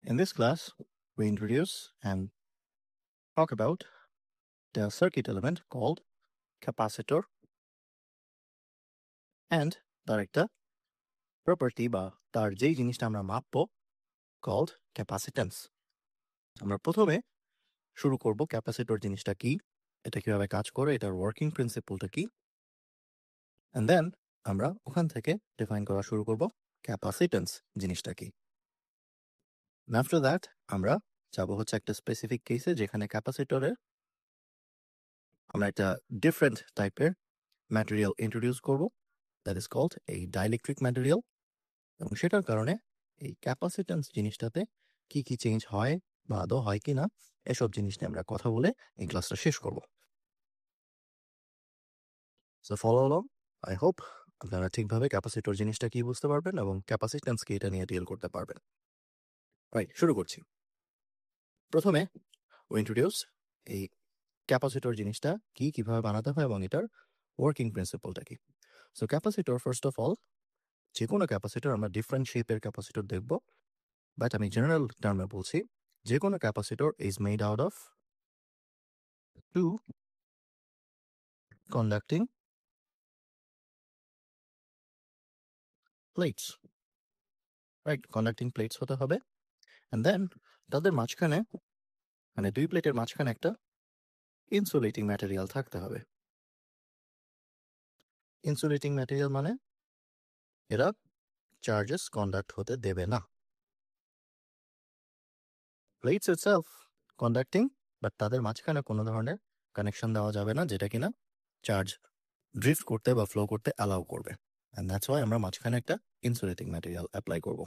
In this class, we introduce and talk about the circuit element called capacitor and তার একটা property বা তার যেই জিনিসটা আমরা মাপবো called capacitance. আমরা প্রথমে শুরু করব ক্যাপাসিটর জিনিসটা কি, এটা কিভাবে কাজ করে, এটার ওয়ার্কিং প্রিন্সিপলটা কি, and then আমরা ওখান থেকে ডিফাইন করা শুরু করব ক্যাপাসিটেন্স জিনিসটা কি। আফটার দ্যাট আমরা যাব হচ্ছে একটা স্পেসিফিক কেসে যেখানে ক্যাপাসিটরের আমরা একটা ডিফারেন্ট টাইপের ম্যাটেরিয়াল ইন্ট্রোডিউস করব, দ্যাট ইজ কল্ড এই ডাইইলেকট্রিক ম্যাটেরিয়াল, এবং সেটার কারণে এই ক্যাপাসিটেন্স জিনিসটাতে কি কি চেঞ্জ হয় বা আদৌ হয় কি না এসব জিনিস নিয়ে আমরা কথা বলে এই ক্লাসটা শেষ করব। So follow along, I hope আপনারা ঠিকভাবে ক্যাপাসিটর জিনিসটা কি বুঝতে পারবেন এবং ক্যাপাসিটেন্স কি এটা নিয়ে ডিল করতে পারবেন। রাইট, শুরু করছি। প্রথমে ও ইন্ট্রোডিউস এই ক্যাপাসিটর জিনিসটা কি, কিভাবে বানাতে হয় এবং এটার ওয়ার্কিং প্রিন্সিপলটা কি। So capacitor first of all, যে কোনো ক্যাপাসিটর আমরা ডিফারেন্ট শেপের ক্যাপাসিটর দেখব, বাট আমি জেনারেল টার্মে বলছি যে কোনো capacitor is made out of two conducting plates. Right, conducting plates হতে হবে, অ্যান্ড দেন তাদের মাঝখানে মানে দুই প্লেটের মাঝখানে একটা ইনসুলেটিং ম্যাটেরিয়াল থাকতে হবে। ইনসুলেটিং ম্যাটেরিয়াল মানে এরা চার্জেস কন্ডাক্ট হতে দেবে না। প্লেটস ইটসেলফ কন্ডাক্টিং, বাট তাদের মাঝখানে কোনো ধরনের কানেকশন দেওয়া যাবে না যেটা কিনা চার্জ ড্রিফট করতে বা ফ্লো করতে অ্যালাউ করবে, অ্যান্ড দ্যাটস ওয়াই আমরা মাঝখানে একটা ইনসুলেটিং ম্যাটেরিয়াল অ্যাপ্লাই করব।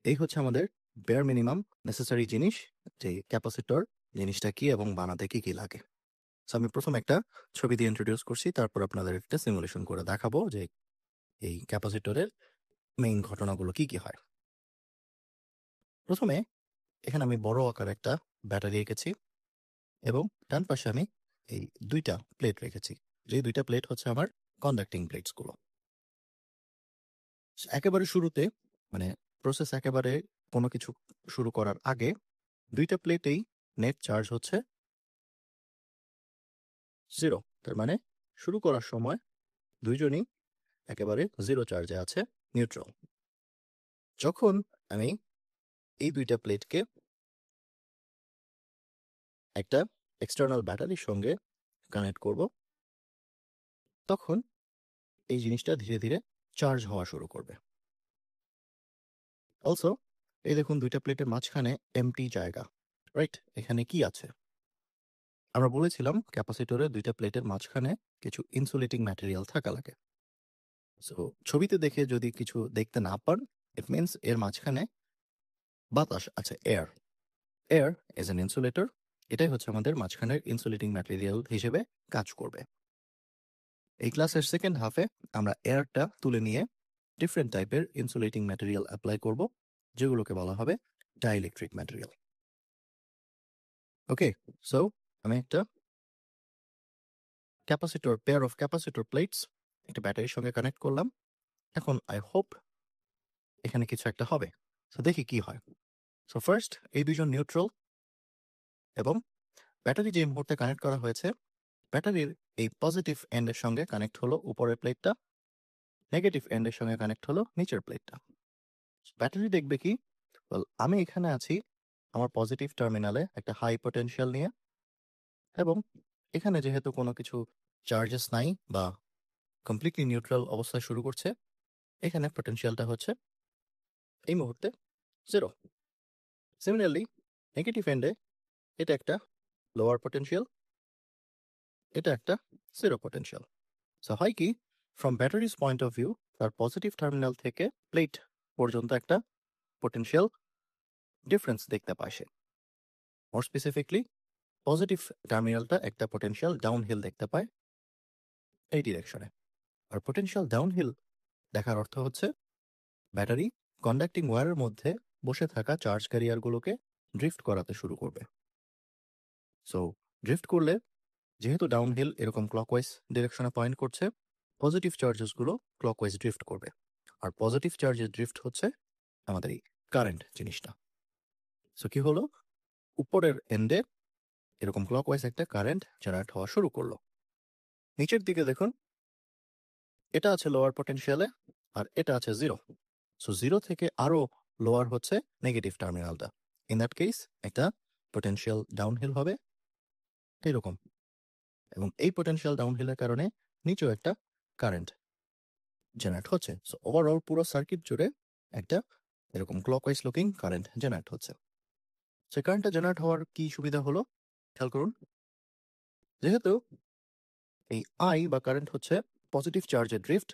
এই হচ্ছে আমাদের বেয়ার মিনিমাম নেসেসারি জিনিস, যে ক্যাপাসিটর জিনিসটা কি এবং বানাতে কি কি লাগে। সো আমি প্রথম একটা ছবি দিয়ে ইন্ট্রোডিউস করছি, তারপর আপনাদের একটা সিমুলেশন করে দেখাবো যে এই ক্যাপাসিটরের মেইন ঘটনাগুলো কি কি হয়। প্রথমে এখানে আমি বড় আকার একটা ব্যাটারি রেখেছি এবং ডান পাশে আমি এই দুইটা প্লেট রেখেছি, যে দুইটা প্লেট হচ্ছে আমার কন্ডাক্টিং প্লেটসগুলো। একেবারে শুরুতে মানে প্রসেস একেবারে কোনো কিছু শুরু করার আগে দুইটা প্লেটেই নেট চার্জ হচ্ছে 0, তার মানে শুরু করার সময় দুইজনই একেবারে 0 চার্জে আছে, নিউট্রাল। যখন আমি এই দুইটা প্লেটকে একটা এক্সটার্নাল ব্যাটারির সঙ্গে কানেক্ট করব, তখন এই জিনিসটা ধীরে ধীরে চার্জ হওয়া শুরু করবে। অলসো এই দেখুন দুইটা প্লেটের মাঝখানে এমটি জায়গা, রাইট? এখানে কি আছে? আমরা বলেছিলাম ক্যাপাসিটরে দুইটা প্লেটের মাঝখানে কিছু ইনসুলেটিং ম্যাটেরিয়াল থাকা লাগে। সো ছবিতে দেখে যদি কিছু দেখতে না পান, ইট মিনস এর মাঝখানে বাতাস আছে, air. Air is an insulator, এটাই হচ্ছে আমাদের মাঝখানের ইনসুলেটিং ম্যাটেরিয়াল হিসেবে কাজ করবে। এই ক্লাসের সেকেন্ড হাফে আমরা এয়ারটা তুলে নিয়ে ডিফারেন্ট টাইপের ইনসুলেটিং ম্যাটেরিয়াল অ্যাপ্লাই করব, যেগুলোকে বলা হবে ডাইইলেকট্রিক ম্যাটেরিয়াল। ওকে, সো আমি একটা capacitor pair of capacitor plates একটা ব্যাটারির সঙ্গে কানেক্ট করলাম। এখন আই হোপ এখানে কিছু একটা হবে। সো দেখি কি হয়। সো ফার্স্ট এই দুইজন নিউট্রাল, এবং ব্যাটারি যে মুহূর্তে কানেক্ট করা হয়েছে ব্যাটারির এই পজিটিভ এন্ডের সঙ্গে কানেক্ট হলো উপরের প্লেটটা, নেগেটিভ এন্ডের সঙ্গে কানেক্ট হলো নিচের প্লেটটা। ব্যাটারি দেখবে কি, আমি এখানে আছি আমার পজিটিভ টার্মিনালে একটা হাই পটেনশিয়াল নিয়ে, এবং এখানে যেহেতু কোনো কিছু চার্জেস নাই বা কমপ্লিটলি নিউট্রাল অবস্থায় শুরু করছে, এখানে পটেনশিয়ালটা হচ্ছে এই মুহূর্তে 0। সিমিলারলি নেগেটিভ এন্ডে এটা একটা লোয়ার পটেনশিয়াল, এটা একটা 0 পটেনশিয়াল। সো হয় কি, from batteries point of view তার পজিটিভ টার্মিনাল থেকে প্লেট পর্যন্ত একটা পটেনশিয়াল ডিফারেন্স দেখতে পায় সে। মোর স্পেসিফিকলি পজিটিভ টার্মিনালটা একটা পটেনশিয়াল ডাউনহিল দেখতে পায় এই ডিরেকশনে। আর পটেনশিয়াল ডাউনহিল দেখার অর্থ হচ্ছে ব্যাটারি কন্ডাক্টিং ওয়্যারের মধ্যে বসে থাকা চার্জ ক্যারিয়ারগুলোকে ড্রিফট করাতে শুরু করবে। সো ড্রিফট করলে যেহেতু ডাউনহিল এরকম ক্লকওয়াইজ ডিরেকশনে পয়েন্ট করছে, পজিটিভ চার্জেসগুলো ক্লকওয়াইজ ড্রিফট করবে। আর পজিটিভ চার্জের ড্রিফট হচ্ছে আমাদের এই কারেন্ট জিনিসটা। সো কি হলো, উপরের এন্ডে এরকম ক্লকওয়াইজ একটা কারেন্ট জেনারেট হওয়া শুরু করলো। নিচের দিকে দেখুন, এটা আছে লোয়ার পটেনশিয়ালে আর এটা আছে জিরো। সো জিরো থেকে আরো লোয়ার হচ্ছে নেগেটিভ টার্মিনালটা। ইন দ্যাট কেস একটা পটেনশিয়াল ডাউনহিল হবে এরকম, এবং এই পটেনশিয়াল ডাউনহিলের কারণে নিচেও একটা কারেন্ট জেনারেট হচ্ছে। সো ওভারঅল পুরো সার্কিট জুড়ে একটা এরকম ক্লকওয়াইজ লুকিং কারেন্ট জেনারেট হচ্ছে। সে কারেন্টটা জেনারেট হওয়ার কি সুবিধা হলো খেয়াল করুন। যেহেতু এই আই বা কারেন্ট হচ্ছে পজিটিভ চার্জের ড্রিফট,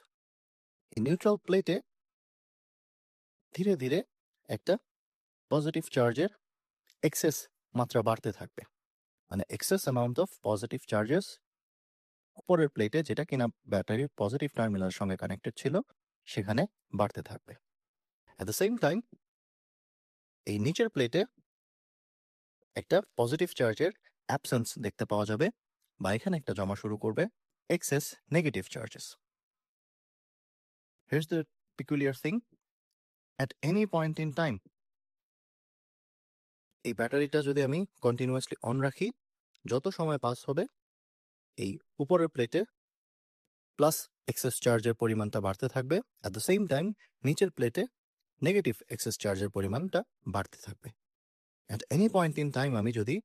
এই নিউট্রাল প্লেটে ধীরে ধীরে একটা পজিটিভ চার্জের এক্সেস মাত্রা বাড়তে থাকবে, মানে excess amount of positive charges উপরের প্লেটে, যেটা কিনা ব্যাটারির পজিটিভ টার্মিনালের সঙ্গে কানেক্টেড ছিল, সেখানে বাড়তে থাকবে। অ্যাট দ্য সেম টাইম এই নিচের প্লেটে একটা পজিটিভ চার্জের অ্যাবসেন্স দেখতে পাওয়া যাবে, বা এখানে একটা জমা শুরু করবে excess negative charges. Here's the peculiar thing, at any point in time এই ব্যাটারিটা যদি আমি কন্টিনিউয়াসলি অন রাখি, যত সময় পাস হবে এই উপরের প্লেটে প্লাস এক্সেস চার্জের পরিমাণটা বাড়তে থাকবে, অ্যাট দ্য সেম টাইম নিচের প্লেটে নেগেটিভ এক্সেস চার্জের পরিমাণটা বাড়তে থাকবে। At any point in time আমি যদি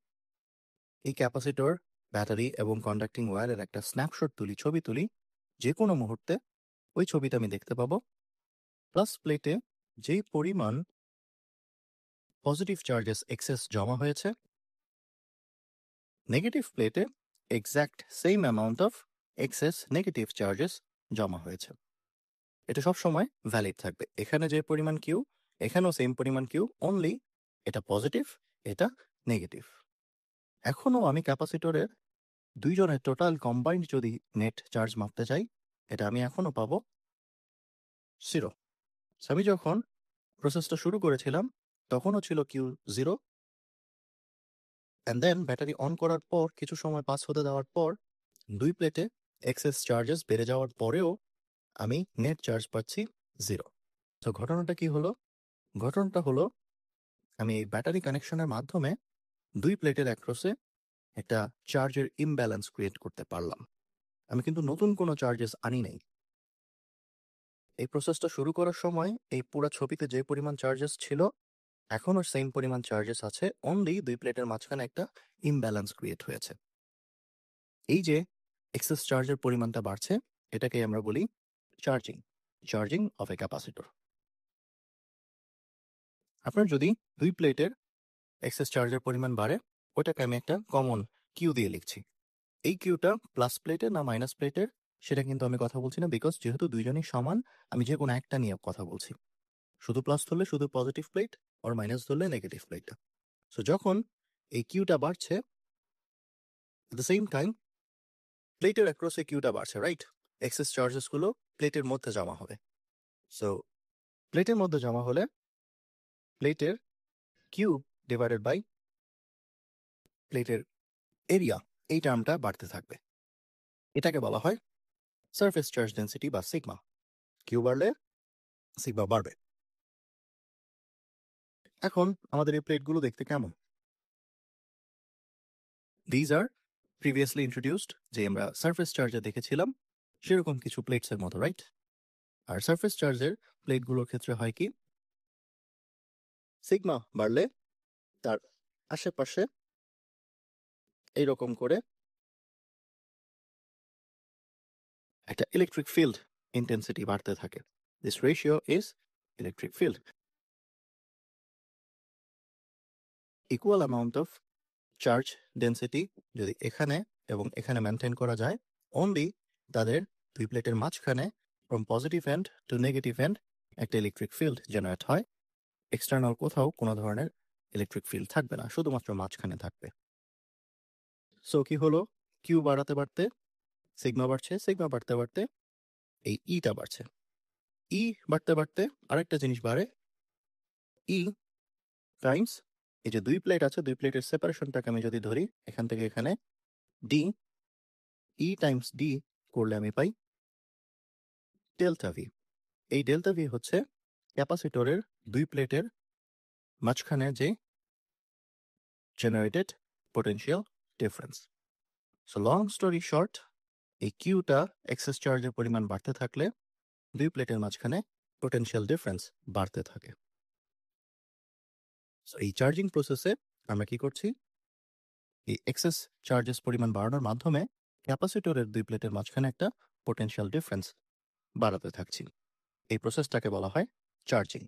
এই ক্যাপাসিটর, ব্যাটারি এবং কন্ডাক্টিং ওয়্যারের একটা স্ন্যাপশট তুলি, ছবি তুলি, যে কোনো মুহূর্তে ওই ছবিটা আমি দেখতে পাবো। প্লাস প্লেটে যেই পরিমাণ পজিটিভ চার্জেস এক্সেস জমা হয়েছে, নেগেটিভ প্লেটে exact same amount of excess negative charges জমা হয়েছে। এটা সবসময় ভ্যালিড থাকবে। এখানে যে পরিমাণ কিউ, এখানেও সেম পরিমাণ কিউ, অনলি এটা পজিটিভ, এটা নেগেটিভ। এখনও আমি ক্যাপাসিটরের দুইজনের টোটাল কম্বাইন্ড যদি নেট চার্জ মাপতে চাই, এটা আমি এখনও পাবো 0। আমি যখন প্রসেসটা শুরু করেছিলাম তখনও ছিল Q 0, and then battery on করার পর কিছু সময় পাস হতে দেওয়ার পর দুই প্লেটে এক্সেস চার্জেস বেড়ে যাওয়ার পরেও আমি নেট চার্জ পাচ্ছি 0। তো ঘটনাটা কি হলো? ঘটনাটা হলো আমি এই ব্যাটারি কানেকশনের মাধ্যমে দুই প্লেটের অ্যাক্রসে একটা চার্জের ইমব্যালেন্স ক্রিয়েট করতে পারলাম। আমি কিন্তু নতুন কোনো চার্জেস আনি নাই। এই প্রসেসটা শুরু করার সময় এই পুরো ছবিতে যে পরিমাণ চার্জেস ছিল এখনও সেম পরিমাণ চার্জেস আছে, অনলি দুই প্লেটের মাঝখানে একটা ইমব্যালেন্স ক্রিয়েট হয়েছে। এই যে এক্সেস চার্জের পরিমাণটা বাড়ছে, এটাকে আমরা বলি charging, charging of a capacitor. আপনার যদি দুই প্লেটের এক্সেস চার্জের পরিমাণ বাড়ে, ওটাকে আমি একটা কমন কিউ দিয়ে লিখছি। এই কিউটা প্লাস প্লেটের না মাইনাস প্লেটের সেটা কিন্তু আমি কথা বলছি না, বিকজ যেহেতু দুইজনই সমান, আমি যে কোনো একটা নিয়ে কথা বলছি। শুধু প্লাস ধরলে শুধু পজিটিভ প্লেট, আর মাইনাস ধরলে নেগেটিভ প্লেটটা। সো যখন এই কিউটা বাড়ছে, এট দ্য সেম টাইম প্লেটের অ্যাক্রসে কিউটা বাড়ছে, রাইট? এক্সেস চার্জেসগুলো প্লেটের মধ্যে জমা হবে। সো প্লেটের মধ্যে জমা হলে প্লেটের কিউব ডিভাইডেড বাই প্লেটের এরিয়া, এই টার্মটা বাড়তে থাকবে। এটাকে বলা হয় সারফেস চার্জ ডেন্সিটি বা সিগমা। কিউ বাড়লে সিগমা বাড়বে। এখন আমাদের এই প্লেটগুলো দেখতে কেমন? দিজ আর প্রিভিয়াসলি ইন্ট্রোডিউসড, যে আমরা সারফেস চার্জে দেখেছিলাম সেরকম কিছু প্লেটসের মতো, রাইট? আর সারফেস চার্জের প্লেটগুলোর ক্ষেত্রে হয় কি, সিগমা বাড়লে তার আশেপাশে এইরকম করে একটা ইলেকট্রিক ফিল্ড ইন্টেন্সিটি বাড়তে থাকে। This ratio is electric field. Equal amount of charge density যদি এখানে এবং এখানে মেনটেন করা যায়, অনলি তাদের দুই প্লেটের মাঝখানে from positive end to negative end একটা ইলেকট্রিক ফিল্ড জেনারেট হয়। এক্সটার্নাল কোথাও কোনো ধরনের ইলেকট্রিক ফিল্ড থাকবে না, শুধুমাত্র মাঝখানে থাকবে। সো কি হলো, কিউ বাড়াতে বাড়তে সিগমা বাড়ছে, সিগমা বাড়তে বাড়তে এই ইটা বাড়ছে, ই বাড়তে বাড়তে আরেকটা জিনিস বাড়ে, ই টাইমস এই যে দুই প্লেট আছে, দুই প্লেটের সেপারেশনটাকে আমি যদি ধরি এখান থেকে এখানে, ডি, ই টাইমস ডি করলে আমি পাই ডেল্টা ভি। এই ডেল্টা ভি হচ্ছে ক্যাপাসিটরের দুই প্লেটের মাঝখানে যে generated potential difference. So long story short, এই কিউটা এক্সেস চার্জের পরিমাণ বাড়তে থাকলে দুই প্লেটের মাঝখানে পোটেনশিয়াল ডিফারেন্স বাড়তে থাকে। সো এই চার্জিং প্রসেসে আমরা কি করছি, এই এক্সেস চার্জেস পরিমাণ বাড়ানোর মাধ্যমে ক্যাপাসিটরের দুই প্লেটের মাঝখানে একটা পোটেনশিয়াল ডিফারেন্স বাড়াতে থাকছি। এই প্রসেসটাকে বলা হয় চার্জিং।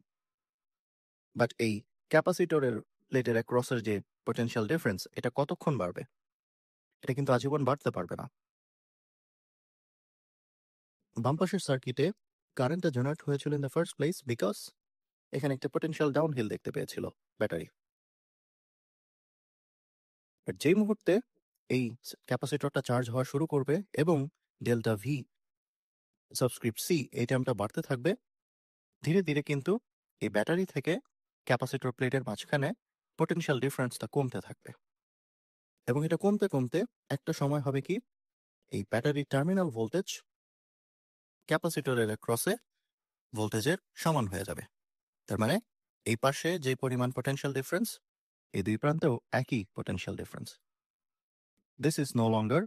বাট এই ক্যাপাসিটরের প্লেটের অ্যাক্রসের যে পোটেনশিয়াল ডিফারেন্স, এটা কতক্ষণ বাড়বে? এটা কিন্তু আজীবন বাড়তে পারবে না। বামপাশের সার্কিটে কারেন্টটা জেনারেট হয়েছিল in the first place because এখানে একটা পোটেনশিয়াল ডাউনহিল দেখতে পেয়েছিল ব্যাটারি। বাট যেই মুহূর্তে এই ক্যাপাসিটরটা চার্জ হওয়া শুরু করবে এবং ডেল্টা ভি সাবস্ক্রিপ্ট সি এই টার্মটা বাড়তে থাকবে, ধীরে ধীরে কিন্তু এই ব্যাটারি থেকে ক্যাপাসিটর প্লেটের মাঝখানে পোটেনশিয়াল ডিফারেন্সটা কমতে থাকবে। এবং এটা কমতে কমতে একটা সময় হবে কি, এই ব্যাটারির টার্মিনাল ভোল্টেজ ক্যাপাসিটরের ক্রসে ভোল্টেজের সমান হয়ে যাবে। তার মানে এই পাশে যে পরিমাণ পোটেনশিয়াল ডিফারেন্স, এই দুই প্রান্তেও একই potential difference. This is no longer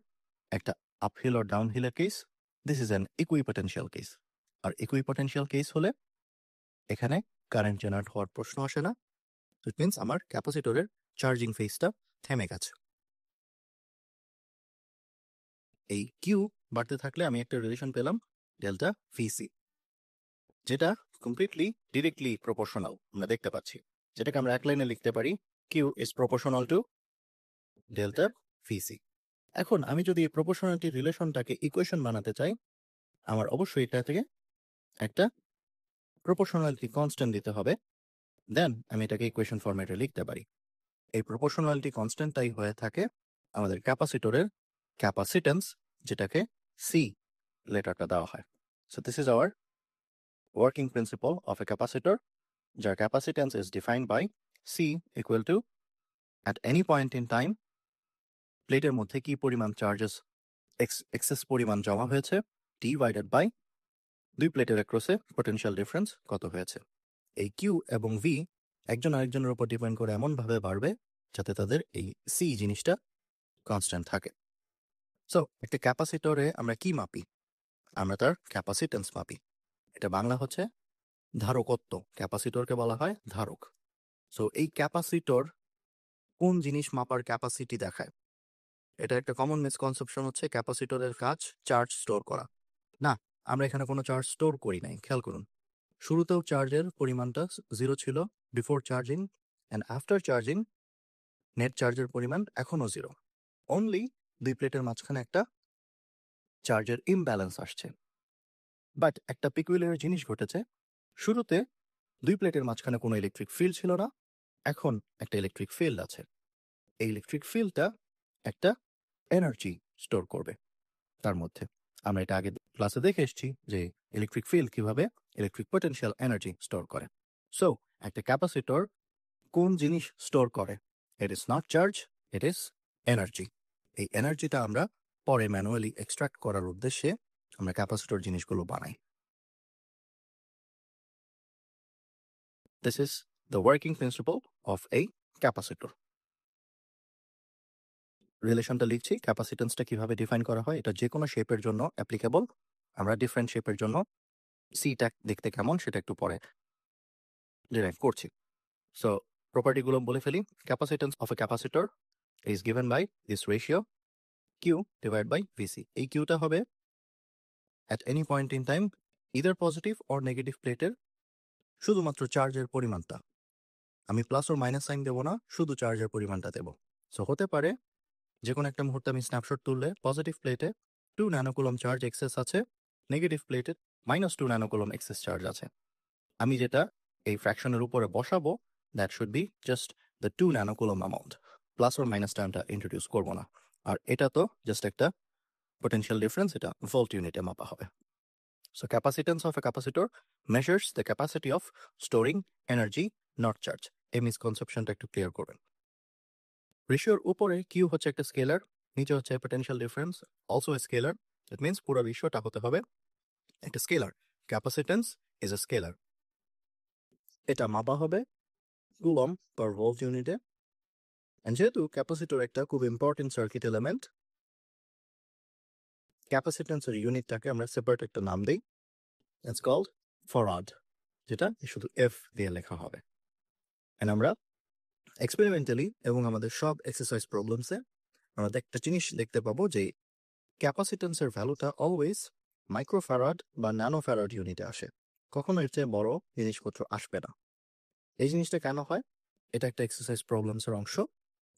একটা আপহিল অর ডাউনহিলের case, this is an equipotential case. আর ইকুইপোটেনশিয়াল কেস হলে এখানে কারেন্ট জেনারেট হওয়ার প্রশ্ন আসে না। ইট মিনস আমার ক্যাপাসিটরের চার্জিং ফেজটা থেমে গেছে। এই কিউ বাড়তে থাকলে আমি একটা রিলেশন পেলাম ডেল্টা ভিসি, যেটা কমপ্লিটলি ডিরেক্টলি প্রপোর্শনাল আমরা দেখতে পাচ্ছি, যেটাকে আমরা এক লাইনে লিখতে পারি Q is proportional to delta VC. এখন আমি যদি এই প্রপোর্শনালিটি রিলেশনটাকে ইকুয়েশন বানাতে চাই, আমার অবশ্যই এটা থেকে একটা প্রপোর্শনালিটি কনস্ট্যান্ট দিতে হবে, দেন আমি এটাকে ইকুয়েশন ফরম্যাটে লিখতে পারি। এই প্রপোর্শনালিটি কনস্ট্যান্টটাই হয়ে থাকে আমাদের ক্যাপাসিটরের ক্যাপাসিটেন্স, যেটাকে সি লেটারটা দেওয়া হয়। So this is our working principle of a capacitor, যার capacitance is defined by C equal to at any point in time প্লেটের মধ্যে কি পরিমাণ চার্জেস এক্সেস পরিমাণ জমা হয়েছে ডিভাইডেড বাই দুই প্লেটের অ্যাক্রসে পোটেনশিয়াল ডিফারেন্স কত হয়েছে। এই কিউ এবং ভি একজন আরেকজনের উপর ডিপেন্ড করে এমনভাবে বাড়বে যাতে তাদের এই সি জিনিসটা কনস্ট্যান্ট থাকে। সো একটা ক্যাপাসিটরে আমরা কি মাপি? আমরা তার ক্যাপাসিটেন্স মাপি। এটা বাংলা হচ্ছে ধারকত্ব। ক্যাপাসিটরকে বলা হয় ধারক। সো এই ক্যাপাসিটর কোন জিনিস মাপার ক্যাপাসিটি দেখায়? এটা একটা কমন মিসকনসেপশন হচ্ছে ক্যাপাসিটরের কাজ চার্জ স্টোর করা। না, আমরা এখানে কোনো চার্জ স্টোর করি নাই। খেয়াল করুন, শুরুতেও চার্জের পরিমাণটা 0 ছিল before charging, and after charging net চার্জের পরিমাণ এখনও 0। অনলি দুই প্লেটের মাঝখানে একটা চার্জের ইমব্যালেন্স আসছে। বাট একটা পিকুলিয়ার জিনিস ঘটেছে, শুরুতে দুই প্লেটের মাঝখানে কোনো ইলেকট্রিক ফিল্ড ছিল না, এখন একটা ইলেকট্রিক ফিল্ড আছে। এই ইলেকট্রিক ফিল্ডটা একটা এনার্জি স্টোর করবে তার মধ্যে। আমরা এটা আগে ক্লাসে দেখে এসেছি যে ইলেকট্রিক ফিল্ড কিভাবে ইলেকট্রিক পটেনশিয়াল এনার্জি স্টোর করে। সো একটা ক্যাপাসিটর কোন জিনিস স্টোর করে? It is not charge, it is energy. এই এনার্জিটা আমরা পরে ম্যানুয়ালি এক্সট্রাক্ট করার উদ্দেশ্যে আমরা ক্যাপাসিটর জিনিসগুলো বানাই। This is the working principle of a capacitor. রিলেশনটা লিখছি, ক্যাপাসিটেন্সটা কিভাবে ডিফাইন করা হয়, এটা যে কোনো শেপের জন্য অ্যাপ্লিকেবল। আমরা ডিফারেন্ট শেপের জন্য সিটা দেখতে কেমন সেটা একটু পরে ডিরাইভ করছি। সো প্রপার্টিগুলো বলে ফেলি। Capacitance of a capacitor is given by this ratio Q divide by VC. এই কিউটা হবে at any point in time either positive or negative প্লেটের শুধুমাত্র চার্জের পরিমাণটা। আমি প্লাস ওর মাইনাস সাইন দেবো না, শুধু চার্জের পরিমাণটা দেবো। সো হতে পারে যে কোনো একটা মুহূর্তে আমি স্ন্যাপশট তুললে পজিটিভ প্লেটে 2 ন্যানোকুলম চার্জ এক্সেস আছে, নেগেটিভ প্লেটে -2 ন্যানোকুলম এক্সেস চার্জ আছে। আমি যেটা এই ফ্র্যাকশনের উপরে বসাবো that should be just the 2 nanocoulomb amount, plus or minus টার্মটা ইন্ট্রোডিউস করবো না। আর এটা তো জাস্ট একটা পোটেনশিয়াল ডিফারেন্স, এটা ভোল্ট ইউনিটে মাপা হবে। So capacitance of a capacitor measures the capacity of storing energy not charge. এই মিসকনসেপশনটা একটু ক্লিয়ার করবেন। রেশিওর উপরে কিউ হচ্ছে একটা স্কেলার, নিচে হচ্ছে potential difference also a scalar. That means পুরো রেশিওটা হতে হবে একটা scalar. Capacitance is a scalar. এটা মাপা হবে কুলম পার ভোল্ট ইউনিটে। এন্ড যেহেতু ক্যাপাসিটর একটা খুব ইম্পর্টেন্ট সার্কিট এলিমেন্ট, ক্যাপাসিটেন্সের ইউনিটটাকে আমরা সেপারেট একটা নাম দিই, ইটস কল্ড ফরাড, যেটা শুধু এফ দিয়ে লেখা হবে। এন্ড আমরা এক্সপেরিমেন্টালি এবং আমাদের সব এক্সারসাইজ প্রবলেমসে আমরা একটা জিনিস দেখতে পাবো যে ক্যাপাসিটেন্সের ভ্যালুটা অলওয়েজ মাইক্রোফ্যারাড বা ন্যানোফ্যারাড ইউনিটে আসে, কখনো এর চেয়ে বড় জিনিসপত্র আসবে না। এই জিনিসটা কেন হয়, এটা একটা এক্সারসাইজ প্রবলেমসের অংশ,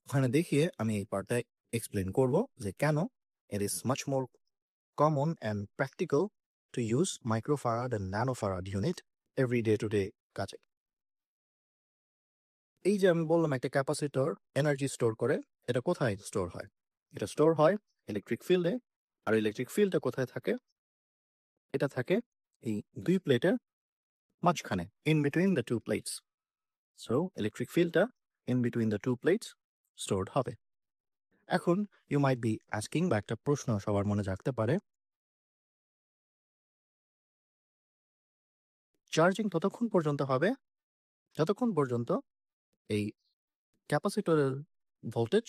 ওখানে দেখিয়ে আমি এই পার্টটায় এক্সপ্লেন করব যে কেন it is much more common and practical to use microfarad and nanofarad unit every day to day কাজে। এই যে আমি বললাম একটা ক্যাপাসিটর এনার্জি স্টোর করে, এটা কোথায় স্টোর হয়? এটা স্টোর হয় ইলেকট্রিক ফিল্ডে। আর ইলেকট্রিক ফিল্ডটা কোথায় থাকে? এটা থাকে এই দুই প্লেটের মাঝখানে, in between the two plates. So electric ফিল্ডটা in between the two plates stored হবে। এখন ইউ মাইট বি আস্কিং, বা একটা প্রশ্ন সবার মনে জাগতে পারে, চার্জিং ততক্ষণ পর্যন্ত হবে যতক্ষণ পর্যন্ত এই ক্যাপাসিটরের ভোল্টেজ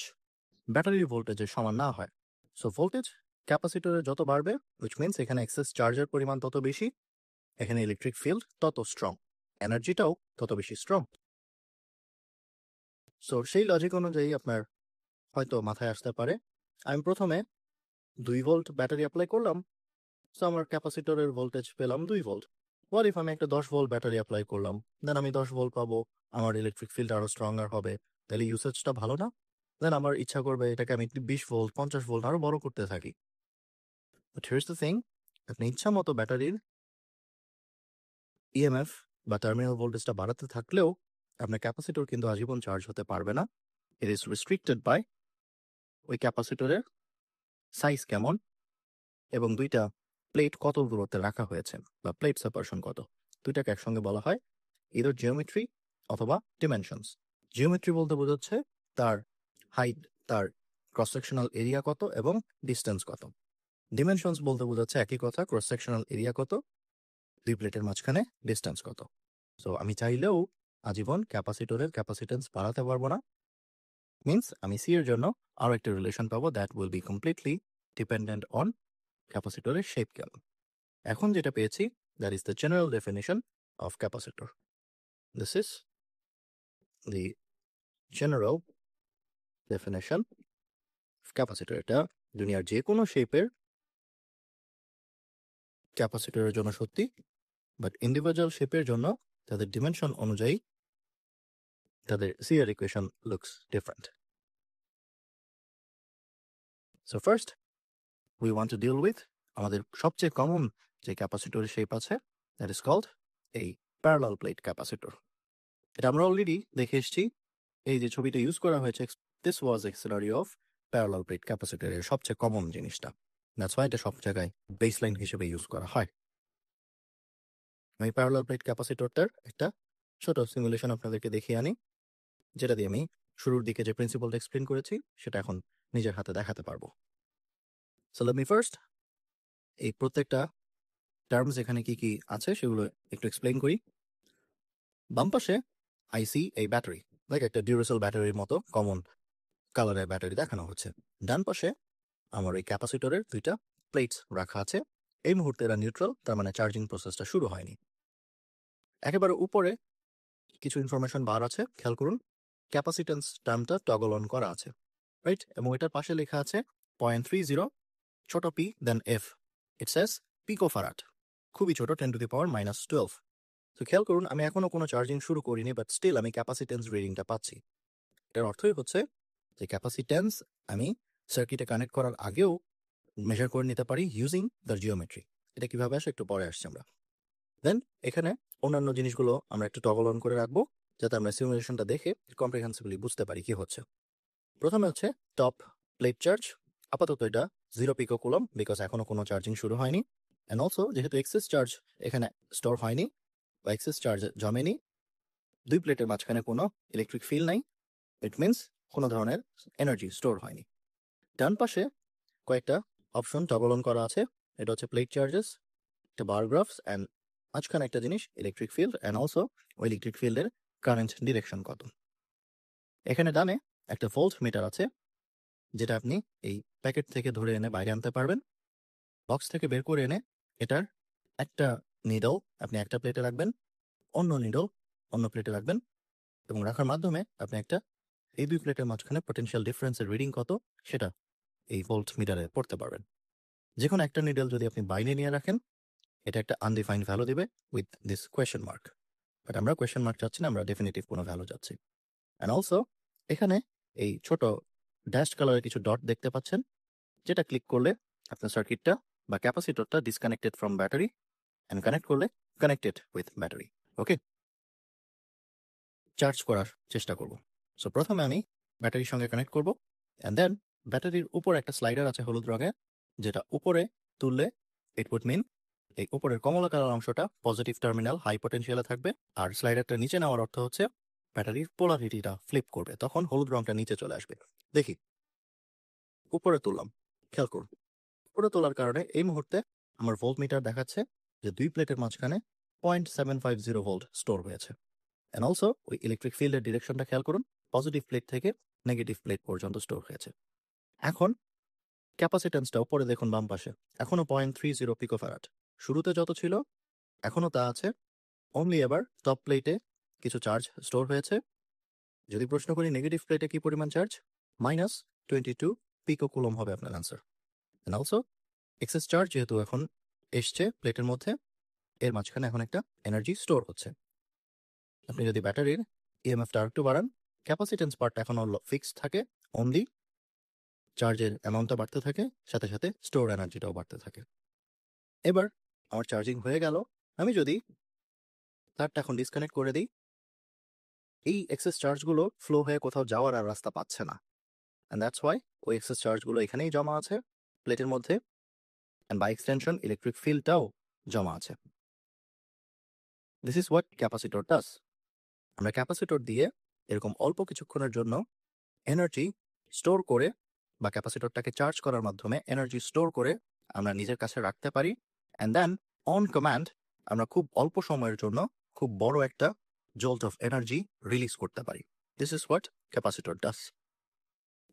ব্যাটারির ভোল্টেজের সমান না হয়। সো ভোল্টেজ ক্যাপাসিটরে যত বাড়বে, উইচ মিনস এখানে এক্সেস চার্জের পরিমাণ তত বেশি, এখানে ইলেকট্রিক ফিল্ড তত স্ট্রং, এনার্জিটাও তত বেশি স্ট্রং। সো সেই লজিক অনুযায়ী আপনার হয়তো মাথায় আসতে পারে, আমি প্রথমে 2 ভোল্ট ব্যাটারি অ্যাপ্লাই করলাম, সো আমার ক্যাপাসিটরের ভোল্টেজ পেলাম 2 ভোল্ট। হোয়াট ইফ আমি একটা 10 ভোল্ট ব্যাটারি অ্যাপ্লাই করলাম, দেন আমি 10 ভোল্ট পাবো, আমার ইলেকট্রিক ফিল্ড আরো স্ট্রঙ্গার হবে, তাহলে ইউসেজটা ভালো না? দেন আমার ইচ্ছা করবে এটাকে আমি 20 ভোল্ট 50 ভোল্ট আরো বড় করতে থাকি। বাট হিয়ার্স দ্য থিং, আপনি ইচ্ছা মতো ব্যাটারির ইএমএফ বা টার্মিনাল ভোল্টেজটা বাড়াতে থাকলেও আপনার ক্যাপাসিটর কিন্তু আজীবন চার্জ হতে পারবে না। ইট ইজ রেস্ট্রিক্টেড বাই ওই ক্যাপাসিটরের সাইজ কেমন এবং দুইটা প্লেট কত দূরত্বে রাখা হয়েছে বা প্লেট সেপারেশন কত, দুইটাকে একসঙ্গে বলা হয় ইদার জিওমেট্রি অথবা ডিমেনশনস। জিওমেট্রি বলতে বোঝাচ্ছে তার হাইট, তার ক্রস সেকশনাল এরিয়া কত এবং ডিস্টেন্স কত। ডিমেনশনস বলতে বোঝাচ্ছে একই কথা, ক্রস সেকশনাল এরিয়া কত, দুই প্লেটের মাঝখানে ডিস্টেন্স কত। সো আমি চাইলেও আজীবন ক্যাপাসিটরের ক্যাপাসিটেন্স বাড়াতে পারবো না, মিনস আমি সি এর জন্য আরো একটা রিলেশন পাবো, that will be completely dependent on ক্যাপাসিটরের শেপ কেমন। এখন যেটা পেয়েছি, that is the general definition of capacitor. This is the general definition of capacitor. এটা দুনিয়ার যে কোনো শেপের ক্যাপাসিটরের জন্য সত্যি, বাট ইন্ডিভিজুয়াল শেপের জন্য তাদের ডিমেনশন অনুযায়ী তাদের CR equation looks different. So first we want to deal with আমাদের সবচেয়ে কমন যে ক্যাপাসিটরের শেপ আছে, দ্যাট ইজ কল্ড এই প্যারালাল প্লেট ক্যাপাসিটর। এটা আমরা অলরেডি দেখে এসেছি, এই যে ছবিটা ইউজ করা হয়েছে, this was A scenario of parallel plate ক্যাপাসিটরের সবচেয়ে কমন জিনিসটা, দ্যাটস ওয়াই এটা সব জায়গায় বেসলাইন হিসেবে ইউজ করা হয়। আমি প্যারালাল প্লেট ক্যাপাসিটরটার একটা ছোট সিমুলেশন আপনাদেরকে দেখিয়ে আনি, যেটা দিয়ে আমি শুরুর দিকে যে প্রিন্সিপালটা এক্সপ্লেন করেছি সেটা এখন নিজের হাতে দেখাতে পারবো। সো লেট মি ফার্স্ট এই প্রত্যেকটা টার্মস এখানে কি কি আছে সেগুলো একটু এক্সপ্লেন করি। বাম পাশে আইসি এই ব্যাটারি, লাইক একটা ডিউরেসেল ব্যাটারির মতো কমন কালারের ব্যাটারি দেখানো হচ্ছে। ডান পাশে আমার এই ক্যাপাসিটরের দুইটা প্লেটস রাখা আছে, এই মুহূর্তে এরা নিউট্রাল, তার মানে চার্জিং প্রসেসটা শুরু হয়নি। একেবারে উপরে কিছু ইনফরমেশন বার আছে, খেয়াল করুন, ক্যাপাসিটেন্স টার্মটা টগল অন করা আছে, রাইট? এবং এটার পাশে লেখা আছে 0.30 ছোট পি দেন এফ, ইট সেজ পিকোফারাড, খুবই ছোট, 10⁻⁻12। তো খেয়াল করুন, আমি এখনো কোনো চার্জিং শুরু করিনি, বাট স্টিল আমি ক্যাপাসিটেন্স রিডিংটা পাচ্ছি। এটার অর্থই হচ্ছে যে ক্যাপাসিটেন্স আমি সার্কিটে কানেক্ট করার আগেও মেজার করে নিতে পারি ইউজিং দ্য জিওমেট্রি। এটা কিভাবে আসে একটু পরে আসছে আমরা। দেন এখানে অন্যান্য জিনিসগুলো আমরা একটু টগল অন করে রাখবো, যাতে আমরা সিমুলেশনটা দেখে কম্প্রিহেন্সিভলি বুঝতে পারি কি হচ্ছে। প্রথমে হচ্ছে টপ প্লেট চার্জ, আপাতত এটা 0 পিকো কুলম, বিকজ এখনো কোনো চার্জিং শুরু হয়নি। অ্যান্ড অলসো যেহেতু এক্সেস চার্জ এখানে স্টোর হয়নি বা এক্সেস চার্জ জমেনি, দুই প্লেটের মাঝখানে কোনো ইলেকট্রিক ফিল্ড নাই, ইট মিনস কোনো ধরনের এনার্জি স্টোর হয়নি। ডান পাশে কয়েকটা অপশন টগল অন করা আছে, এটা হচ্ছে প্লেট চার্জেস, একটা বার গ্রাফস, অ্যান্ড মাঝখানে একটা জিনিস ইলেকট্রিক ফিল্ড, অ্যান্ড অলসো ওই ইলেকট্রিক ফিল্ডের কারেন্ট ডিরেকশন কত। এখানে ডানে একটা ভোল্ট মিটার আছে, যেটা আপনি এই প্যাকেট থেকে ধরে এনে বাইরে আনতে পারবেন। বক্স থেকে বের করে এনে এটার একটা নিডল আপনি একটা প্লেটে রাখবেন, অন্য নিডল অন্য প্লেটে রাখবেন, এবং রাখার মাধ্যমে আপনি একটা এই দুই প্লেটের মাঝখানে পটেনশিয়াল ডিফারেন্সের রিডিং কত সেটা এই ভোল্ট মিটারে পড়তে পারবেন। যে কোনো একটা নিডল যদি আপনি বাইরে নিয়ে রাখেন, এটা একটা আনডিফাইন্ড ভ্যালু দিবে with this question mark. But আমরা কোয়েশ্চেন মার্ক চাচ্ছি না, আমরা ডেফিনিটিভ কোনো ভ্যালু চাচ্ছি। অ্যান্ড অলসো এখানে এই ছোট ড্যাশ কালারের কিছু ডট দেখতে পাচ্ছেন, যেটা ক্লিক করলে আপনার সার্কিটটা বা ক্যাপাসিটরটা disconnected from battery and connect করলে connected with battery. Okay, charge করার চেষ্টা করব। সো প্রথমে আমি ব্যাটারির সঙ্গে কানেক্ট করব, অ্যান্ড দেন ব্যাটারির উপর একটা স্লাইডার আছে হলুদ রঙের, যেটা উপরে তুললে ইট উড মিন এই উপরের কমলা কালার অংশটা পজিটিভ টার্মিনাল হাই পটেনশিয়ালে থাকবে, আর স্লাইডারটা নিচে নেওয়ার অর্থ হচ্ছে ব্যাটারির পোলারিটিটা ফ্লিপ করবে, তখন হলুদ রংটা নিচে চলে আসবে। দেখি, উপরে তুললাম, খেয়াল করুন উপরে তোলার কারণে এই মুহূর্তে আমার ভোল্ট মিটার দেখাচ্ছে যে দুই প্লেটের মাঝখানে 0.750 ভোল্ট স্টোর হয়েছে। অ্যান্ড অলসো ওই ইলেকট্রিক ফিল্ডের ডিরেকশনটা খেয়াল করুন, পজিটিভ প্লেট থেকে নেগেটিভ প্লেট পর্যন্ত স্টোর হয়েছে। এখন ক্যাপাসিটেন্সটা উপরে দেখুন বাম পাশে, এখনো 0.30 পিকোফ্যারাড, শুরুতে যত ছিল এখনো তা আছে, অনলি এবার টপ প্লেটে কিছু চার্জ স্টোর হয়েছে। যদি প্রশ্ন করি নেগেটিভ প্লেটে কি পরিমাণ চার্জ, -22 পিকোকুলম হবে আপনার answer. And also excess charge যেহেতু এখন এসছে প্লেটের মধ্যে, এর মাঝখানে এখন একটা এনার্জি স্টোর হচ্ছে। আপনি যদি ব্যাটারির ইএমএফটা আরেকটু বাড়ান, ক্যাপাসিটেন্স পার্টটা এখনো ফিক্সড থাকে, অনলি চার্জের অ্যামাউন্টটা বাড়তে থাকে, সাথে সাথে স্টোর এনার্জিটাও বাড়তে থাকে। এবার আমার চার্জিং হয়ে গেল, আমি যদি তারটা এখন ডিসকানেক্ট করে দিই, এই এক্সেস চার্জগুলো ফ্লো হয়ে কোথাও যাওয়ার আর রাস্তা পাচ্ছে না, অ্যান্ড দ্যাটস ওয়াই ওই এক্সেস চার্জগুলো এখানেই জমা আছে প্লেটের মধ্যে, অ্যান্ড বাই এক্সটেনশন ইলেকট্রিক ফিল্ডটাও জমা আছে। দিস ইজ হোয়াট ক্যাপাসিটর ডাস। আমরা ক্যাপাসিটর দিয়ে এরকম অল্প কিছুক্ষণের জন্য এনার্জি স্টোর করে বা ক্যাপাসিটরটাকে চার্জ করার মাধ্যমে এনার্জি স্টোর করে আমরা নিজের কাছে রাখতে পারি, অ্যান্ড দেন অন কমান্ড আমরা খুব অল্প সময়ের জন্য খুব বড় একটা জোল্ট অফ এনার্জি রিলিজ করতে পারি। দিস ইজ হোয়াট ক্যাপাসিটর ডাস।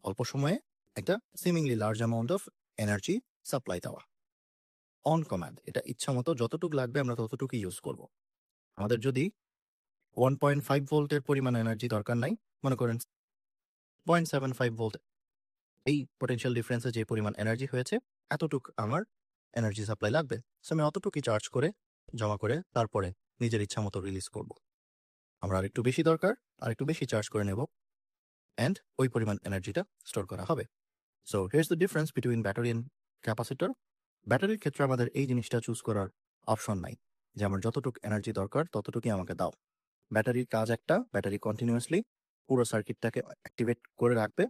অল্প সময়ে একটা seemingly large amount of energy supply দেওয়া অন কমান্ড, এটা ইচ্ছা মতো যতটুকু লাগবে আমরা ততটুকু ইউজ করব। আমাদের যদি 1.5 ভোল্টের পরিমাণ এনার্জি দরকার নাই, মনে করেন 0.75 ভোল্ট এই পটেনশিয়াল ডিফারেন্সে যে পরিমাণ এনার্জি হয়েছে এতটুক আমার এনার্জি সাপ্লাই লাগবে, সো আমি অতটুকুই চার্জ করে জমা করে তারপরে নিজের ইচ্ছা মতো রিলিজ করব। আমরা আরেকটু বেশি দরকার, আরেকটু বেশি চার্জ করে নেব, অ্যান্ড ওই পরিমাণ এনার্জিটা স্টোর করা হবে। So here's the difference between battery and capacitor. ব্যাটারির ক্ষেত্রে আমাদের এই জিনিসটা চুজ করার অপশন নাই যে আমার যতটুকু এনার্জি দরকার ততটুকুই আমাকে দাও। ব্যাটারির কাজ একটা, ব্যাটারি কন্টিনিউয়াসলি পুরো সার্কিটটাকে অ্যাক্টিভেট করে রাখবে,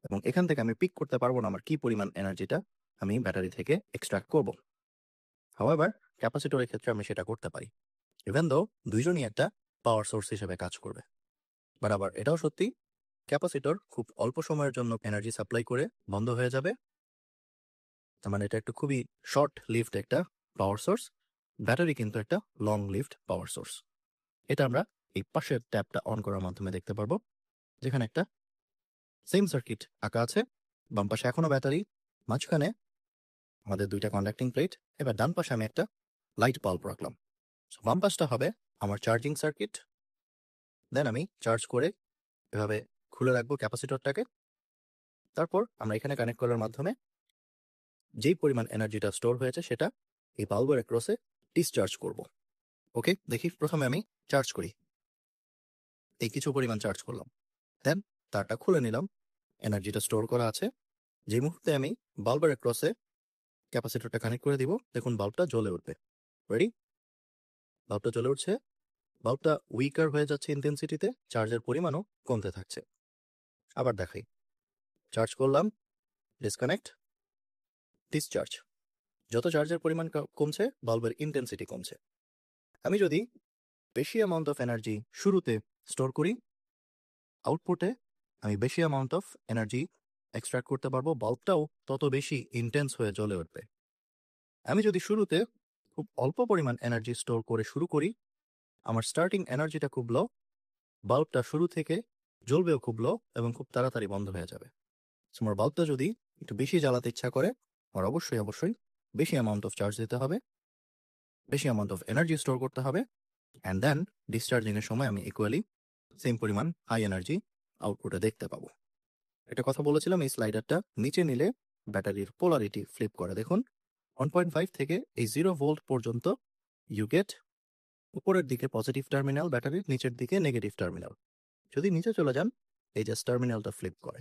এবং এখান থেকে আমি পিক করতে পারবো না আমার কি পরিমাণ এনার্জিটা আমি ব্যাটারি থেকে এক্সট্রাক্ট করব। হাওয়েভার ক্যাপাসিটরের ক্ষেত্রে আমি সেটা করতে পারি, ইভেন দো দুইজনই একটা পাওয়ার সোর্স হিসেবে কাজ করবে। বাট আবার এটাও সত্যি, ক্যাপাসিটর খুব অল্প সময়ের জন্য এনার্জি সাপ্লাই করে বন্ধ হয়ে যাবে, তার মানে এটা একটা খুবই শর্ট লিভড একটা পাওয়ার সোর্স। ব্যাটারি কিন্তু একটা লং লিভড পাওয়ার সোর্স। এটা আমরা এই পাশের ট্যাপটা অন করার মাধ্যমে দেখতে পারবো, যেখানে একটা সেম সার্কিট আঁকা আছে, বাম পাশে এখনো ব্যাটারি, মাঝখানে আমাদের দুইটা কন্ডাক্টিং প্লেট। এবার ডান পাশে আমি একটা লাইট বাল্ব রাখলাম। বাম পাশটা হবে আমার চার্জিং সার্কিট, দেন আমি চার্জ করে এভাবে খুলে রাখবো ক্যাপাসিটরটাকে। তারপর আমরা এখানে কানেক্ট করার মাধ্যমে যেই পরিমাণ এনার্জিটা স্টোর হয়েছে সেটা এই বাল্বের অ্যাক্রসে ডিসচার্জ করব। ওকে, দেখি প্রথমে আমি চার্জ করি, এই কিছু পরিমাণ চার্জ করলাম, দেন তারটা খুলে নিলাম, এনার্জিটা স্টোর করা আছে। যে মুহূর্তে আমি বাল্বের অ্যাক্রসে ক্যাপাসিটরটা কানেক্ট করে দিব, দেখুন বাল্বটা জ্বলে উঠবে। রেডি, বাল্বটা জ্বলে উঠছে, বাল্বটা উইকার হয়ে যাচ্ছে ইন্টেন্সিটিতে, চার্জের পরিমাণও কমতে থাকছে। আবার দেখাই, চার্জ করলাম, ডিসকানেক্ট, ডিসচার্জ। যত চার্জের পরিমাণ কমছে বাল্বের ইন্টেন্সিটি কমছে। আমি যদি বেশি অ্যামাউন্ট অফ এনার্জি শুরুতে স্টোর করি, আউটপুটে আমি বেশি অ্যামাউন্ট অফ এনার্জি এক্সট্রাক্ট করতে পারবো, বাল্বটাও তত বেশি ইন্টেন্স হয়ে জ্বলে উঠবে। আমি যদি শুরুতে খুব অল্প পরিমাণ এনার্জি স্টোর করে শুরু করি, আমার স্টার্টিং এনার্জিটা খুব লো, বাল্বটা শুরু থেকে জ্বলবেও খুব লো এবং খুব তাড়াতাড়ি বন্ধ হয়ে যাবে। সো আমার বাল্বটা যদি একটু বেশি জ্বালাতে ইচ্ছা করে, আমার অবশ্যই বেশি অ্যামাউন্ট অফ চার্জ দিতে হবে, বেশি অ্যামাউন্ট অফ এনার্জি স্টোর করতে হবে, অ্যান্ড দেন ডিসচার্জিং এর সময় আমি ইকুয়ালি সেম পরিমাণ হাই এনার্জি আউটপুটে দেখতে পাবো। একটা কথা বলেছিলাম, এই স্লাইডারটা নিচে নিলে ব্যাটারির পোলারিটি ফ্লিপ করে। দেখুন 1.5 থেকে এই 0 ভোল্ট পর্যন্ত ইউ গেট উপরের দিকে পজিটিভ টার্মিনাল, ব্যাটারির নিচের দিকে নেগেটিভ টার্মিনাল। যদি নিচে চলে যান, এই জাস্ট টার্মিনালটা ফ্লিপ করে,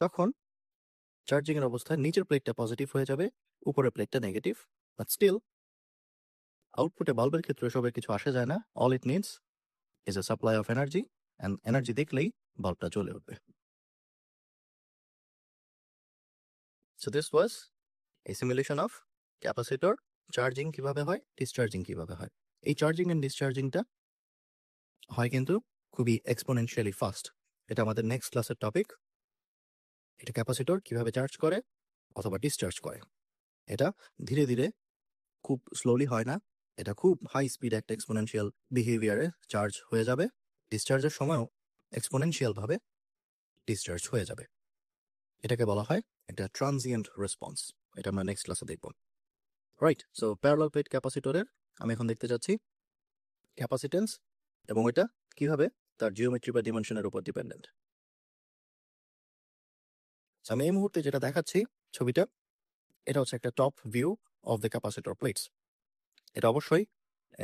তখন চার্জিং এর অবস্থায় নিচের প্লেটটা পজিটিভ হয়ে যাবে, উপরের প্লেটটা নেগেটিভ। বাট স্টিল আউটপুটে বাল্বের ক্ষেত্রে এসবের কিছু আসে যায় না। All it needs is a supply of energy, and energy দেখলেই বাল্বটা জ্বলে উঠবে। So this was a simulation of capacitor charging কিভাবে হয়, ডিসচার্জিং কিভাবে হয়। এই চার্জিং এন্ড ডিসচার্জিংটা হয় কিন্তু খুবই এক্সপোনেনশিয়ালি ফাস্ট। এটা আমাদের নেক্সট ক্লাসের টপিক। এটা ক্যাপাসিটর কিভাবে চার্জ করে অথবা ডিসচার্জ করে। এটা ধীরে ধীরে খুব স্লোলি হয় না, এটা খুব হাই স্পিড একটা এক্সপোনেনশিয়াল বিহেভিয়ারে চার্জ হয়ে যাবে। ডিসচার্জের সময়ও এক্সপোনেনশিয়াল ভাবে ডিসচার্জ হয়ে যাবে। এটাকে বলা হয় একটা ট্রানজিয়েন্ট রেসপন্স। এটা আমরা নেক্সট ক্লাসে দেখব। রাইট, সো প্যারালাল প্লেট ক্যাপাসিটরের আমি এখন দেখতে যাচ্ছি ক্যাপাসিটেন্স এবং এটা কিভাবে তার জিওমেট্রি বা ডিমেনশনের উপর ডিপেন্ডেন্ট। আমি এই মুহূর্তে যেটা দেখাচ্ছি ছবিটা, এটা হচ্ছে একটা top view of the capacitor plates. এটা অবশ্যই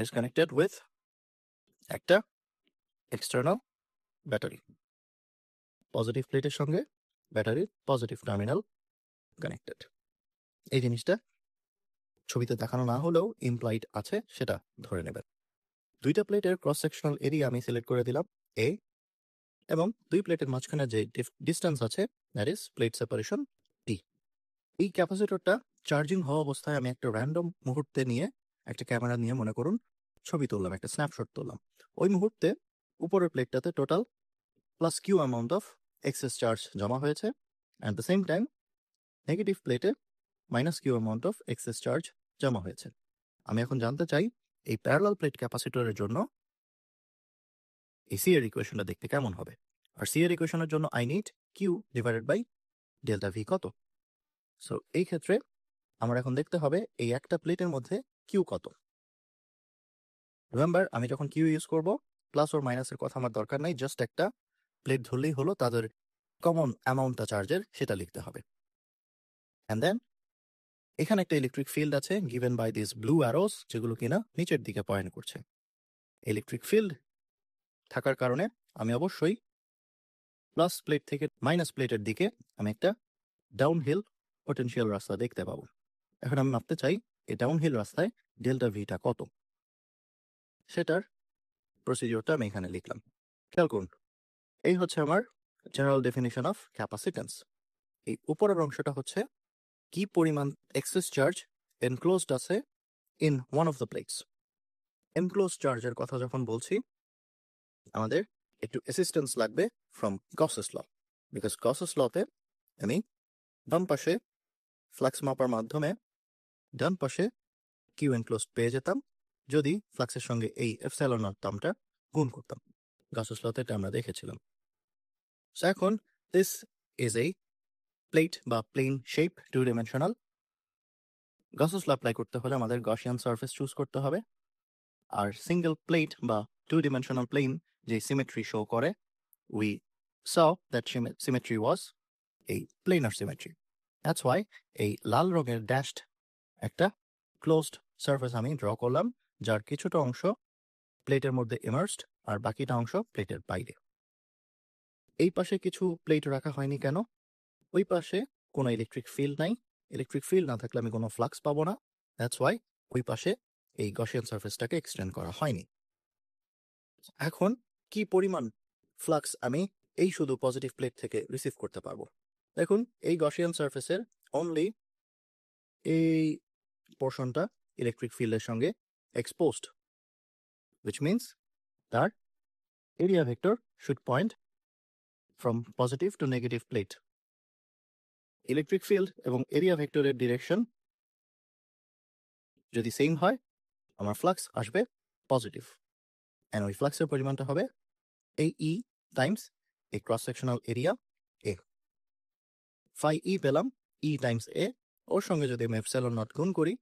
ইজ কানেক্টেড উইথ একটা এক্সটার্নাল ব্যাটারি। পজিটিভ প্লেটের সঙ্গে ব্যাটারির পজিটিভ টার্মিনাল কানেক্টেড। এই জিনিসটা ছবিতে দেখানো না হলেও ইমপ্লাইড আছে, সেটা ধরে নেবেন। দুইটা প্লেটের ক্রস সেকশনাল এরিয়া আমি সিলেক্ট করে দিলাম এ, এবং দুই প্লেটের মাঝখানে যে ডিস্টেন্স আছে দ্যাট ইজ প্লেট সেপারেশন টি। এই ক্যাপাসিটরটা চার্জিং হওয়া অবস্থায় আমি একটা র্যান্ডম মুহূর্তে নিয়ে একটা ক্যামেরা নিয়ে মনে করুন ছবি তুললাম, একটা স্ন্যাপশট তুললাম। ওই মুহূর্তে উপরের প্লেটটাতে total plus q amount of excess charge জমা হয়েছে, at the same time negative প্লেটে minus q amount of excess charge জমা হয়েছে। আমি এখন জানতে চাই এই প্যারালাল প্লেট ক্যাপাসিটরের জন্য এই সি এর ইকুয়েশনটা দেখতে কেমন হবে। আর সি এর ইকুয়েশনের জন্য I need Q divided by delta V কত। সো এই ক্ষেত্রে আমার এখন দেখতে হবে এই একটা প্লেটের মধ্যে কিউ কত। রিমেম্বার, আমি যখন কিউ ইউজ করব প্লাস ওর মাইনাসের কথা আমার দরকার নাই, জাস্ট একটা প্লেট ধরলেই হলো, তাদের কমন অ্যামাউন্টটা চার্জের সেটা লিখতে হবে। অ্যান্ড দেন এখানে একটা ইলেকট্রিক ফিল্ড আছে given by this blue arrows, যেগুলো কিনা নিচের দিকে পয়েন্ট করছে। ইলেকট্রিক ফিল্ড থাকার কারণে আমি অবশ্যই প্লাস প্লেট থেকে মাইনাস প্লেটের দিকে আমি একটা ডাউনহিল পটেনশিয়াল রাস্তা দেখতে পাবো। এখন আমি মাপতে চাই এই ডাউনহিল রাস্তায় ডেল্টা ভিটা কত, সেটার প্রসিডিওরটা আমি এখানে লিখলাম। খেয়াল করুন, এই হচ্ছে আমার জেনারেল ডেফিনিশন অফ ক্যাপাসিটেন্স। এই উপরের অংশটা হচ্ছে কি পরিমাণ এক্সেস চার্জ এনক্লোজড আছে in one of the plates. Enclose চার্জের কথা যখন বলছি, আমাদের একটু অ্যাসিস্ট্যান্স লাগবে ফ্রম গসেস ল, বিকজ গসেস লতে আমি ডান পাশে ফ্লাক্স মাপার মাধ্যমে ডান পাশে কিউ এনক্লোজড পেয়ে যেতাম যদি ফ্লাক্সের সঙ্গে এই এপসাইলন নট টার্মটা গুণ করতাম। গসেস লতে এটা আমরা দেখেছিলাম। সো এখন দিস ইজ এ প্লেট বা plane shape, two dimensional. Gauss's law apply করতে হলে আমাদের গসিয়ান সারফেস চুজ করতে হবে। আর সিঙ্গেল প্লেট বা টু ডিমেনশনাল প্লেন যে সিমেট্রি শো করে, we saw that symmetry was a planar symmetry. That's why এই লাল রঙের ড্যাশড একটা ক্লোজড সারফেস আমি ড্র করলাম, যার কিছুটা অংশ প্লেটের মধ্যে ইমার্সড আর বাকিটা অংশ প্লেটের বাইরে। এই পাশে কিছু প্লেট রাখা হয়নি কেন? ওই পাশে কোনো ইলেকট্রিক ফিল্ড নাই। ইলেকট্রিক ফিল্ড না থাকলে আমি কোনো ফ্লাক্স পাবো না। দ্যাটস ওয়াই ওই পাশে এই গসিয়ান সারফেসটাকে এক্সটেন্ড করা হয়নি। এখন কি পরিমাণ ফ্লাক্স আমি এই শুধু পজিটিভ প্লেট থেকে রিসিভ করতে পারবো? দেখুন, এই গসিয়ান সারফেসের অনলি এই পোর্শনটা ইলেকট্রিক ফিল্ডের সঙ্গে এক্সপোজড, which means তার area vector should point from positive to negative plate. Electric field এবং এরিয়া ভেক্টরের ডিরেকশন যদি সেম হয়, আমার ফ্লাক্স আসবে পজিটিভ, অ্যান্ড ওই ফ্লাক্সের পরিমাণটা হবে এই ই টাইমস এই ক্রস সেকশনাল এরিয়া এ, ফাই ই পেলাম ই টাইমস এ, ওর সঙ্গে যদি আমি এপসাইলন নট গুণ করি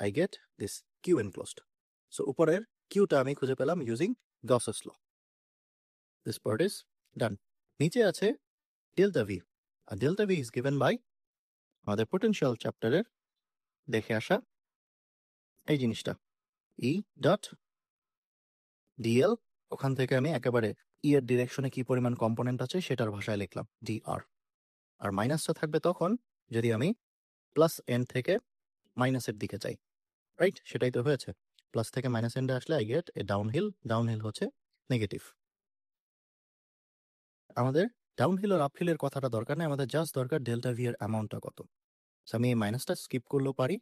I get this Q enclosed. So উপরের কিউটা আমি খুঁজে পেলাম using Gauss's law. This part is done. নিচে আছে ডেল্টা ভি, আর delta V is given by আমাদের পোটেনশিয়াল চ্যাপ্টারের দেখে আসা এই জিনিসটা ই ডট ডিএল। ওখান থেকে আমি একেবারে ই এর ডিরেকশনে কি পরিমাণ কম্পোনেন্ট আছে সেটার ভাষায় লিখলাম ডিআর। আর মাইনাসটা থাকবে তখন যদি আমি প্লাস এন থেকে মাইনাসের দিকে যাই, রাইট? সেটাই তো হয়েছে, প্লাস থেকে মাইনাস এন্ডে আসলে I get A downhill, downhill হচ্ছে নেগেটিভ। আমাদের ডাউনহিল আর আপহিলের কথাটা দরকার নেই, আমাদের জাস্ট দরকার ডেল্টা ভি এর অ্যামাউন্টটা কত। আমি এই মাইনাসটা স্কিপ করলেও পারি,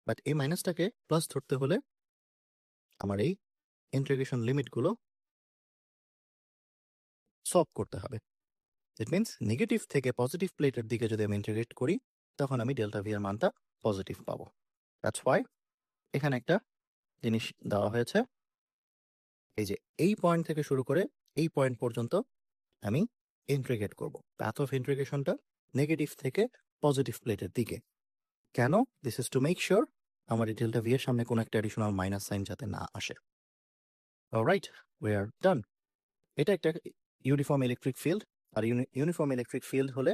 বাট এই মাইনাসটাকে প্লাস ধরতে হলে আমার এই ইন্টিগ্রেশন লিমিটগুলো সলভ করতে হবে। ইট মিনস নেগেটিভ থেকে পজিটিভ প্লেটের দিকে যদি আমি ইন্টিগ্রেট করি তখন আমি ডেল্টা ভি এর মানটা পজিটিভ পাবো। দ্যাটস ওয়াই এখানে একটা জিনিস দেওয়া হয়েছে, এই যে এই পয়েন্ট থেকে শুরু করে এই পয়েন্ট পর্যন্ত আমি ইন্টিগ্রেট করব। প্যাথ অফ ইন্টিগ্রেশনটা নেগেটিভ থেকে পজিটিভ প্লেটের দিকে। কেন? This is to make sure আমার এই ডেল্টা ভি এর সামনে কোনো একটা অ্যাডিশনাল মাইনাস সাইন যাতে না আসে। অলরাইট, উই আর ডান। এটা একটা ইউনিফর্ম ইলেকট্রিক ফিল্ড, আর ইউনিফর্ম ইলেকট্রিক ফিল্ড হলে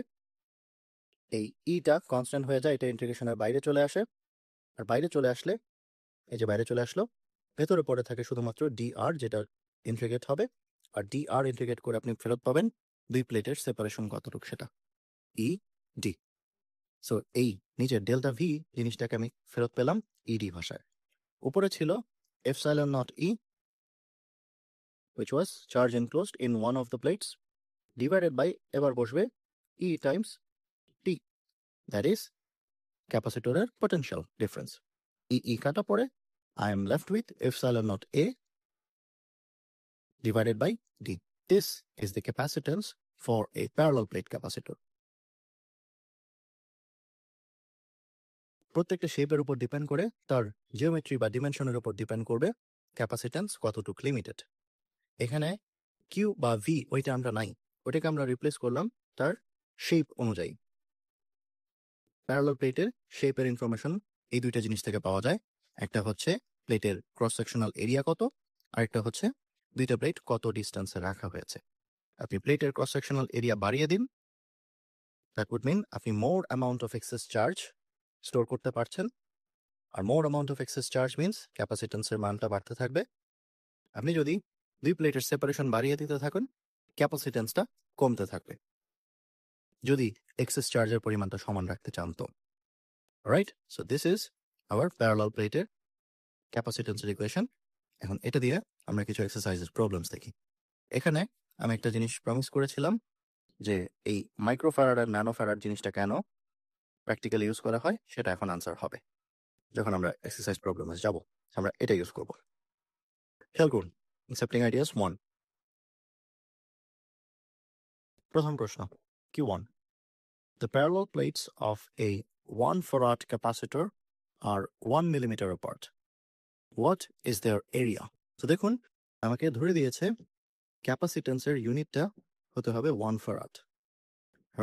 এই ইটা কনস্ট্যান্ট হয়ে যায়, এটা ইন্টিগ্রেশনের বাইরে চলে আসে। আর বাইরে চলে আসলে এই যে বাইরে চলে আসলো, ভেতরে পড়ে থাকে শুধুমাত্র ডিআর, যেটা ইন্টিগ্রেট হবে। আর ডিআর ইন্টিগ্রেট করে আপনি ফেরত পাবেন দুই প্লেটের সেপারেশন কতটুকু, সেটা ই ডি। সো এই নিচের ডেল্টা ভি জিনিসটাকে আমি ফেরত পেলাম ইডি ভাষায়। উপরে ছিল epsilon not E, which was charge enclosed in one of the plates, divided by এবার বসবে E times T, that is ক্যাপাসিটরের potential difference. E কাটা পড়ে I am left with epsilon naught A divided by D. This is the capacitance for a parallel plate capacitor. প্রত্যেকটা শেপের উপর depend করে, তার জিওমেট্রি বা ডিমেনশনের উপর ডিপেন্ড করবে ক্যাপাসিটেন্স কতটুকু লিমিটেড। এখানে কিউ বা ভি ওইটা আমরা নাই, ওইটাকে আমরা রিপ্লেস করলাম তার শেপ অনুযায়ী। প্যারালাল প্লেটের শেপের ইনফরমেশন এই দুইটা জিনিস থেকে পাওয়া যায়। একটা হচ্ছে প্লেটের ক্রস সেকশনাল এরিয়া কত, আরেকটা হচ্ছে দুইটা প্লেট কত ডিস্টেন্সে রাখা হয়েছে। আপনি প্লেটের ক্রস সেকশনাল এরিয়া বাড়িয়ে দিন, দ্যাট উড মিন আপনি more amount of excess charge store করতে পারছেন। আর more amount of excess charge means ক্যাপাসিটেন্সের মানটা বাড়তে থাকবে। আপনি যদি দুই প্লেটের সেপারেশন বাড়িয়ে দিতে থাকেন, ক্যাপাসিটেন্সটা কমতে থাকবে, যদি এক্সেস চার্জের পরিমাণটা সমান রাখতে চান তো। Right, so this is hour parallel প্লেটের ক্যাপাসিটেন্সের ইকুয়েশন। এখন এটা দিয়ে আমরা কিছু এক্সারসাইজের প্রবলেমস দেখি। এখানে আমি একটা জিনিস প্রমিস করেছিলাম যে এই মাইক্রোফ্যারাড আর ন্যানোফ্যারাড জিনিসটা কেন প্র্যাকটিক্যালি ইউজ করা হয় সেটা এখন আনসার হবে। যখন আমরা এক্সারসাইজ প্রবলেমে যাব আমরা এটা ইউজ করব। খেয়াল করুন, অ্যাকসেপ্টিং আইডিয়াস 1। প্রথম প্রশ্ন Q1. The parallel plates of a 1 farad capacitor are 1 millimeter apart. What is their area? তো দেখুন আমাকে ধরে দিয়েছে ক্যাপাসিটেন্সের ইউনিটটা হতে হবে 1 ফারাড,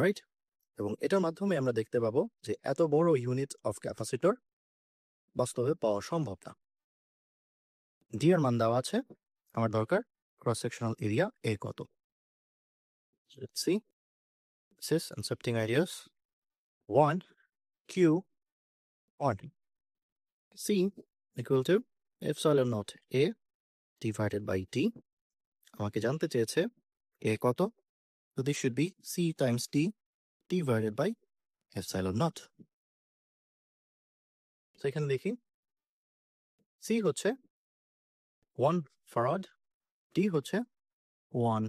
রাইট? এবং এটার মাধ্যমে আমরা দেখতে পাবো যে এত বড় ইউনিট অফ ক্যাপাসিটর বাস্তবে পাওয়া সম্ভব না। ডি এর মান দেওয়া আছে, আমার দরকার ক্রস সেকশনাল এরিয়া এ কত। Let's see. This is accepting ideas 1 Q1 C equal to epsilon naught A divided by T. আমাকে জানতে চেয়েছে A কত, so this should be C times T divided by epsilon naught. So এখানে দেখি C হচ্ছে 1 farad, T হচ্ছে 1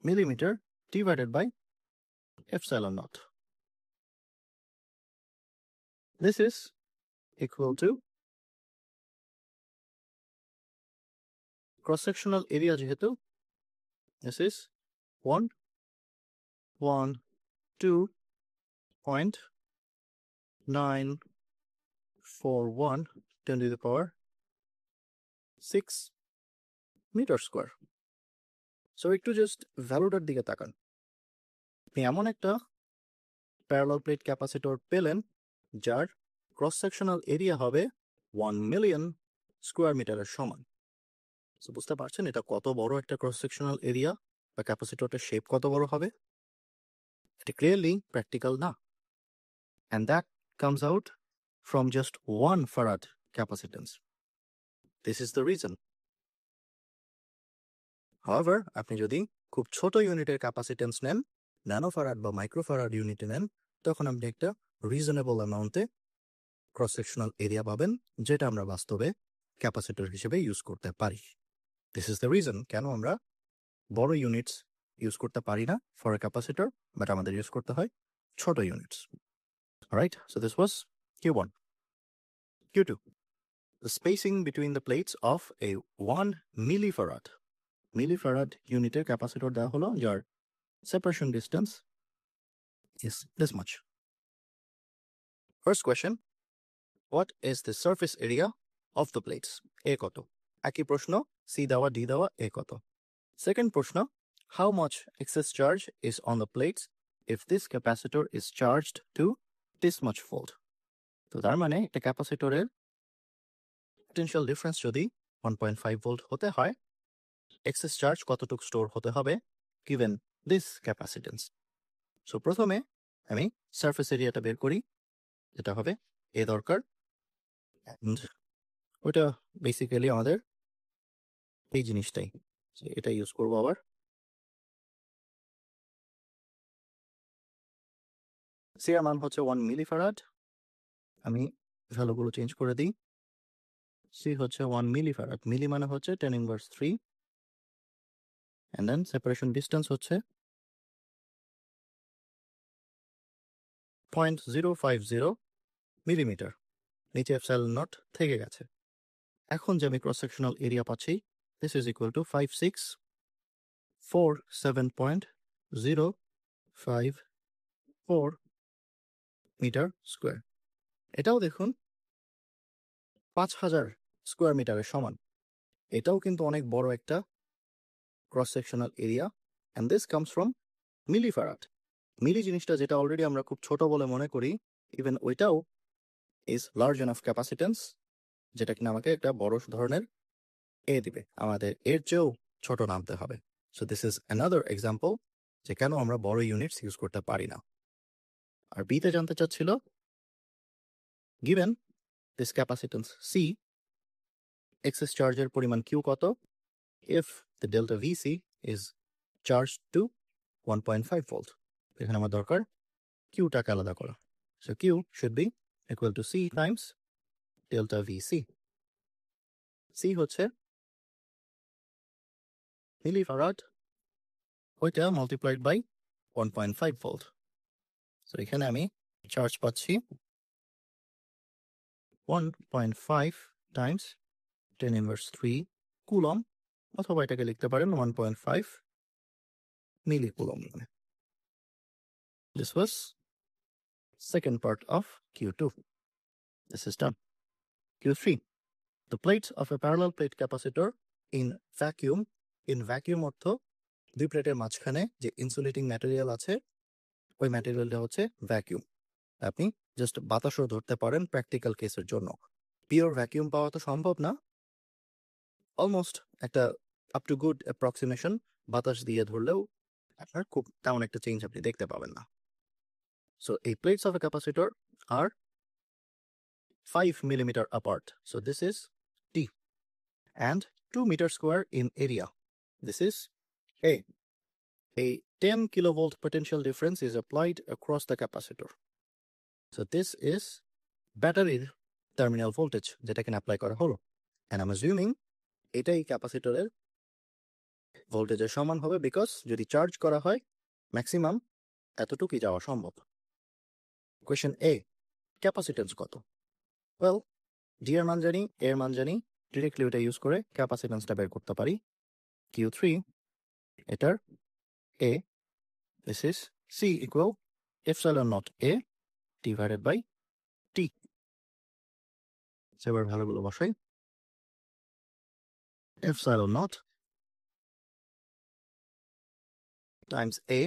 millimeter divided by epsilon naught. This is equal to cross sectional area যেহেতু, this is 112.941 10 to the power 6 meter square. So একটু just ভ্যালুটার দিকে তাকান। আপনি এমন একটা প্যারালাল প্লেট ক্যাপাসিটর পেলেন যার ক্রস সেকশনাল এরিয়া হবে 1 মিলিয়ন স্কোয়ার মিটারের সমান। সো বুঝতে পারছেন এটা কত বড় একটা ক্রস সেকশনাল এরিয়া বা ক্যাপাসিটরটার শেপ কত বড় হবে? এটা ক্লিয়ারলি প্র্যাকটিক্যাল না। And that comes out from just 1 farad capacitance. This is the reason. However, আপনি যদি খুব ছোট ইউনিটের ক্যাপাসিটেন্স নেন, ন্যানোফারাড বা মাইক্রোফারাড ইউনিটে নেন, তখন আপনি একটা রিজনেবল অ্যামাউন্টে ক্রস সেকশনাল এরিয়া পাবেন, যেটা আমরা বাস্তবে ক্যাপাসিটর হিসেবে ইউজ করতে পারি। দিস ইজ দ্য রিজন কেন আমরা বড় ইউনিটস ইউজ করতে পারি না ফর এ ক্যাপাসিটর, বাট আমাদের ইউজ করতে হয় ছোট units. Right, so this was Q1. Q2. The spacing between the plates of a 1 millifarad. Millifarad unit capacitor দেওয়া হলো যার separation distance is this much. First question, what is the surface area of the plates? A কত? একই প্রশ্ন, C দেওয়া, D দেওয়া, A কত? Second প্রশ্ন, how much excess charge is on the plates if this capacitor is charged to this much volt? তো তার মানে একটা ক্যাপাসিটরের potential difference যদি 1.5 ভোল্ট হতে হয়, excess charge কতটুকু স্টোর হতে হবে given this capacitance. সো প্রথমে আমি সারফেস এরিয়াটা বের করি, যেটা হবে এ দরকার, and ওইটা বেসিক্যালি আমাদের এই জিনিসটাই, এটা ইউজ করবো আবার। সি এর মান হচ্ছে 1 মিলিফ্যারাড, আমি ভ্যালুগুলো চেঞ্জ করে দিই। সি হচ্ছে 1 মিলিফ্যারাড, মিলি মানে হচ্ছে 10 inverse 3, and then separation distance হচ্ছে 0.050 মিলিমিটার, নিচে এপসাইলন নট থেকে গেছে। এখন যে আমি ক্রস সেকশনাল এরিয়া পাচ্ছি, this is equal to 5647.054 metre square. এটাও দেখুন 5000 স্কোয়ার মিটারের সমান। এটাও কিন্তু অনেক বড় একটা cross sectional area, and this comes from millifarad. Milli জিনিসটা যেটা অলরেডি আমরা খুব ছোট বলে মনে করি, ইভেন ওইটাও ইজ লার্জ এনাফ ক্যাপাসিটেন্স, যেটা কিনা আমাকে একটা বড় ধরনের এ দিবে। আমাদের এর চেয়েও ছোট নামতে হবে। So this is another example যে কেন আমরা বড় ইউনিটস ইউজ করতে পারি না। আর বিতে জানতে চাচ্ছিল, given this capacitance C, excess চার্জের পরিমাণ কিউ কত if the delta VC is charged to 1.5 volt. এখানে আমার দরকার কিউটাকে আলাদা করা। So Q should be equal to C times delta VC. C হচ্ছে মিলিফ্যারাড, ওইটা multiplied by 1.5 volt. So এখানে আমি চার্জ পাচ্ছি 1.5 times 10 inverse 3 কুলম, অথবা এটাকে লিখতে পারেন 1.5 millicoulomb. This was second part of Q2. This is done. Q3. The plates of a parallel plate capacitor in vacuum. In vacuum অর্থ দুই প্লেটের মাঝখানে যে ইনসুলেটিং ম্যাটেরিয়াল আছে, ওই ম্যাটেরিয়ালটা হচ্ছে ভ্যাকিউম। আপনি জাস্ট বাতাসও ধরতে পারেন প্র্যাকটিক্যাল কেসের জন্য। পিওর ভ্যাকিউম পাওয়া তো সম্ভব না, অলমোস্ট একটা আপ টু গুড অ্যাপ্রক্সিমেশন বাতাস দিয়ে ধরলেও আপনার খুব তেমন একটা চেঞ্জ আপনি দেখতে পাবেন না। সো এই plates of a capacitor are 5 millimeter apart. So this is T, and 2 meter square in area. This is A. A 10 kilovolt potential difference is applied across the capacitor. So this is battery terminal voltage যেটা can apply করা হলো, and I'm assuming এটাই ক্যাপাসিটরের ভোল্টেজের সমান হবে, because যদি charge করা হয় ম্যাক্সিমাম এতটুকুই যাওয়া সম্ভব। কোয়েশ্চেন এ, ক্যাপাসিটেন্স কত? ওয়েল, ডি এর মান জানি, এর মান জানি, ডিরেক্টলি ওটা ইউজ করে ক্যাপাসিটেন্সটা বের করতে পারি। Q3 এটার A, this is C equal epsilon naught A divided by T. এবার ভ্যালুগুলো বসাই। epsilon naught টাইমস এ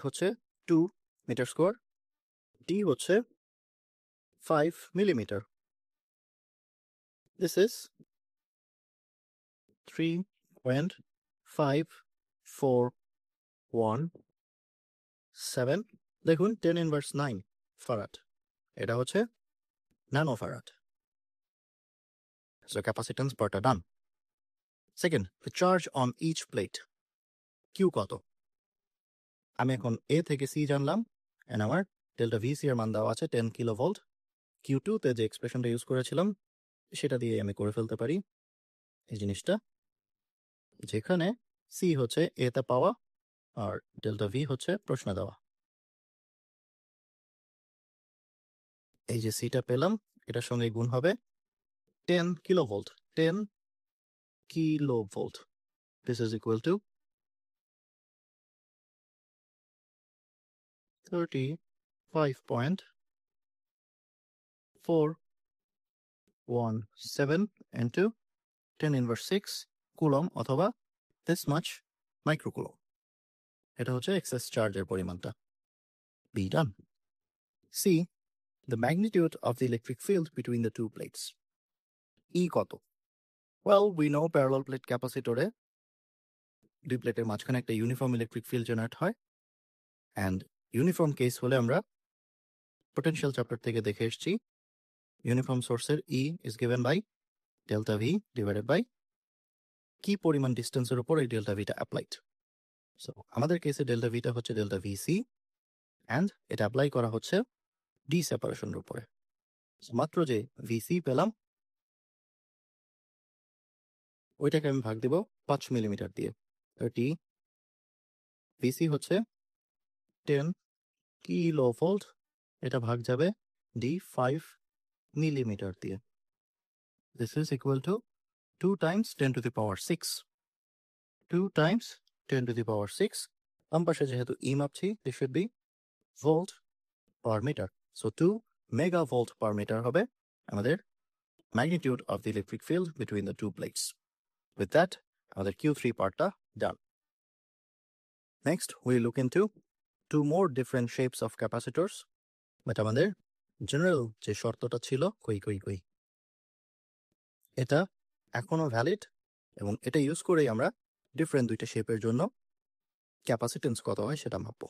হচ্ছে 2 মিটার স্কোয়ার, ডি হচ্ছে 5 মিলিমিটার। This is 3.5417। দেখুন 10 ইনভার্স 9 ফারাড, এটা হচ্ছে ন্যানো ফারাড। So capacitance পার্টটা done. Second, the charge on each plate, q কত? আমি এখন এ থেকে সি জানলাম, এন্ড আমার ডেল্টা ভিসি এর মান দেওয়া আছে 10 কিলো ভোল্ট। কিউ টু তে যে এক্সপ্রেশনটা ইউজ করেছিলাম সেটা দিয়ে আমি করে ফেলতে পারি এই জিনিসটা, যেখানে সি হচ্ছে এ তে পাওয়া আর ডেল্টা ভি হচ্ছে প্রশ্নে দেওয়া। এই যে সিটা পেলাম, এটার সঙ্গে গুণ হবে 10 kilo volt, 10 kilo volt. This is equal to 35.417 into 10 inverse 6 coulomb অথবা this much মাইক্রোকুলম। এটা হচ্ছে এক্সেস চার্জের পরিমাণটা। B done. C, the magnitude of the electric field between the two plates, ই কত? Well, we know parallel plate ক্যাপাসিটরে দুই প্লেটের মাঝখানে একটা ইউনিফর্ম ইলেকট্রিক ফিল্ড জেনারেট হয়, অ্যান্ড ইউনিফর্ম কেস হলে আমরা পোটেনশিয়াল চ্যাপ্টার থেকে দেখে এসেছি ইউনিফর্ম সোর্সের E is given by delta V divided by কি পরিমাণ ডিস্টেন্সের উপর এই ডেল্টা ভিটা অ্যাপ্লাইড। সো আমাদের কেসে ডেল্টা ভিটা হচ্ছে ডেল্টা ভিসি, অ্যান্ড এটা অ্যাপ্লাই করা হচ্ছে ডি সেপারেশনের উপরে। মাত্র যে ভিসি পেলাম ওইটাকে আমি ভাগ দেব 5 মিলিমিটার দিয়ে। 30 ভিসি হচ্ছে 10 কিলো ভোল্ট, এটা ভাগ যাবে ডি 5 মিলিমিটার দিয়ে। This is equal two 2 times 10 to the power 6, 2 times 10 to the power 6। বাম পাশে যেহেতু ই মাপছি, this should be volt per metre. So 2 megavolt per meter হবে আমাদের magnitude of the electric field between the two plates. With that, আমাদের Q3 পার্টটা done. Next, we look into two more different shapes of capacitors. But আমাদের general যে শর্তটা ছিল, কই এটা এখনো ভ্যালিড, এবং এটা ইউজ করেই আমরা ডিফারেন্ট দুইটা শেপের জন্য ক্যাপাসিটেন্স কত হয় সেটা মাপবো।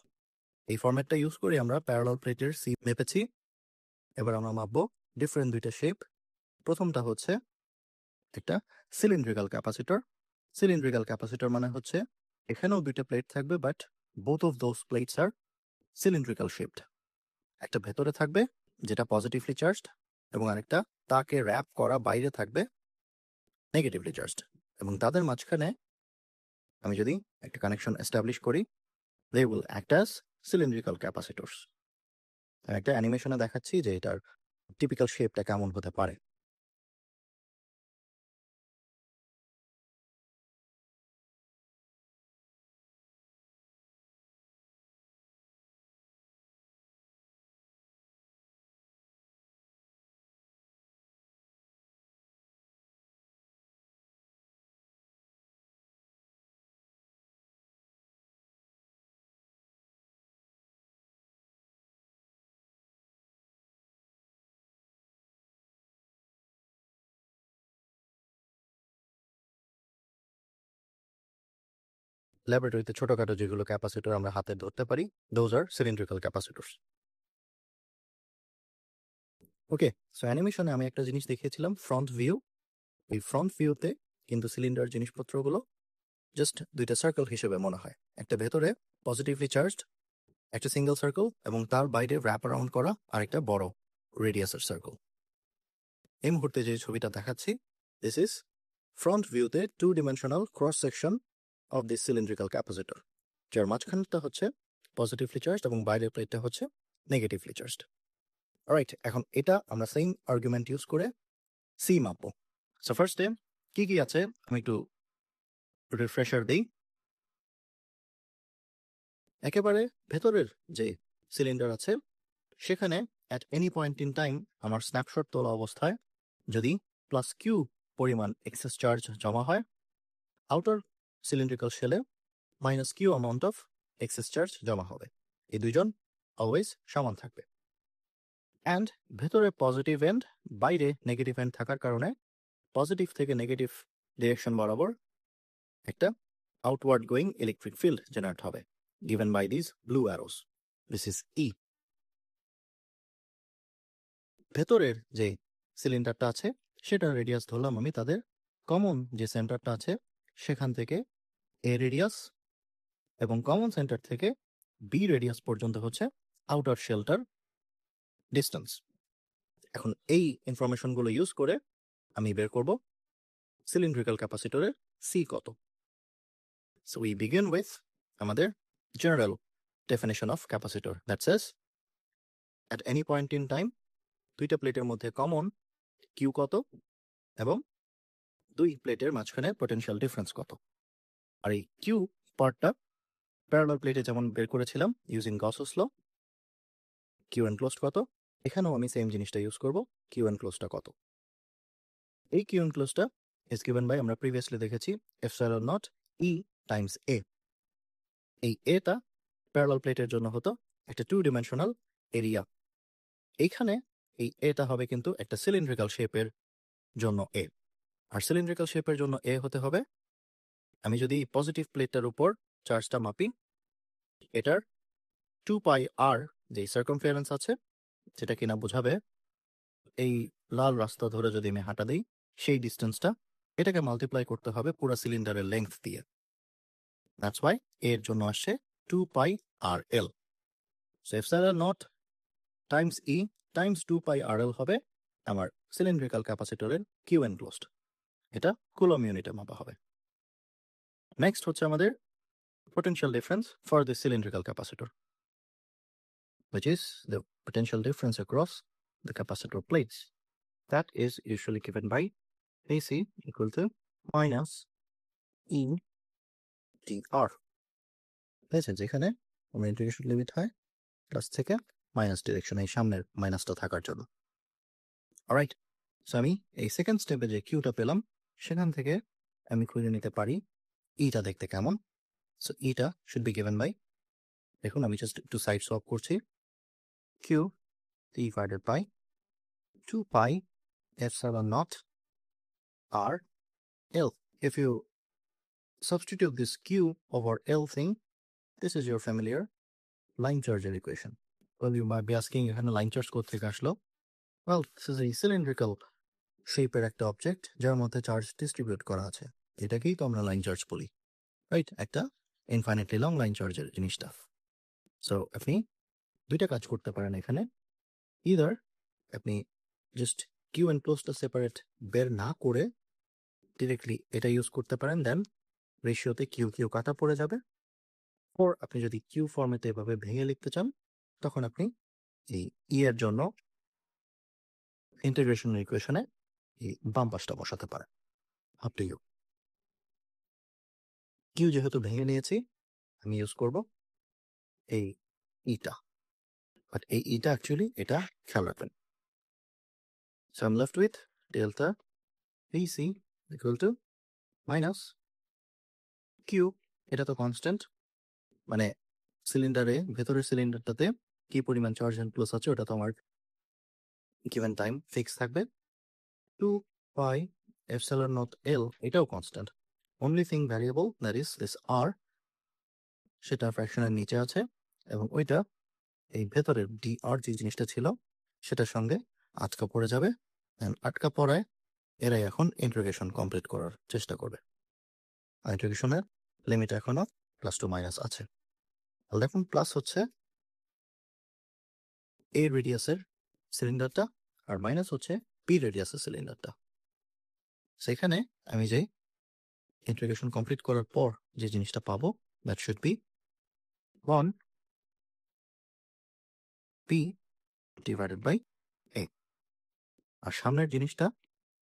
এই ফরম্যাটটা ইউজ করে আমরা প্যারালাল প্লেটের সি মেপেছি, এবার আমরা মাপবো ডিফারেন্ট দুইটা শেপ। প্রথমটা হচ্ছে একটা সিলিন্ড্রিক্যাল ক্যাপাসিটর। সিলিন্ড্রিক্যাল ক্যাপাসিটর মানে হচ্ছে এখানেও দুইটা প্লেট থাকবে, but both of those plates are cylindrical shaped. একটা ভেতরে থাকবে যেটা পজিটিভলি চার্জড, এবং আরেকটা তাকে র্যাপ করা বাইরে থাকবে নেগেটিভলি চার্জড, এবং তাদের মাঝখানে আমি যদি একটা কানেকশন এস্টাবলিশ করি, they will act as cylindrical capacitors. আমি একটা অ্যানিমেশনে দেখাচ্ছি যে এটার টিপিক্যাল শেপটা কেমন হতে পারে। ল্যাবরেটরিতে ছোটখাটো যেগুলো ক্যাপাসিটর আমরা হাতে ধরতে পারি, those are cylindrical capacitors. Okay, so অ্যানিমেশনে আমি একটা জিনিস দেখিয়েছিলাম ফ্রন্ট ভিউ। এই ফ্রন্ট ভিউতে কিন্তু সিলিন্ডার জিনিসপত্রগুলো জাস্ট দুইটা সার্কেল হিসেবে মনে হয়, একটা ভেতরে পজিটিভলি চার্জড একটা সিঙ্গেল সার্কেল, এবং তার বাইরে র্যাপ অ্যারাউন্ড করা আরেকটা বড় রেডিয়াসের সার্কেল। এই মুহূর্তে যে ছবিটা দেখাচ্ছি, দিস ইজ ফ্রন্ট ভিউতে 2-dimensional cross section of this cylindrical capacitor, যার মাঝখানটা হচ্ছে পজিটিভলি চার্জড এবং বাইরের প্লেটটা হচ্ছে নেগেটিভলি চার্জড। রাইট, এখন এটা আমরা সেম আর্গুমেন্ট ইউজ করে সি মাপবো। সো ফার্স্টে কি কি আছে আমি একটু রিফ্রেশার দিই। একেবারে ভেতরের যে সিলিন্ডার আছে সেখানে at any point in time আমার স্ন্যাপশট তোলা অবস্থায় যদি প্লাস কিউ পরিমাণ এক্সেস চার্জ জমা হয়, আউটার সিলিন্ড্রিক্যাল শেলে minus q amount of excess charge জমা হবে। এই দুইজন অলওয়েজ সমান থাকবে। অ্যান্ড ভেতরে পজিটিভ এন্ড, বাইরে নেগেটিভ এন্ড থাকার কারণে পজিটিভ থেকে নেগেটিভ ডিরেকশন বরাবর একটা outward going electric field generate হবে, given by these blue arrows. This is E. ভেতরের যে সিলিন্ডারটা আছে সেটার রেডিয়াস ধরলাম আমি তাদের কমন যে সেন্টারটা আছে সেখান থেকে এ রেডিয়াস এবং কমন সেন্টার থেকে বি রেডিয়াস পর্যন্ত হচ্ছে আউটার শেলটার ডিস্টেন্স। এখন এই ইনফরমেশনগুলো ইউজ করে আমি বের করব সিলিন্ড্রিক্যাল ক্যাপাসিটরের সি কত। সো উই বিগিন উইথ আমাদের general definition of capacitor that Sage at any point in time দুইটা প্লেটের মধ্যে কমন কিউ কত এবং দুই প্লেটের মাঝখানে পটেনশিয়াল ডিফারেন্স কত। আর এই কিউ পার্টটা প্যারালাল প্লেটে যেমন বের করেছিলাম ইউজিং গসস ল, কিউ এনক্লোজড কত, এখানেও আমি সেম জিনিসটা ইউজ করব, কিউ এনক্লোজডটা কত। এই কিউ এনক্লোজডটা ইজ গিভেন বাই আমরা প্রিভিয়াসলি দেখেছি এপসাইলন নট ই টাইমস এ। এই এটা প্যারালাল প্লেটের জন্য হতো একটা 2 ডিমেনশনাল এরিয়া। এইখানে এই এটা হবে কিন্তু একটা সিলিন্ড্রিক্যাল শেপের জন্য এ। আর সিলিন্ড্রিক্যাল শেপের জন্য এ হতে হবে, আমি যদি পজিটিভ প্লেটটার উপর চার্জটা মাপি, এটার 2 পাই আর যে সার্কামফারেন্স আছে যেটা কিনা বোঝাবে এই লাল রাস্তা ধরে যদি আমি হাঁটা দিই সেই ডিস্টেন্সটা, এটাকে মাল্টিপ্লাই করতে হবে পুরো সিলিন্ডারের লেন্থ দিয়ে। দ্যাটস ওয়াই এর জন্য আসছে 2 pi r l. So epsilon naught times E times 2 pi r l হবে আমার সিলিন্ড্রিক্যাল ক্যাপাসিটরের কিউ এনক্লোজড। এটা কুলম ইউনিটে মাপা হবে। নেক্সট হচ্ছে আমাদের potential difference for the cylindrical capacitor, which is the potential difference across the capacitor plates. That is usually given by AC equal to minus E dr. বুঝেছেন যেখানে আমার ইন্টিগ্রেশন লিমিট হয় প্লাস থেকে মাইনাস ডিরেকশন, এই সামনের মাইনাসটা থাকার জন্য। অলরাইট, সো আমি এই সেকেন্ড স্টেপে যে কিউটা পেলাম সেখান থেকে আমি খুঁজে নিতে পারি ইটা দেখতে কেমন। সো ইটা শুড বি গিভেন বাই, দেখুন আমি জাস্ট একটু সাইড সোয়াপ করছি, q divided by 2 pi epsilon naught r l. If you substitute this q over l thing, this is your familiar line charge equation. Well, you might be asking এখানে line charge কোথা থেকে আসলো? Well, this is a cylindrical shape-এর একটা object যার মধ্যে charge distribute করা আছে, এটাকেই তো আমরা লাইন চার্জ বলি, রাইট? একটা ইনফাইনাইটলি লং লাইন চার্জের জিনিসটা। সো আপনি দুইটা কাজ করতে পারেন এখানে, ইদার আপনি জাস্ট কিউ এনক্লোজটা সেপারেট বের না করে ডিরেক্টলি এটা ইউজ করতে পারেন, দেন রেশিওতে কিউ কিউ কাটা পড়ে যাবে। ওর আপনি যদি কিউ ফর্মেতে এভাবে ভেঙে লিখতে চান তখন আপনি এই ই এর জন্য ইন্টিগ্রেশন ইকুয়েশনে এই বাম পাশটা বসাতে পারেন, আপ টু ইউ। কিউ যেহেতু ভেঙে নিয়েছি আমি ইউজ করব এই ইটা, বাট এই ইটা অ্যাকচুয়ালি এটা খেয়াল রাখবেন। So I am left with delta AC equal to minus Q, এটা তো কনস্ট্যান্ট, মানে সিলিন্ডারে ভেতরের সিলিন্ডারটাতে কি পরিমাণ চার্জ এন্ড প্লাস আছে ওটা তো আমার গিভেন টাইম ফিক্স থাকবে। 2 পাই এপসাইলন নট এল এটাও constant, only thing variable that is this r, সেটা ফ্র্যাকশনের নিচে আছে এবং ওইটা এই ভেতরের ডি আর যে জিনিসটা ছিল সেটার সঙ্গে আটকা পড়ে যাবে। আটকা পড়ায় এরাই এখন ইন্টিগ্রেশন কমপ্লিট করার চেষ্টা করবে। ইন্টিগ্রেশনের লিমিট এখনো প্লাস টু মাইনাস আছে। দেখুন প্লাস হচ্ছে এ রেডিয়াসের সিলিন্ডারটা আর মাইনাস হচ্ছে বি রেডিয়াসের সিলিন্ডারটা। সেখানে আমি যে ইন্টিগ্রেশন কমপ্লিট করার পর যে জিনিসটা পাবো that should be 1 p divided by a. আর সামনের জিনিসটা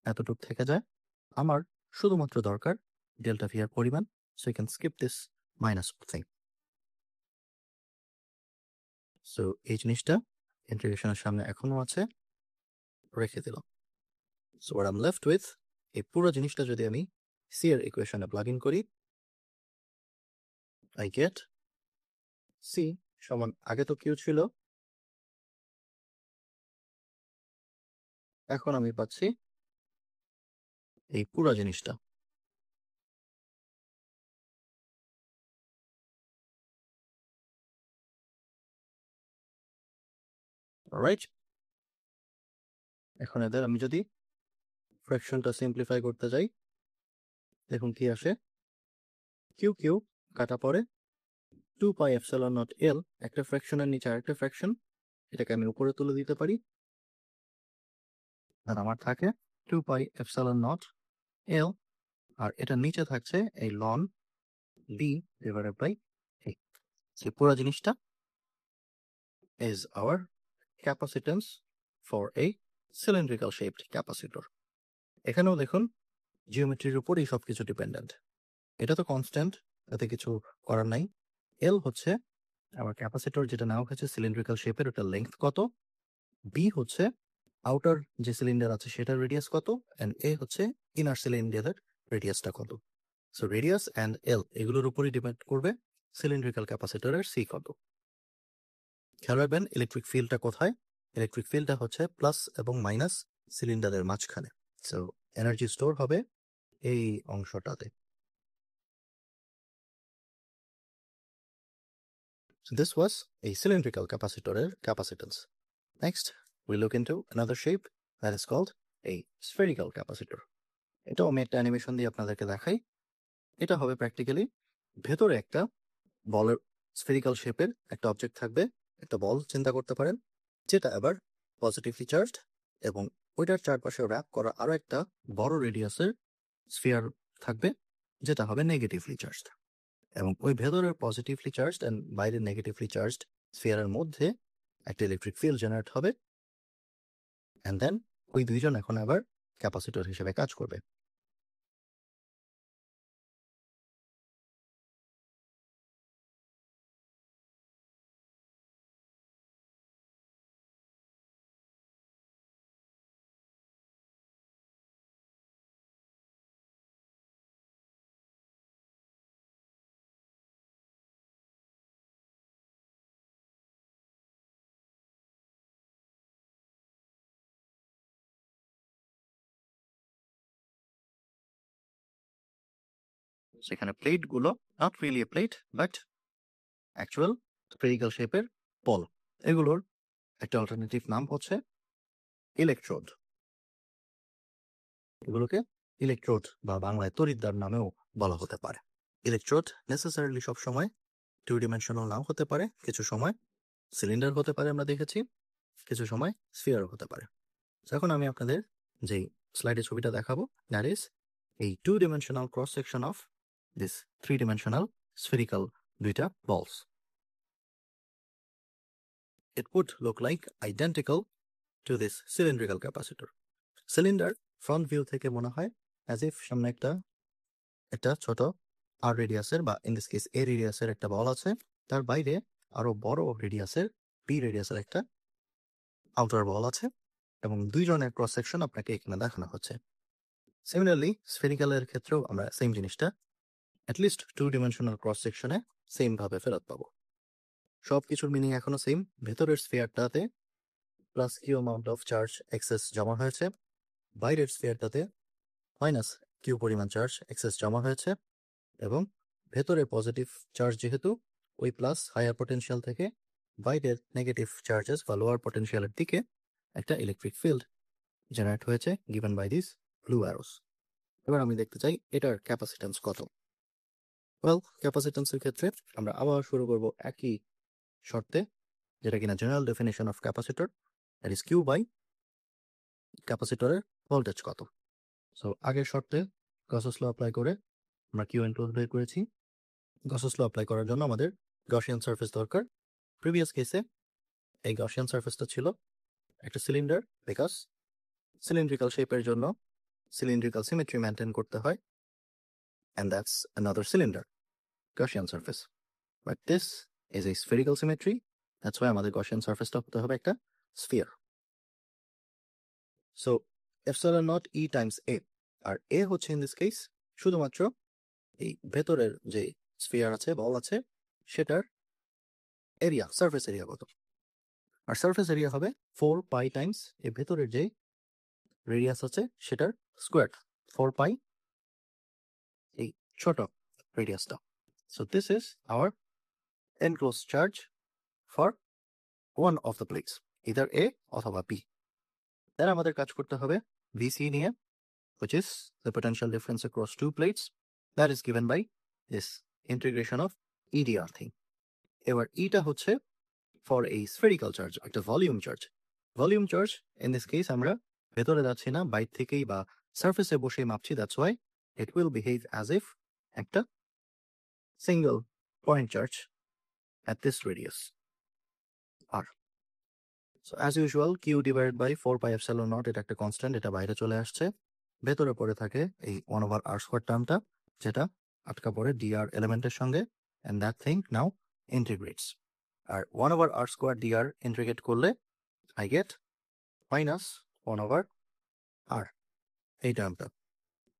এতটুকু থেকে যায়, আমার শুধুমাত্র দরকার ডেল্টা ভি এর পরিমাণ, so you can skip this minus thing. So এই জিনিসটা ইন্টিগ্রেশনের সামনে এখনো আছে, রেখে দিলাম। So what I'm left with, এই পুরো জিনিসটা যদি আমি সি এর ইকুয়েশনে প্লাগ ইন করি, I get C সমান আগে তো Q ছিল, এখন আমি পাচ্ছি এই পুরো জিনিসটা। রাইট, এখন এদের আমি যদি ফ্র্যাকশনটা সিম্পলিফাই করতে যাই, দেখুন কি আসে, কিউ কিউ কাটা পড়ে 2 পাই এপসিলন নট এল, একটা ফ্র্যাকশনের নিচে আরেকটা ফ্র্যাকশন, এটাকে আমি উপরে তুলে দিতে পারি, আর আমার থাকে 2 পাই এপসিলন নট এল, আর এটা নিচে থাকছে এই লন বি ডিভাইডেড বাই এ। সেই পুরো জিনিসটা is our capacitance for a cylindrical shaped capacitor. এখানেও দেখুন জিওমেট্রির উপরই সবকিছু ডিপেন্ডেন্ট। এটা তো কনস্ট্যান্ট, তাতে কিছু করার নাই। এল হচ্ছে আমার ক্যাপাসিটর যেটা নাও হচ্ছে সিলিন্ড্রিক্যাল শেপের, ওটার লেংথ কত, বি হচ্ছে আউটার যে সিলিন্ডার আছে সেটার রেডিয়াস কত, এন্ড এ হচ্ছে ইনার সিলিন্ডারের রেডিয়াসটা কত। সো রেডিয়াস অ্যান্ড এল এগুলোর উপরই ডিপেন্ড করবে সিলিন্ড্রিক্যাল ক্যাপাসিটরের সি কত। খেয়াল রাখবেন ইলেকট্রিক ফিল্ডটা কোথায়, ইলেকট্রিক ফিল্ডটা হচ্ছে প্লাস এবং মাইনাস সিলিন্ডারের মাঝখানে। সো এনার্জি স্টোর হবে এই অংশটাতে। So this was a cylindrical capacitor capacitance. Next, we look into another shape that is called a spherical capacitor. এটাও আমি একটা অ্যানিমেশন দিয়ে আপনাদেরকে দেখাই। এটা হবে প্র্যাকটিক্যালি ভেতরে একটা বলের স্ফেরিক্যাল শেপের একটা অবজেক্ট থাকবে, একটা বল চিন্তা করতে পারেন, যেটা আবার পজিটিভলি চার্জড, এবং ওইটার চারপাশে র্যাপ করা আরো একটা বড় রেডিয়াসের স্ফিয়ার থাকবে, যেটা হবে নেগেটিভলি চার্জড, এবং ওই ভেতরের পজিটিভলি চার্জড অ্যান্ড বাইরের নেগেটিভলি চার্জড স্ফিয়ারের মধ্যে একটা ইলেকট্রিক ফিল্ড জেনারেট হবে, অ্যান্ড দেন ওই দুইজন এখন আবার ক্যাপাসিটর হিসেবে কাজ করবে। সেখানে প্লেটগুলো not really a plate but actual spherical শেপের বল, এগুলোর একটা অল্টারনেটিভ নাম হচ্ছে ইলেকট্রোড। এগুলোকে ইলেকট্রোড বা বাংলায় তড়িৎদ্বার নামেও বলা হতে পারে। ইলেকট্রোড নেসেসারিলি সবসময় 2 ডাইমেনশনাল নাও হতে পারে, কিছু সময় সিলিন্ডার হতে পারে, আমরা দেখেছি কিছু সময় স্ফিয়ার হতে পারে। এখন আমি আপনাদের যেই স্লাইডে ছবিটা দেখাবো, দ্যাট ইজ এই 2 dimensional cross section of this 3 dimensional spherical দুইটা balls. It would look like identical to this cylindrical capacitor. Cylinder front view থেকে মনে হয় অ্যাজ ইফ সামনে একটা ছোট আর রেডিয়াসের বা ইন দিস কেস এ রেডিয়াসের একটা বল আছে, তার বাইরে আরো বড় রেডিয়াসের বি রেডিয়াসের একটা আউটার বল আছে, এবং দুইজনের ক্রস সেকশন আপনাকে এখানে দেখানো হচ্ছে। সিমিলারলি স্ফেরিক্যালের ক্ষেত্রেও আমরা সেম জিনিসটা অ্যাটলিস্ট 2 ডাইমেনশনাল ক্রস সেকশনে সেম ভাবে ফেরত পাবো। সবকিছুর মিনিং এখনো সেম, ভেতরের স্ফিয়ারটাতে plus q amount of charge excess জমা হয়েছে, বাইরের স্ফিয়ারটাতে মাইনাস কিউ পরিমাণ চার্জ এক্সেস জমা হয়েছে, এবং ভেতরে পজিটিভ চার্জ যেহেতু ওই প্লাস হায়ার পটেনশিয়াল থেকে বাইরের নেগেটিভ চার্জেস বা লোয়ার পটেনশিয়ালের দিকে একটা ইলেকট্রিক ফিল্ড জেনারেট হয়েছে given by this blue arrows. এবার আমি দেখতে চাই এটার ক্যাপাসিটেন্স কত। ওয়েল, ক্যাপাসিটেন্সের ক্ষেত্রে আমরা আবার শুরু করব একই শর্তে, যেটা কিনা general definition of capacitor, that is Q by ক্যাপাসিটরের ভোল্টেজ কত। সো আগের শর্তে গসস ল অ্যাপ্লাই করে আমরা কিউ ইনক্লুড বের করেছি। গসস ল অ্যাপ্লাই করার জন্য আমাদের গসিয়ান সারফেস দরকার। প্রিভিয়াস কেসে এই গসিয়ান সারফেসটা ছিল একটা সিলিন্ডার, বিকজ সিলিন্ড্রিক্যাল শেপের জন্য সিলিন্ড্রিক্যাল সিমেট্রি মেনটেন করতে হয়, and that's another cylinder, Gaussian surface. But this is a spherical symmetry, that's why আমাদের Gaussian surface টা হতে হবে একটা sphere. So epsilon naught E times A, R A হচ্ছে in this case শুধুমাত্র এই ভেতরের যে স্ফিয়ার আছে, বল আছে, সেটার এরিয়া, সারফেস এরিয়া কত? আর সারফেস এরিয়া হবে 4 পাই টাইমস এর ভেতরের যে রেডিয়াস আছে সেটার স্কোয়ার, 4 পাই এই ছোট রেডিয়াসটা। So this is our enclosed charge for one of the plates, either A অথবা B. Then আমাদের কাজ করতে হবে VC নিয়ে, which is the potential difference across two plates. That is given by this integration of EDR thing. এবার এটা হচ্ছে for a spherical charge, একটা volume charge. Volume charge in this case আমরা ভেতরে যাচ্ছি না, বাইরে থেকেই বা সারফেসে বসে মাপছি, that's why it will behave as if একটা single point charge at this radius R. So as usual Q divided by 4 pi epsilon naught, এটা একটা কনস্ট্যান্ট, এটা বাইরে চলে আসছে, ভেতরে পড়ে থাকে এই 1 over r square টার্মটা, যেটা আটকা পড়ে dr এলিমেন্টের সঙ্গে, and that thing now integrates. R 1 over r square dr integrate করলে I get minus 1 over r, এই টার্মটা।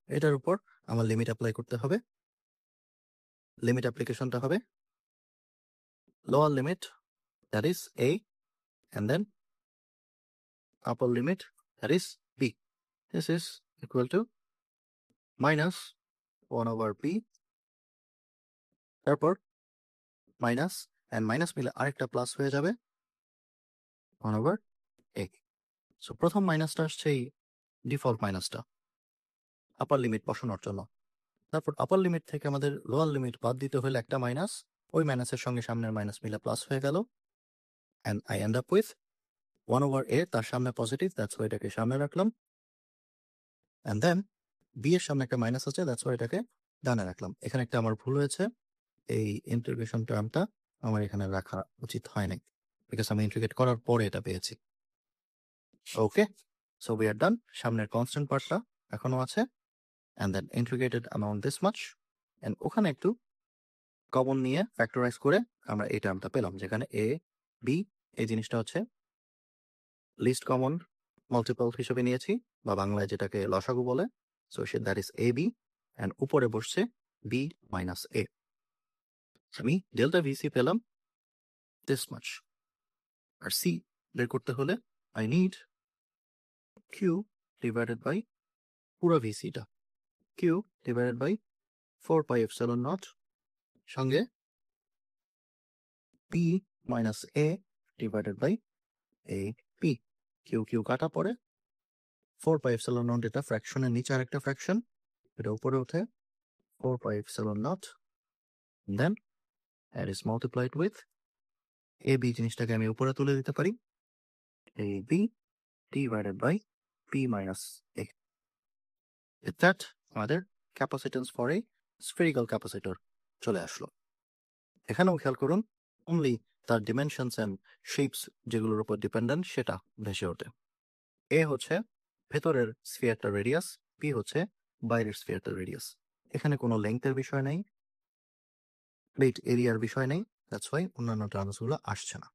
এটার উপর আমার লিমিট অ্যাপ্লাই করতে হবে। লিমিট অ্যাপ্লিকেশনটা হবে lower limit, that is a, and then upper limit, that is b. This is equal to minus 1 over b, তারপর মাইনাস অ্যান্ড মাইনাস মিলে আরেকটা প্লাস হয়ে যাবে 1 over a. সো প্রথম মাইনাসটা আসছে এই ডিফল্ট মাইনাসটা আপার লিমিট বসানোর জন্য, তারপর আপার লিমিট থেকে আমাদের লোয়ার লিমিট বাদ দিতে হলে একটা মাইনাস, ওই মাইনাসের সঙ্গে সামনের মাইনাস মিলে প্লাস হয়ে গেল, and I end up with 1 over a, তার সামনে পজিটিভ, দ্যাটস ওয়াই এটাকে সামনে রাখলাম, অ্যান্ড দেন বি এর সামনে একটা মাইনাস আছে, দ্যাটস ওয়াই এটাকে ডানে রাখলাম। এখানে একটা আমার ভুল হয়েছে, এই ইন্টিগ্রেশন টার্মটা আমার এখানে রাখা উচিত হয় নাই, বিকজ আমি ইন্টিগ্রেট করার পরে এটা পেয়েছি। Okay, so we are done. সামনের কনস্ট্যান্ট পার্টটা এখনো আছে, and then integrated amount this much, and ওখানে একটু কমন নিয়ে ফ্যাক্টরাইজ করে আমরা এই টার্মটা পেলাম, যেখানে এ বি এই জিনিসটা হচ্ছে লিস্ট কমন মাল্টিপল হিসেবে নিয়েছি, বা বাংলায় যেটাকে লসাগু বলে। So that is A B, and উপরে বসছে বি মাইনাস এ। আমি ডেল্টা ভিসি পেলাম দিস মাচ। আর সি বের করতে হলে I need Q divided by পুরো ভিসিটা, Q divided by 4 pi epsilon naught, সঙ্গে P minus A divided by A P. Q Q কাটা পড়ে, 4 পাই এপসিলন নট এটা ফ্র্যাকশনের নিচে আরেকটা ফ্র্যাকশন, এটা উপরে ওঠে 4 pi epsilon naught, then it is multiplied with A B, জিনিসটাকে আমি উপরে তুলে দিতে পারি, A B divided by P minus A. With that আমাদের capacitance for a spherical capacitor চলে আসলো। এখানেও খেয়াল করুন, অনলি তার ডিমেনশনস অ্যান্ড শেপস যেগুলোর উপর ডিপেন্ডেন্ট সেটা ভেসে ওঠে। এ হচ্ছে ভেতরের স্ফিয়ারটার রেডিয়াস, পি হচ্ছে বাইরের স্ফিয়ারটার রেডিয়াস। এখানে কোনো লেংথের বিষয় নেই, প্লেট এরিয়ার বিষয় নেই, দ্যাটস ওয়াই অন্যান্য টার্মসগুলো আসছে না।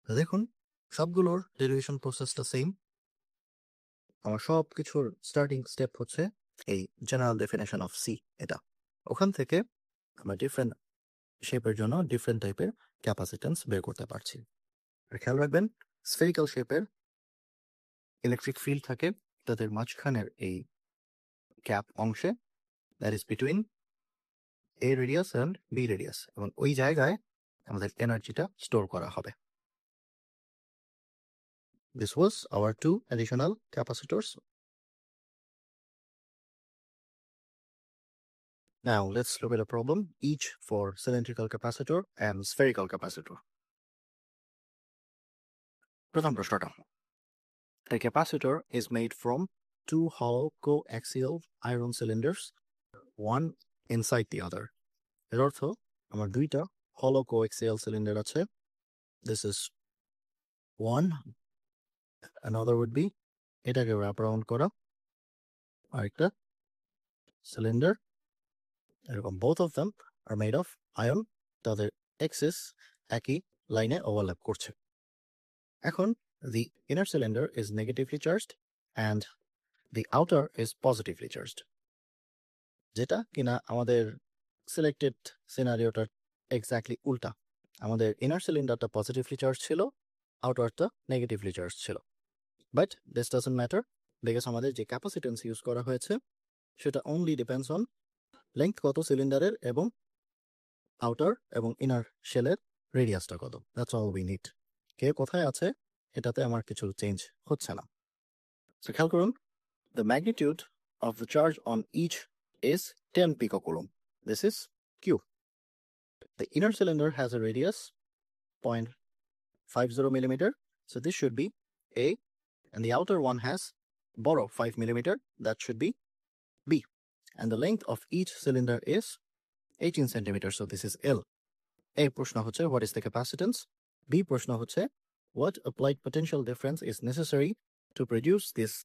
দেখুন সবগুলোর ডেরিভেশন প্রসেসটা সেম। আমার সব কিছুর স্টার্টিং স্টেপ হচ্ছে এই জেনারেল ডেফিনেশন অফ সি, এটা। ওখান থেকে আমরা ডিফারেন্ট শেপের জন্য ডিফারেন্ট টাইপের ক্যাপাসিটেন্স বের করতে পারছি। আর খেয়াল রাখবেন স্ফেরিক্যাল শেপের ইলেকট্রিক ফিল্ড থাকে তাদের মাঝখানের এই ক্যাপ অংশে, that is between A radius and B radius, এবং ওই জায়গায় আমাদের এনার্জিটা স্টোর করা হবে। This was our two additional capacitors. Now let's look at a problem each for cylindrical capacitor and spherical capacitor. প্রথম প্রশ্নটা, a capacitor is made from two hollow coaxial iron cylinders, one inside the other. এর অর্থ আমার দুইটা hollow coaxial cylinder আছে, this is one, another would be এটাকে wrap around করা আরেকটা cylinder, এরকম both of them are made of iron, তাদের axis একই লাইনে ওভারল্যাপ করছে। এখন the inner cylinder is negatively charged and the outer is positively charged, যেটা কিনা আমাদের সিলেক্টেড সিনারিওটার এক্স্যাক্টলি উল্টা। আমাদের ইনার সিলিন্ডারটা পজিটিভলি চার্জ ছিল, আউটারটা নেগেটিভলি চার্জ ছিল। But this doesn't matter, because আমাদের যে ক্যাপাসিটেন্স ইউজ করা হয়েছে সেটা অনলি ডিপেন্ডস অন লেংথ কত সিলিন্ডারের এবং আউটার এবং ইনার শেলের রেডিয়াসটা কত। That's all we need. কে কোথায় আছে এটাতে আমার কিছু চেঞ্জ হচ্ছে না। সো খেয়াল করুন, the magnitude of the charge on each is 10 picocoulomb. This is Q. The inner cylinder has a radius 0.50 millimeter, so this should be A, and the outer one has borrow 5 millimeter, that should be B, and the length of each cylinder is 18 centimeters, so this is L. A প্রশ্ন হচ্ছে what is the capacitance, B প্রশ্ন হচ্ছে what applied potential difference is necessary to produce these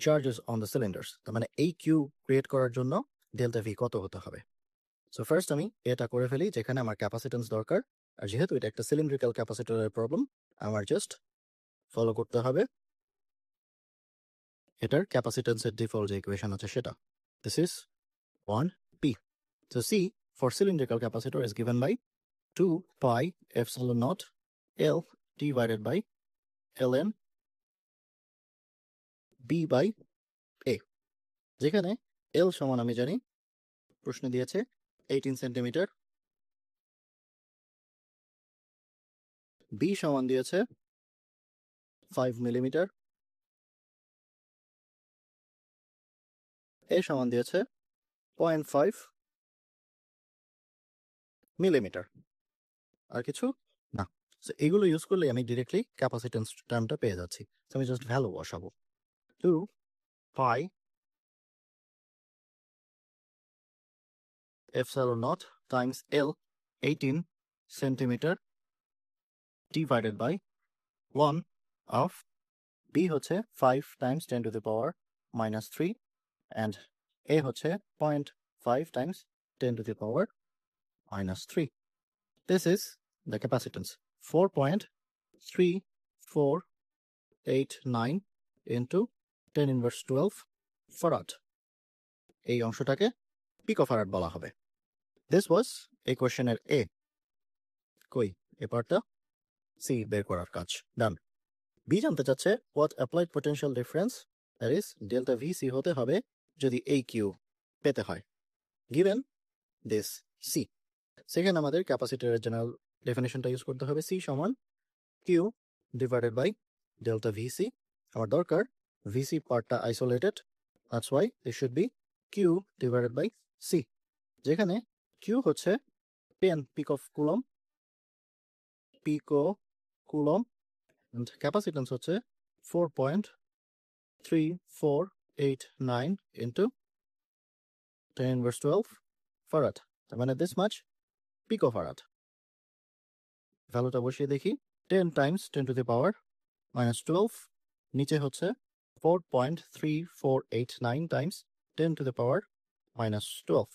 charges on the cylinders. তার মানে এই Q create করার জন্য delta V কত হতে হবে। সো ফার্স্ট আমি এটা করে ফেলি যেখানে আমার ক্যাপাসিটেন্স দরকার, আর যেহেতু এটা একটা সিলিন্ড্রিক্যাল ক্যাপাসিটরের প্রবলেম, আমার জাস্ট ফলো করতে হবে এটার ক্যাপাসিটেন্সের ডিফল্ট যে ইকুয়েশন আছে সেটা। This is 1p. So C for cylindrical capacitor is given by 2 pi epsilon naught L divided by ln B by A, যেখানে L সমান আমি জানি প্রশ্ন দিয়েছে 18 সেন্টিমিটার, B সমান দিয়েছে 5 মিলিমিটার, A সমান দিয়েছে 0.5 মিলিমিটার। আর কিছু না। সো এগুলো ইউজ করলে আমি ডিরেক্টলি ক্যাপাসিটেন্স টার্মটা পেয়ে যাচ্ছি। সো আমি জাস্ট ভ্যালু বসাবো 2 pi epsilon naught times L 18 centimeter divided by 1 of B হচ্ছে 5 times 10 to the power minus 3 and A হচ্ছে 0.5 times 10 to the power minus 3. This is the capacitance 4.3489 into 10 inverse 12 farad. এই অংশটাকে পিকোফ্যারাড বলা হবে। This was a question at A. কই এই পার্টটা C বের করার কাজ ডান। বি জানতে চাচ্ছে what applied potential difference, that is delta VC হতে হবে যদি এই কিউ পেতে হয় given this C. সেখানে আমাদের ক্যাপাসিটরের জেনারেল ডেফিনেশনটা ইউজ করতে হবে, সি সমান Q divided by delta VC. আমার দরকার ভিসি পার্টটা isolated, that's why this should be Q divided by C, যেখানে কিউ হচ্ছে 10 পিকো কুলম and ক্যাপাসিটেন্স হচ্ছে 4.3489 into 10 inverse 12 farad, তার মানে this much picofarad. ভ্যালুটা বসিয়ে দেখি 10 times 10 to the power minus 12 নিচে হচ্ছে 4.3489 times 10 to the power minus 12.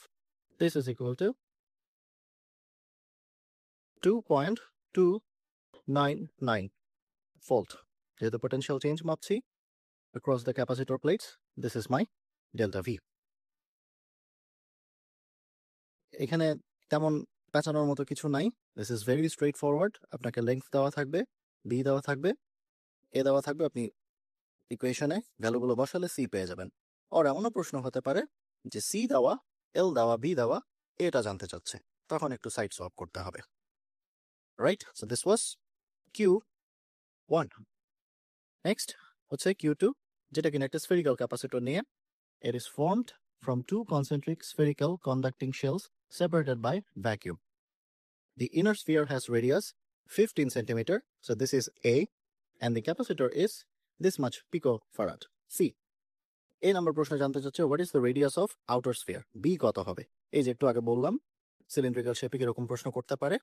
This is equal to 2.299 volt. যেহেতু potential change মাপছি across the capacitor plates, this is my delta V. এখানে তেমন পেঁচানোর মতো কিছু নাই, this is very straight forward. আপনাকে length দেওয়া থাকবে, বি দেওয়া থাকবে, এ দেওয়া থাকবে, আপনি ইকুয়েশনে ভ্যালুগুলো বসালে সি পেয়ে যাবেন। আর এমনও প্রশ্ন হতে পারে যে সি দেওয়া, এল দেওয়া, বি দেওয়া, এটা জানতে চাচ্ছে, তখন একটু সাইড সোয়াপ করতে হবে, right? So this was Q1. Next হচ্ছে Q2, যেটা কিনা একটা স্ফেরিক্যাল ক্যাপাসিটর নিয়ে। It is formed from two concentric spherical conducting shells separated by vacuum. The inner sphere has radius 15 centimeter, so this is A, and the capacitor is this much picofarad, C. A number প্রশ্ন জানতে চাচ্ছে what is the radius of outer sphere, B কত হবে? এই যে একটু আগে বললাম সিলিন্ড্রিক্যাল শেপে কিরকম প্রশ্ন করতে পারে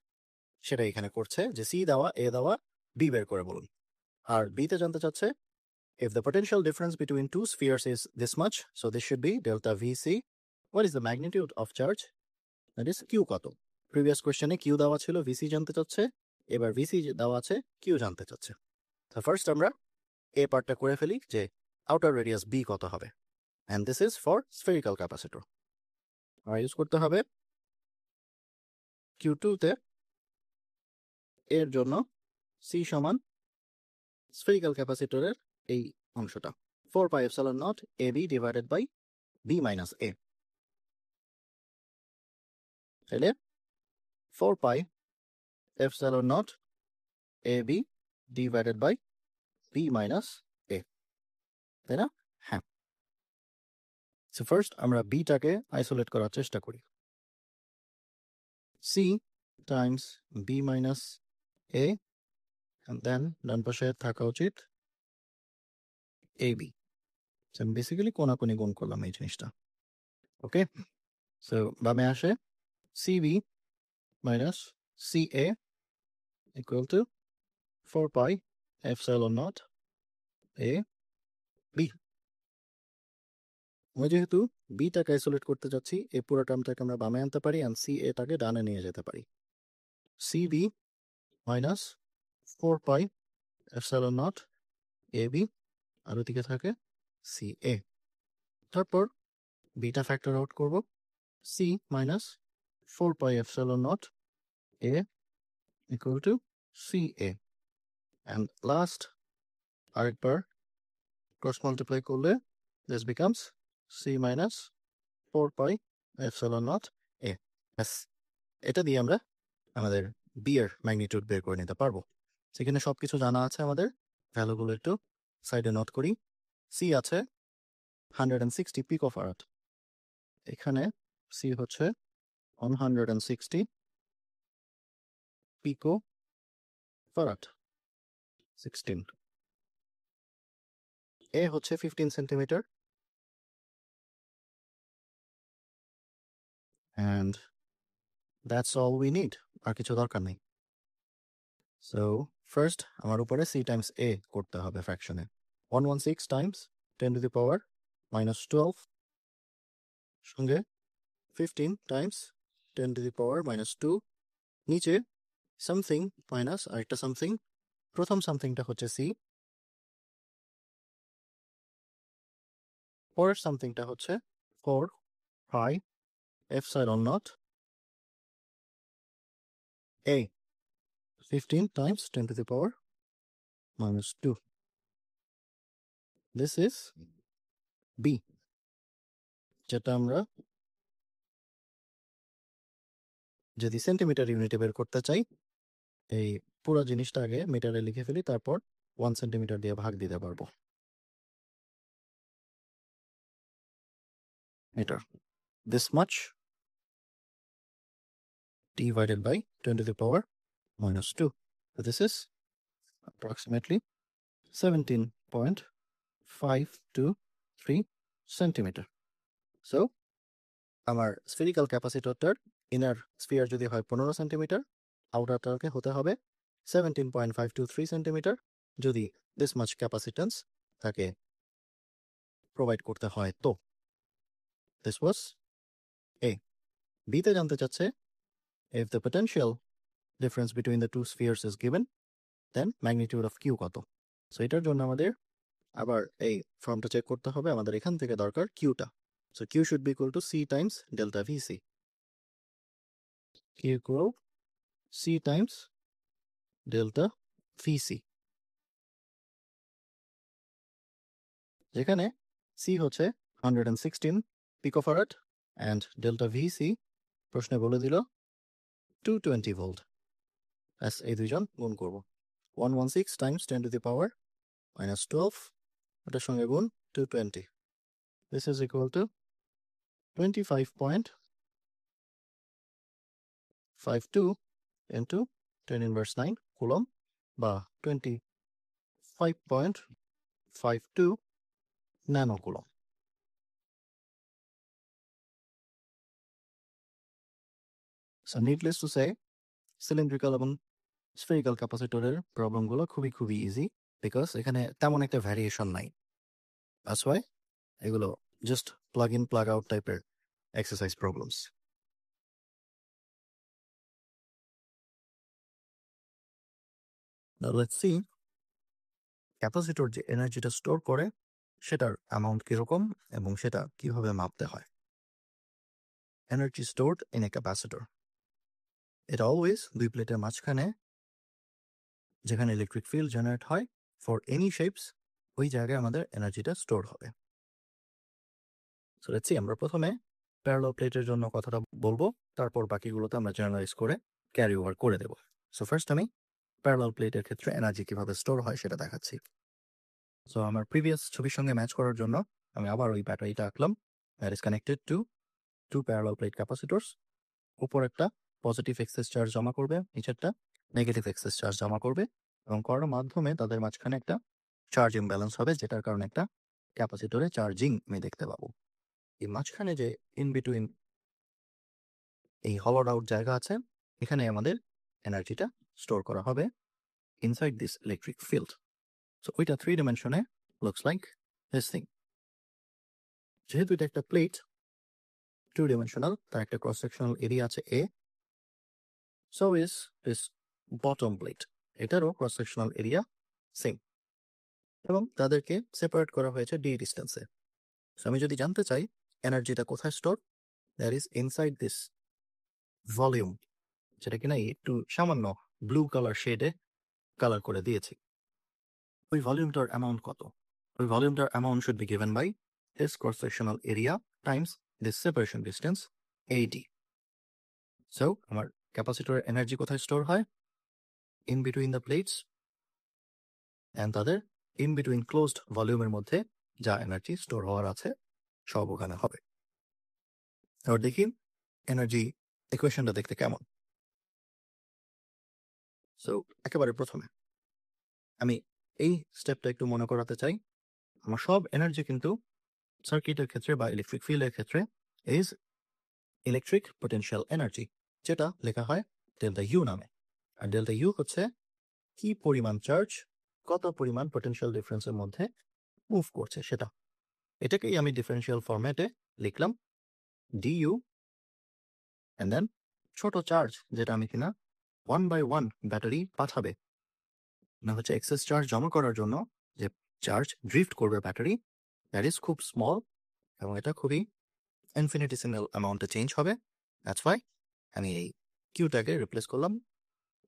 সেটা এখানে করছে, যে সি দেওয়া, এ দেওয়া, বি বের করে বলুন। আর বিতে জানতে চাচ্ছে if the potential difference between two spheres is this much, so this should be delta VC. What is the magnitude of charge? That is Q কত? প্রিভিয়াস কোয়েশ্চেনে কিউ দেওয়া ছিল, ভিসি জানতে চাচ্ছে, এবার ভিসি দেওয়া আছে, কিউ জানতে চাচ্ছে। তো ফার্স্ট আমরা এ পার্টটা করে ফেলি যে আউটার রেডিয়াস বি কত হবে, and this is for spherical capacitor. আর ইউজ করতে হবে Q2 তে এর জন্য C সমান স্ফেরিক্যাল ক্যাপাসিটরের এই অংশটা 4 pi epsilon naught AB divided by B minus A। তাহলে 4 pi epsilon naught AB divided by B minus A, তাই না? হ্যাঁ। সো ফার্স্ট আমরা বিটাকে আইসোলেট করার চেষ্টা করি। C Times B minus A and then ডান পাশে থাকা উচিত AB। আমি বেসিক্যালি কোনাকুনি গুণ করলাম এই জিনিসটা। ওকে, সো বামে আসে CB minus CA equal to 4 pi epsilon not A B। আমি যেহেতু বিটাকে আইসোলেট করতে যাচ্ছি, এই পুরো টার্মটাকে আমরা বামে আনতে পারি and CA টাকে ডানে নিয়ে যেতে পারি। CB minus 4 pi epsilon naught AB আর ওদিকে থাকে CA। তারপর বিটা ফ্যাক্টর আউট করব, C minus 4 pi epsilon not A equal to CA and last আরেকবার ক্রস মাল্টিপ্লাই করলে this becomes C minus 4 pi epsilon not A। ব্যাস, এটা দিয়ে আমরা আমাদের B এর ম্যাগনিটিউড বের করে নিতে পারবো। সেখানে সবকিছু জানা আছে, আমাদের ভ্যালুগুলো একটু সাইডে নোট করি। C আছে 160 পিকোফ্যারাড, এখানে C হচ্ছে 160 পিকোফ্যারাড 16। A হচ্ছে 15 centimetre and that's all we need, আর কিছু দরকার নেই। সো ফার্স্ট আমার উপরে C টাইমস A করতে হবে ফ্র্যাকশনে। 116 Times 10 to the power minus 12 সঙ্গে 15 Times 10 to the power minus 2, নিচে সামথিং মাইনাস আরেকটা সামথিং। প্রথম সামথিংটা হচ্ছে C, পরের সামথিংটা হচ্ছে 4 pi epsilon not A 15 times 10 to the power minus 2. This is B, যেটা আমরা যদি সেন্টিমিটার ইউনিটে বের করতে চাই, এই পুরো জিনিসটা আগে মিটারে লিখে ফেলি, তারপর 1 সেন্টিমিটার দিয়ে ভাগ দিতে পারবো। Metre, this much divided by 10 to the power minus 2. So this is approximately 17.523 centimeter. So আমার স্ফেরিক্যাল ক্যাপাসিটরটার ইনার স্ফিয়ার যদি হয় 15 সেন্টিমিটার, আউটারটাকে হতে হবে 17.523 সেন্টিমিটার যদি দিস মাচ ক্যাপাসিটেন্স তাকে প্রোভাইড করতে হয়। তো দিস ওয়াজ A। বিতে জানতে চাচ্ছে if the potential difference between the two spheres is given then magnitude of Q কত। সো এটার জন্য আমাদের আবার এই ফর্মটা চেক করতে হবে, আমাদের এখান থেকে দরকার কিউটা। So Q should be equal to C times delta VC। Q equal C times delta VC, যেখানে C হচ্ছে 116 পিকোফ্যারাড and delta VC প্রশ্নে বলে দিল 220 ভোল্ট। ব্যাস, এই দুইজন গুণ করব। 116 times 10 to the power minus 12, এটার সঙ্গে গুণ 220। This is equal to 25.52 into 10 inverse 9 coulomb বা 25.52 nano coulomb. So needless to say, cylindrical এবং স্ফেরিক্যাল ক্যাপাসিটরের প্রবলেমগুলো খুবই ইজি, বিকজ এখানে তেমন একটা ভ্যারিয়েশন নাই। দ্যাটস ওয়াই এগুলো just plug in plug out টাইপের exercise problems. Now let's see capacitor যে এনার্জিটা স্টোর করে সেটার অ্যামাউন্ট কিরকম এবং সেটা কিভাবে মাপতে হয়। Energy stored in a capacitor. এটা অলওয়েজ দুই প্লেটের মাঝখানে যেখানে ইলেকট্রিক ফিল্ড জেনারেট হয় ফর এনি শেপস, ওই জায়গায় আমাদের এনার্জিটা স্টোর হবে। সো লেটস সি, আমরা প্রথমে প্যারালাল প্লেটের জন্য কথাটা বলবো, তারপর বাকিগুলোতে আমরা জেনারেলাইজ করে ক্যারি ওভার করে দেব। সো ফার্স্ট আমি প্যারালাল প্লেটের ক্ষেত্রে এনার্জি কিভাবে স্টোর হয় সেটা দেখাচ্ছি। সো আমার প্রিভিয়াস ছবির সঙ্গে ম্যাচ করার জন্য আমি আবার ওই ব্যাটারিটা আঁকলাম, that is connected to two parallel plate capacitors. উপর একটা পজিটিভ এক্সেস চার্জ জমা করবে, নিচেরটা নেগেটিভ এক্সেস চার্জ জমা করবে, এবং করার মাধ্যমে তাদের মাঝখানে একটা চার্জ ইমব্যালেন্স হবে, যেটার কারণে একটা ক্যাপাসিটরে চার্জিং আমি দেখতে পাবো। এই মাঝখানে যে ইন বিটুইন এই হলোড আউট জায়গা আছে, এখানে আমাদের এনার্জিটা স্টোর করা হবে inside this electric field. So ওইটা 3 ডাইমেনশনে লুকস লাইক দিস থিং। যেহেতু এটা একটা প্লেট 2 ডাইমেনশনাল, তার একটা ক্রস সেকশনাল এরিয়া আছে A, so is this bottom plate, এটারও ক্রস সেকশনাল এরিয়া সেম, এবং তাদেরকে সেপারেট করা হয়েছে ডি ডিস্টেন্সে। সো আমি যদি জানতে চাই এনার্জিটা কোথায় store, that is inside this volume, যেটা কিনা একটু সামান্য ব্লু কালার শেডে কালার করে দিয়েছি। ওই ভলিউমটার অ্যামাউন্ট কত? ওই ভলিউমটার amount should be given by this cross sectional area times this separation distance AD। So আমার ক্যাপাসিটরের এনার্জি কোথায় স্টোর হয়? In between the plates, and তাদের ইন বিটুইন ক্লোজড ভলিউমের মধ্যে যা এনার্জি স্টোর হওয়ার আছে সব ওখানে হবে। এবার দেখি এনার্জি ইকুয়েশনটা দেখতে কেমন। সো একেবারে প্রথমে আমি এই স্টেপটা একটু মনে করাতে চাই। আমার সব এনার্জি কিন্তু সার্কিটের ক্ষেত্রে বা ইলেকট্রিক ফিল্ডের ক্ষেত্রে ইজ ইলেকট্রিক পোটেনশিয়াল এনার্জি, যেটা লেখা হয় ডেল্টা ইউ নামে। আর ডেল্টা ইউ হচ্ছে কি পরিমাণ চার্জ কত পরিমাণ পোটেনশিয়াল ডিফারেন্সের মধ্যে মুভ করছে সেটা। এটাকেই আমি ডিফারেন্সিয়াল ফরম্যাটে লিখলাম ডিইউ, অ্যান্ড দেন ছোট চার্জ যেটা আমি কিনা 1/1 ব্যাটারি পাঠাবে, না হচ্ছে এক্সেস চার্জ জমা করার জন্য যে চার্জ ড্রিফট করবে ব্যাটারি, দ্যাট ইজ খুব স্মল, এবং এটা খুবই ইনফিনিটিসিমাল অ্যামাউন্টে চেঞ্জ হবে। দ্যাটস ওয়াই আমি এই কিউটাকে রিপ্লেস করলাম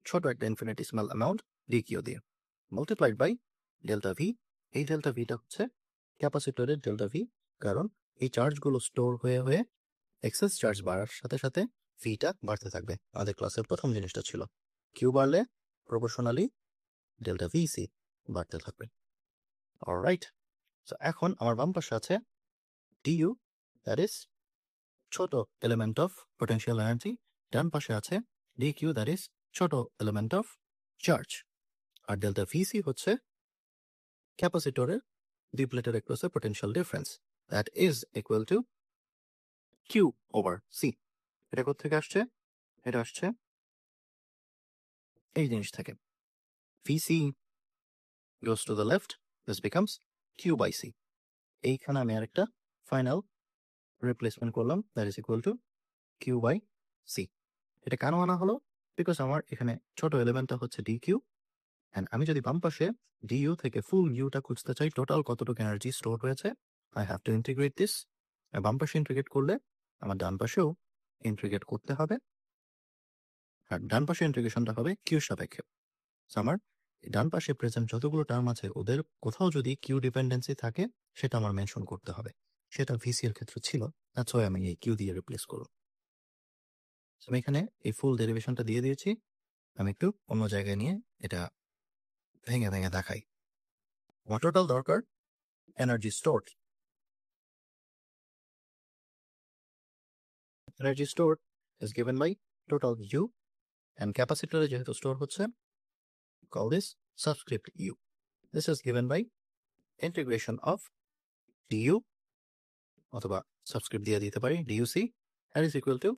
ছোট একটা ইনফিনিটিসিমাল অ্যামাউন্ট ডি কিউ দিয়ে, মাল্টিপ্লাইড বাই ডেল্টা ভি। এই ডেল্টা ভিটা হচ্ছে ক্যাপাসিটরের ডেল্টা ভি, কারণ এই চার্জগুলো স্টোর হয়ে হয়ে এক্সেস চার্জ বাড়ার সাথে সাথে ভিটা বাড়তে থাকবে। আমাদের ক্লাসের প্রথম জিনিসটা ছিল কিউ বাড়লে প্রপোর্শনালি ডেল্টা ভিসি বাড়তে থাকবে। অলরাইট, সো এখন আমার বাম পাশে আছে ডিইউ, দ্যাট ইজ ছোট এলিমেন্ট অফ পোটেনশিয়াল এনার্জি, ডান পাশে আছে ডিকিউ, দ্যাট ইজ ছোট এলিমেন্ট অফ চার্জ, আর ডেল্টা ভিসি হচ্ছে ক্যাপাসিটরের দুই প্লেটের অ্যাক্রসে potential difference, that is equal to Q over C. এটা কোথা থেকে আসছে? এটা আসছে এই জিনিস থেকে, VC goes to the left, this becomes q by c। এইখানে আমি আরেকটা ফাইনাল রিপ্লেসমেন্ট করলাম, that is equal two q by c। এটা কেন আনা হলো? বিকজ আমার এখানে ছোট এলিমেন্টটা হচ্ছে ডি কিউ, অ্যান্ড আমি যদি বাম পাশে ডিইউ থেকে ফুল ইউটা খুঁজতে চাই, টোটাল কতটুকু এনার্জি স্টোর হয়েছে, I have to integrate this. বাম পাশে ইন্টিগ্রেট করলে আমার ডান পাশেও ইন্টিগ্রেট করতে হবে, আর ডান পাশে ইন্টিগ্রেশনটা হবে কিউ সাপেক্ষে। আমার ডান পাশে প্রেজেন্ট যতগুলো টার্ম আছে ওদের কোথাও যদি কিউ ডিপেন্ডেন্সি থাকে সেটা আমার মেনশন করতে হবে, সেটা ভিসি এর ক্ষেত্রে ছিল, দ্যাটস ওয়াই আমি এই কিউ দিয়ে রিপ্লেস করব। আমি এখানে এই ফুল ডেরিভেশনটা দিয়ে দিয়েছি, আমি একটু অন্য জায়গায় নিয়ে এটা ভেঙে ভেঙে দেখাই। আমার টোটাল দরকার energy store, energy store is given by total U, and ক্যাপাসিটরে যেহেতু স্টোর হচ্ছে call this subscript u. This is given by integration of du, অথবা সাবস্ক্রিপ্ট দিয়ে দিতে পারি duc, that is equal to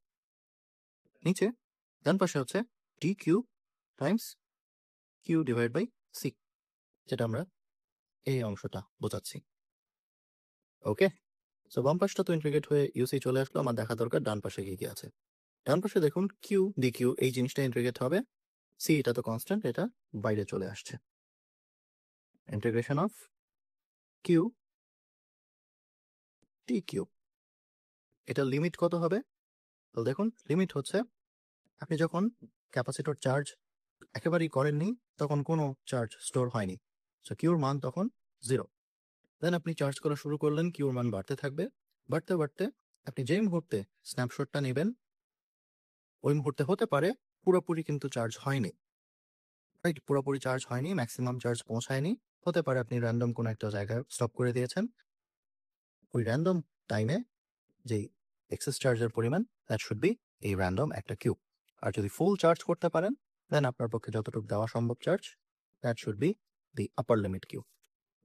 নিচে ডান পাশে হচ্ছে dq times q divide by c, যেটা আমরা এই অংশটা বোঝাচ্ছি। ওকে, সো বাম পাশটা তো ইন্টিগ্রেট হয়ে ইউসি চলে আসলো, আমার দেখা দরকার ডান পাশে কি কি আছে। ডান পাশে দেখুন কিউ ডিকিউ এই জিনিসটা ইন্টিগ্রেট হবে, সি এটা তো কনস্ট্যান্ট, এটা বাইরে চলে আসছে। ইন্টিগ্রেশন অফ কিউ ডিকিউ, এটা লিমিট কত হবে? তো দেখুন লিমিট হচ্ছে আপনি যখন ক্যাপাসিটর চার্জ একেবারেই করেননি তখন কোনো চার্জ স্টোর হয়নি, সো কিউর মান তখন 0। দেন আপনি চার্জ করা শুরু করলেন, কিউর মান বাড়তে থাকবে, বাড়তে বাড়তে আপনি যেই মুহূর্তে স্ন্যাপশটটা নেবেন ওই মুহূর্তে হতে পারে পুরোপুরি কিন্তু চার্জ হয়নি, রাইট? পুরোপুরি চার্জ হয়নি, ম্যাক্সিমাম চার্জ পৌঁছায়নি, হতে পারে আপনি র্যান্ডম কোনো একটা জায়গায় স্টপ করে দিয়েছেন। ওই র্যান্ডম টাইমে যেই এক্সেস চার্জের পরিমাণ দ্যাট শুড বি এই র্যান্ডম একটা কিউ। আর যদি ফুল চার্জ করতে পারেন দেন আপনার পক্ষে যতটুকু দেওয়া সম্ভব charge that should be the upper limit Q.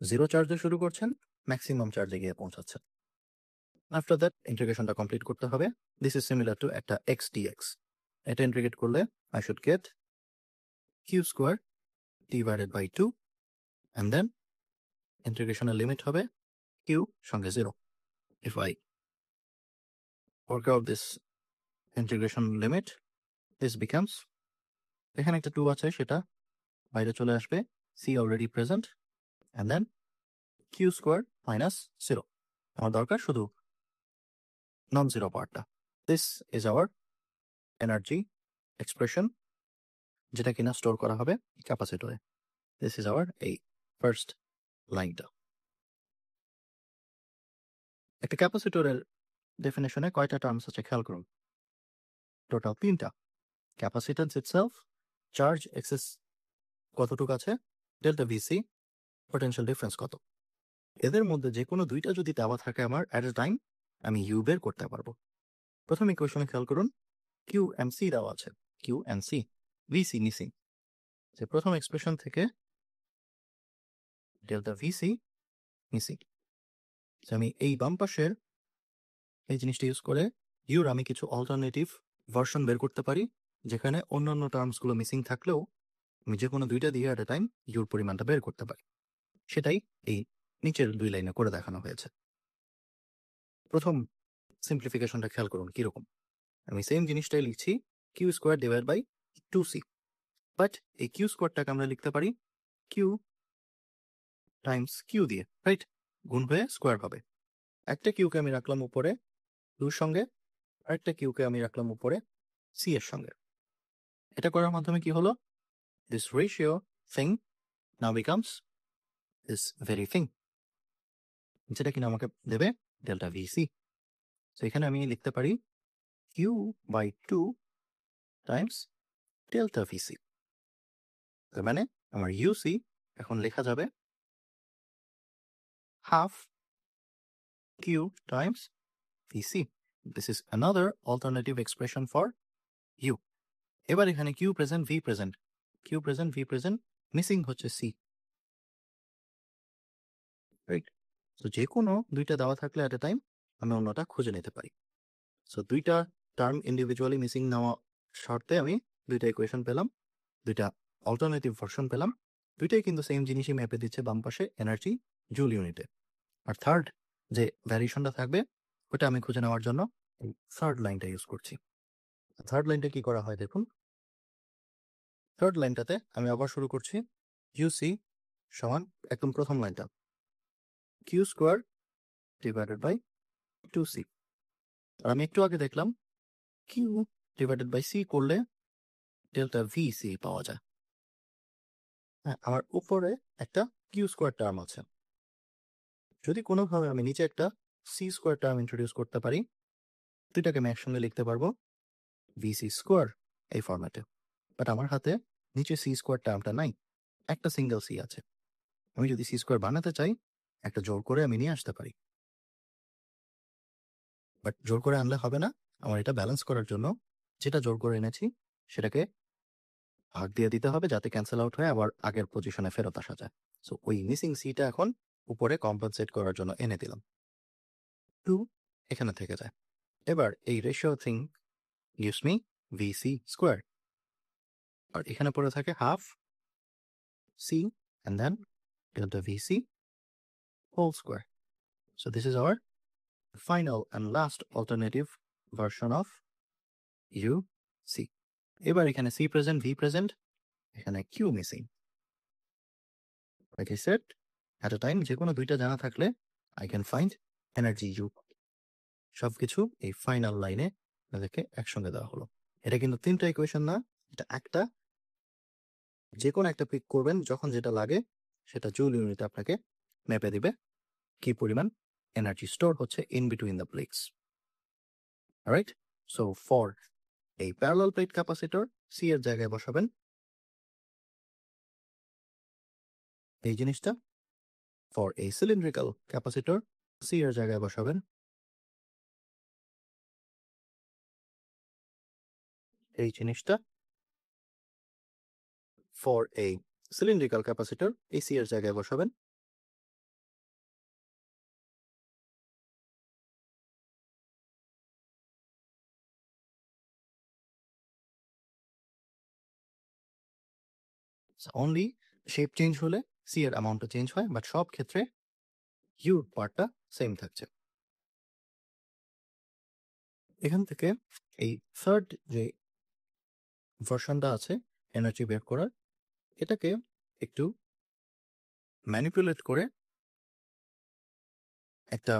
0 চার্জে শুরু করছেন, ম্যাক্সিমাম চার্জে গিয়ে পৌঁছাচ্ছেন। আফটার দ্যাট ইন্টিগ্রেশনটা কমপ্লিট করতে হবে। দিস ইজ সিমিলার টু একটা এক্স ডিএক্স। এটা ইন্টিগ্রেট করলে I should get Q square divided by 2 and then ইন্টিগ্রেশনের লিমিট হবে কিউ সঙ্গে 0। If I work out this integration limit, this becomes, এখানে একটা 2 আছে সেটা বাইরে চলে আসবে, c already present and then q squared minus 0। আমার দরকার শুধু নন জিরো পার্টটা। This is hour energy expression যেটা কিনা স্টোর করা হবে ক্যাপাসিটরে। দিস ইজ আওয়ার এই ফার্স্ট লাইনটা। একটা ক্যাপাসিটরের ডেফিনেশনে কয়টা টার্মস আছে খেয়াল করুন, টোটাল 3টা। ক্যাপাসিটেন্স ইটসেলফ, চার্জ এক্সেস কতটুকু আছে, ডেল্টা ভিসি, পোটেনশিয়াল ডিফারেন্স কত। এদের মধ্যে যে কোনো দুইটা যদি দেওয়া থাকে আমার অ্যাট এ টাইম আমি ইউ বের করতে পারবো। প্রথম ইকুয়েশনে খেয়াল করুন কিউ এম সি দেওয়া আছে, Q M C, VC missing. যে প্রথম এক্সপ্রেশন থেকে ডেল্টা ভিসি মিসিং, আমি এই বাম পাশের এই জিনিসটা ইউজ করে ইউর আমি কিছু অল্টারনেটিভ ভার্সন বের করতে পারি যেখানে অন্যান্য টার্মসগুলো মিসিং থাকলেও আমি যে কোনো দুইটা দিয়ে অ্যাট এ টাইম ইউর পরিমাণটা বের করতে পারি। সেটাই এই নিচের 2 লাইনে করে দেখানো হয়েছে। প্রথম সিম্পলিফিকেশনটা খেয়াল করুন কিরকম, আমি সেম জিনিসটাই লিখছি Q square divide by 2c, but এই কিউ স্কোয়ারটাকে আমরা লিখতে পারি কিউ টাইমস কিউ দিয়ে, রাইট? গুণ হয়ে স্কোয়ার হবে। একটা কিউকে আমি রাখলাম উপরে 2 সঙ্গে, আরেকটা কিউকে আমি রাখলাম উপরে সি এর সঙ্গে। এটা করার মাধ্যমে কি হলো, this ratio thing now becomes this very thing, যেটা কিনা আমাকে দেবে ডেল্টা ভিসি। তো এখানে আমি লিখতে পারি Q by 2 times delta VC. তার মানে আমার ইউসি এখন লেখা যাবে half Q times VC. This is another alternative expression for U. এবার এখানে Q present V present, Q present V present, missing হচ্ছে সি, রাইট? তো যে কোনো দুইটা দেওয়া থাকলে অ্যাট এ টাইম আমি অন্যটা খুঁজে নিতে পারি। সো দুইটা টার্ম ইন্ডিভিজুয়ালি মিসিং নেওয়া শর্তে আমি দুইটা ইকুয়েশন পেলাম, দুইটা অল্টারনেটিভ ভার্সন পেলাম, দুইটাই কিন্তু সেম জিনিসই ম্যাপে দিচ্ছে বাম পাশে এনার্জি জুল ইউনিটে। আর থার্ড যে ভ্যারিয়েশনটা থাকবে ওটা আমি খুঁজে নেওয়ার জন্য এই থার্ড লাইনটা ইউজ করছি। থার্ড লাইনটা কি করা হয় দেখুন, থার্ড লাইনটাতে আমি আবার শুরু করছি ইউসি সমান একদম প্রথম লাইনটা Q square divided by 2c। আর আমি একটু আগে দেখলাম কিউ ডিভাইডেড বাই সি করলে ডেল্টা ভি সি পাওয়া যায়। হ্যাঁ, আমার উপরে একটা কিউ স্কোয়ার টার্ম আছে, যদি কোনোভাবে আমি নিচে একটা সি স্কোয়ার টার্ম ইন্ট্রোডিউস করতে পারি দুইটাকে আমি একসঙ্গে লিখতে পারবো ভিসি স্কোয়ার এই ফরম্যাটে। বাট আমার হাতে নিচে সি স্কোয়ার টার্মটা নাই, একটা সিঙ্গেল সি আছে। আমি যদি সি স্কোয়ার বানাতে চাই একটা জোর করে আমি নিয়ে আসতে পারি, বাট জোর করে আনলে হবে না। আমার এটা ব্যালেন্স করার জন্য যেটা জোর করে এনেছি সেটাকে ভাগ দিয়ে দিতে হবে যাতে ক্যান্সেল আউট হয়ে আবার আগের পজিশনে ফেরত আসা যায়। সো ওই মিসিং সিটা এখন উপরে কম্পেনসেট করার জন্য এনে দিলাম, 2 এখানে থেকে যায়। এবার এই ratio thing gives me VC square, আর এখানে পড়ে থাকে half C and then delta VC whole square. So this is our final and last alternative version of UC. এবার এখানে C present, V present, এখানে Q missing. Like I said, at a time যে কোনো দুইটা জানা থাকলে I can find energy U. সবকিছু এই ফাইনাল লাইনে আপনাদেরকে একসঙ্গে দেওয়া হলো। এটা কিন্তু 3টা ইকুয়েশন না, এটা একটা। যে কোনো একটা পিক করবেন, যখন যেটা লাগে সেটা জুল ইউনিটে আপনাকে মেপে দিবে কি পরিমাণ এনার্জি স্টোর হচ্ছে in between the plates. Right? So for এই প্যারালাল প্লেট ক্যাপাসিটর, সি এর জায়গায় বসাবেন এই জিনিসটা। ফর এই সিলিন্ড্রিক্যাল ক্যাপাসিটর, সি এর জায়গায় বসাবেন এই জিনিসটা। ফর এই সিলিন্ড্রিক্যাল ক্যাপাসিটর, এই সি এর জায়গায় বসাবেন অনলি শেপ চেঞ্জ হলে সি এর অ্যামাউন্টটা চেঞ্জ হয়, বাট সব ক্ষেত্রে ইউর পার্টটা সেম থাকছে। এখান থেকে এই থার্ড যে ভার্সনটা আছে এনার্জি বের করার, এটাকে একটু ম্যানিপুলেট করে একটা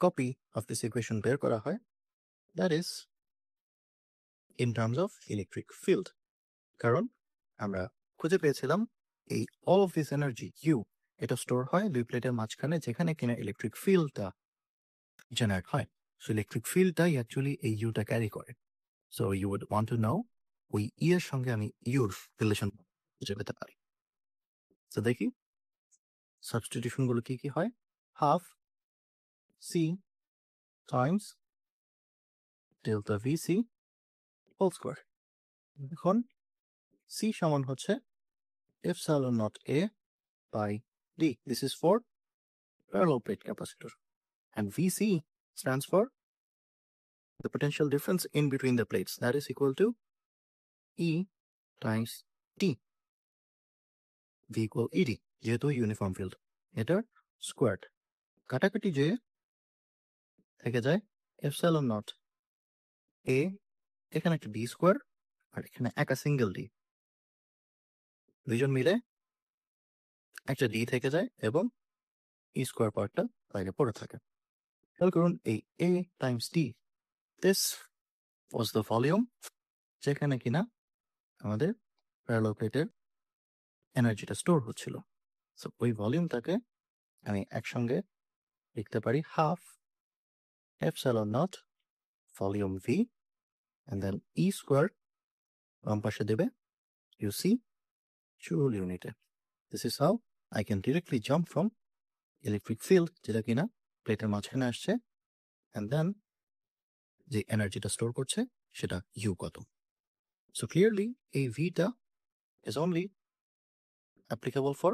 কপি অফ দিস ইকুয়েশন বের করা হয়, that is in terms of electric field. কারণ আমরা খুঁজে পেয়েছিলাম এই all of this energy U, এটা স্টোর হয় দুই প্লেটের মাঝখানে, যেখানে কিনা ইলেকট্রিক ফিল্ডটা জেনারেট হয়। সো ইলেকট্রিক ফিল্ডটাই অ্যাকচুয়ালি এই ইউটা ক্যারি করে। So you would want to know ওই ই এর সঙ্গে আমি ইউর রিলেশন খুঁজে পেতে পারি। তো দেখি সাবস্টিটিউশন গুলো কি কি হয়। Half C times delta V C whole square. এখন সি সমান হচ্ছে epsilon naught A by D, this is for parallel plate capacitor, and VC stands for the potential difference in between the plates, that is equal to E times T, V equal ED, যেহেতু uniform field এটার squared. কাটাকাটি যে থেকে যায় epsilon naught এ, এখানে একটা D square আর এখানে একটা সিঙ্গেল ডি, দুইজন মিলে একটা ডি থেকে যায় এবং ই স্কোয়ার পার্টটা বাইরে পড়ে থাকে। খেয়াল করুন এই A times D, this was the volume যেখানে কিনা আমাদের প্যারালাল প্লেটের এনার্জিটা স্টোর হচ্ছিল। সো ওই ভলিউমটাকে আমি একসঙ্গে লিখতে পারি half epsilon not volume V and then E squared বাম পাশে দেবে UC joule unit. This is how I can directly jump from electric field যেটা কিনা প্লেটের মাঝখানে আসছে and then যে এনার্জিটা স্টোর করছে সেটা U কত। So clearly এই Vটা is only applicable for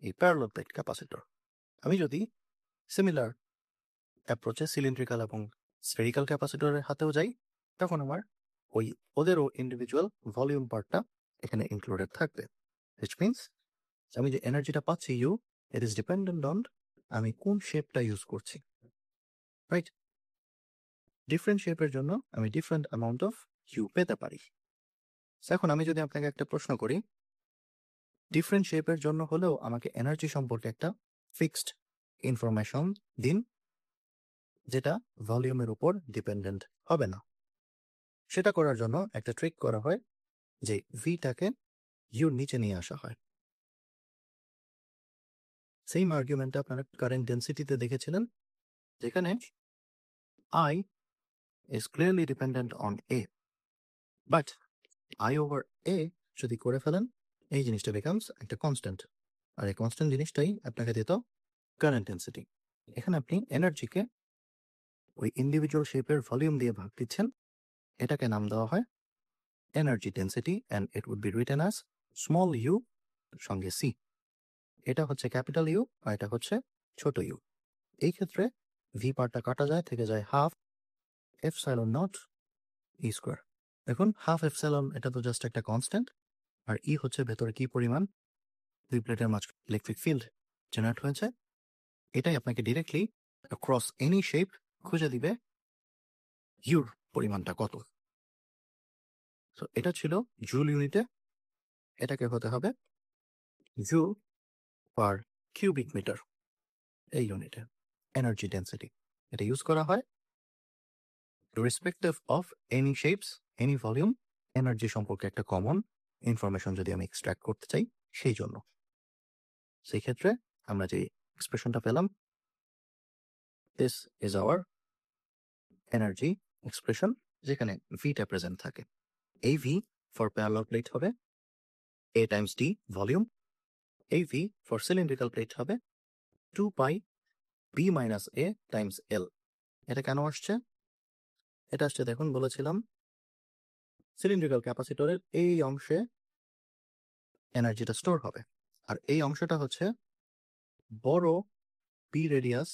a parallel plate capacitor. আমি যদি সিমিলার অ্যাপ্রোচে সিলিন্ড্রিক্যাল এবং স্ফেরিক্যাল ক্যাপাসিটরের হাতেও যাই, তখন আমার ওই ওদেরও ইন্ডিভিজুয়াল ভলিউম পার্টটা এখানে ইনক্লুডেড থাকবে, which means আমি যে এনার্জিটা পাচ্ছি U, it is dependent on আমি কোন শেপটা ইউজ করছি। রাইট? ডিফারেন্ট শেপের জন্য আমি ডিফারেন্ট অ্যামাউন্ট অফ ইউ পেতে পারি। এখন আমি যদি আপনাকে একটা প্রশ্ন করি, ডিফারেন্ট শেপের জন্য হলেও আমাকে এনার্জি সম্পর্কে একটা ফিক্সড ইনফরমেশন দিন যেটা ভলিউমের উপর ডিপেন্ডেন্ট হবে না। সেটা করার জন্য একটা ট্রিক করা হয় যে ভিটাকে ইউর নিচে নিয়ে আসা হয়। সেম আর্গুমেন্টটা আপনারা কারেন্ট ডেন্সিটিতে দেখেছিলেন, যেখানে I is clearly dependent on A, but I over A যদি করে ফেলেন এই জিনিসটা becomes একটা কনস্ট্যান্ট, আর এই কনস্ট্যান্ট জিনিসটাই আপনাকে দিত কারেন্ট ডেন্সিটি। এখানে আপনি এনার্জিকে ওই ইন্ডিভিজুয়াল শেপের ভলিউম দিয়ে ভাগ দিচ্ছেন, এটাকে নাম দেওয়া হয় energy density and it would be written as small U সঙ্গে সি। এটা হচ্ছে ক্যাপিটাল ইউ আর এটা হচ্ছে ছোট ইউ। এই ক্ষেত্রে ভি পার্টটা কাটা যায়, থেকে যায় half epsilon not E square. দেখুন হাফ এপসাইলন এটা তো জাস্ট একটা কনস্ট্যান্ট, আর ই হচ্ছে ভেতরে কি পরিমাণ দুই প্লেটের মাঝ ইলেকট্রিক ফিল্ড জেনারেট হয়েছে, এটাই আপনাকে ডিরেক্টলি অ্যাক্রস এনি শেপ খুঁজে দিবে ইউর পরিমাণটা কত। সো এটা ছিল জুল ইউনিটে, এটাকে হতে হবে জুল পার কিউবিক মিটার এই ইউনিটে এনার্জি ডেন্সিটি। এটা ইউজ করা হয় respective of any shapes any volume energy সম্পর্কে একটা কমন ইনফরমেশন যদি আমি এক্সট্র্যাক্ট করতে চাই সেই জন্য। সেই ক্ষেত্রে আমরা যে এক্সপ্রেশনটা পেলাম, this is hour energy expression, যেখানে ভিটা প্রেজেন্ট থাকে। এই ভি ফর প্যারালাল প্লেট হবে এ টাইমস ডি ভলিউম, এই ভি ফর সিলিন্ড্রিক্যাল প্লেট হবে 2 পাই বি মাইনাস এ টাইমস এল। এটা কেন আসছে? এটা আসছে, দেখুন বলেছিলাম সিলিন্ড্রিক্যাল ক্যাপাসিটরের এই অংশে এনার্জিটা স্টোর হবে, আর এই অংশটা হচ্ছে বড় বি রেডিয়াস,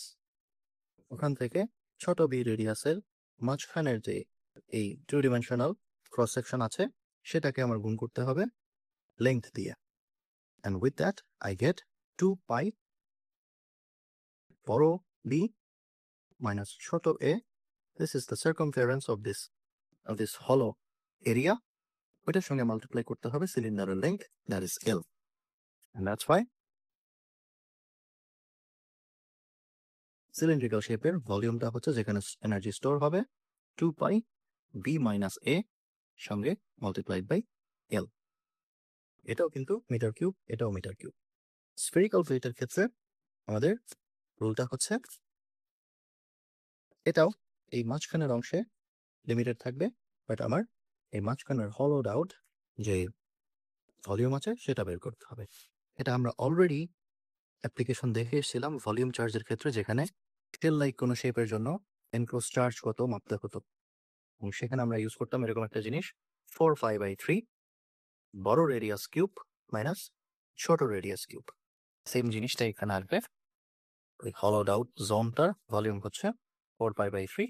ওখান থেকে ছোট বি রেডিয়াসের মাঝখানের যে এই 2 ডাইমেনশনাল ক্রস সেকশন আছে সেটাকে আমার গুণ করতে হবে লেংথ দিয়ে, and with that I get 2 পাই বড় বি minus ছোট a. This is the circumference of this hollow area. ওইটার সঙ্গে মাল্টিপ্লাই করতে হবে সিলিন্ডারের length, that is L, and that's why cylindrical শেপের ভলিউমটা হচ্ছে যেখানে এনার্জি স্টোর হবে 2 পাই বি মাইনাস এ সঙ্গে মাল্টিপ্লাইড বাই এল। এটাও কিন্তু মিটার কিউব, এটাও মিটার কিউব। স্ফেরিক্যাল প্লেটের ক্ষেত্রে আমাদের রুলটা হচ্ছে এটাও এই মাঝখানের অংশে লিমিটেড থাকবে, বাট আমার এই মাঝখানের হলোড আউট যে ভলিউম আছে সেটা বের করতে হবে। এটা আমরা অলরেডি অ্যাপ্লিকেশন দেখে এসেছিলাম ভলিউম চার্জের ক্ষেত্রে, যেখানে টেল লাইক কোনো শেপের জন্য এনক্লোজ চার্জ কত মাপতে হতো, এবং সেখানে আমরা ইউজ করতাম এরকম একটা জিনিস 4π/3 বড় রেডিয়াস কিউব মাইনাস ছোট রেডিয়াস কিউব। সেম জিনিসটা এখানে আসবে, ওই হলোড আউট জোনটার ভলিউম হচ্ছে 4π/3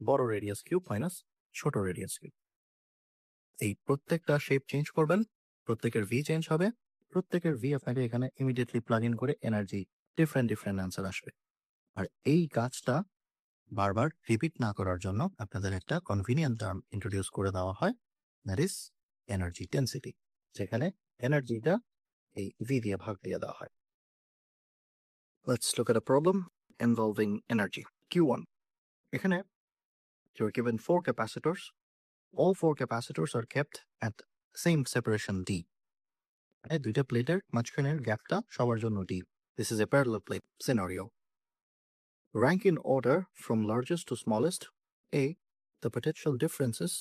বড় রেডিয়াস কিউব মাইনাস ছোট রেডিয়াস কিউব। এই প্রত্যেকটা শেপ চেঞ্জ করবেন, প্রত্যেকের ভি চেঞ্জ হবে, প্রত্যেকের ভি আপনাকে এখানে ইমিডিয়েটলি প্লাগ ইন করে এনার্জি ডিফারেন্ট অ্যান্সার আসবে। আর এই কাজটা বারবার রিপিট না করার জন্য আপনাদের একটা কনভিনিয়েন্ট টার্ম ইন্ট্রোডিউস করে দেওয়া হয়, দ্যাট ইজ এনার্জি ডেন্সিটি, যেখানে এনার্জিটা এই ভি দিয়ে ভাগ দিয়ে দেওয়া হয়। Let's look at a problem involving energy Q1. এখানে you're given 4 capacitors. All 4 capacitors are kept at same separation D. এই দুইটা প্লেটের মাঝখানের গ্যাপটা সবার জন্য D. This is a parallel plate scenario. Rank in order from largest to smallest A the potential differences,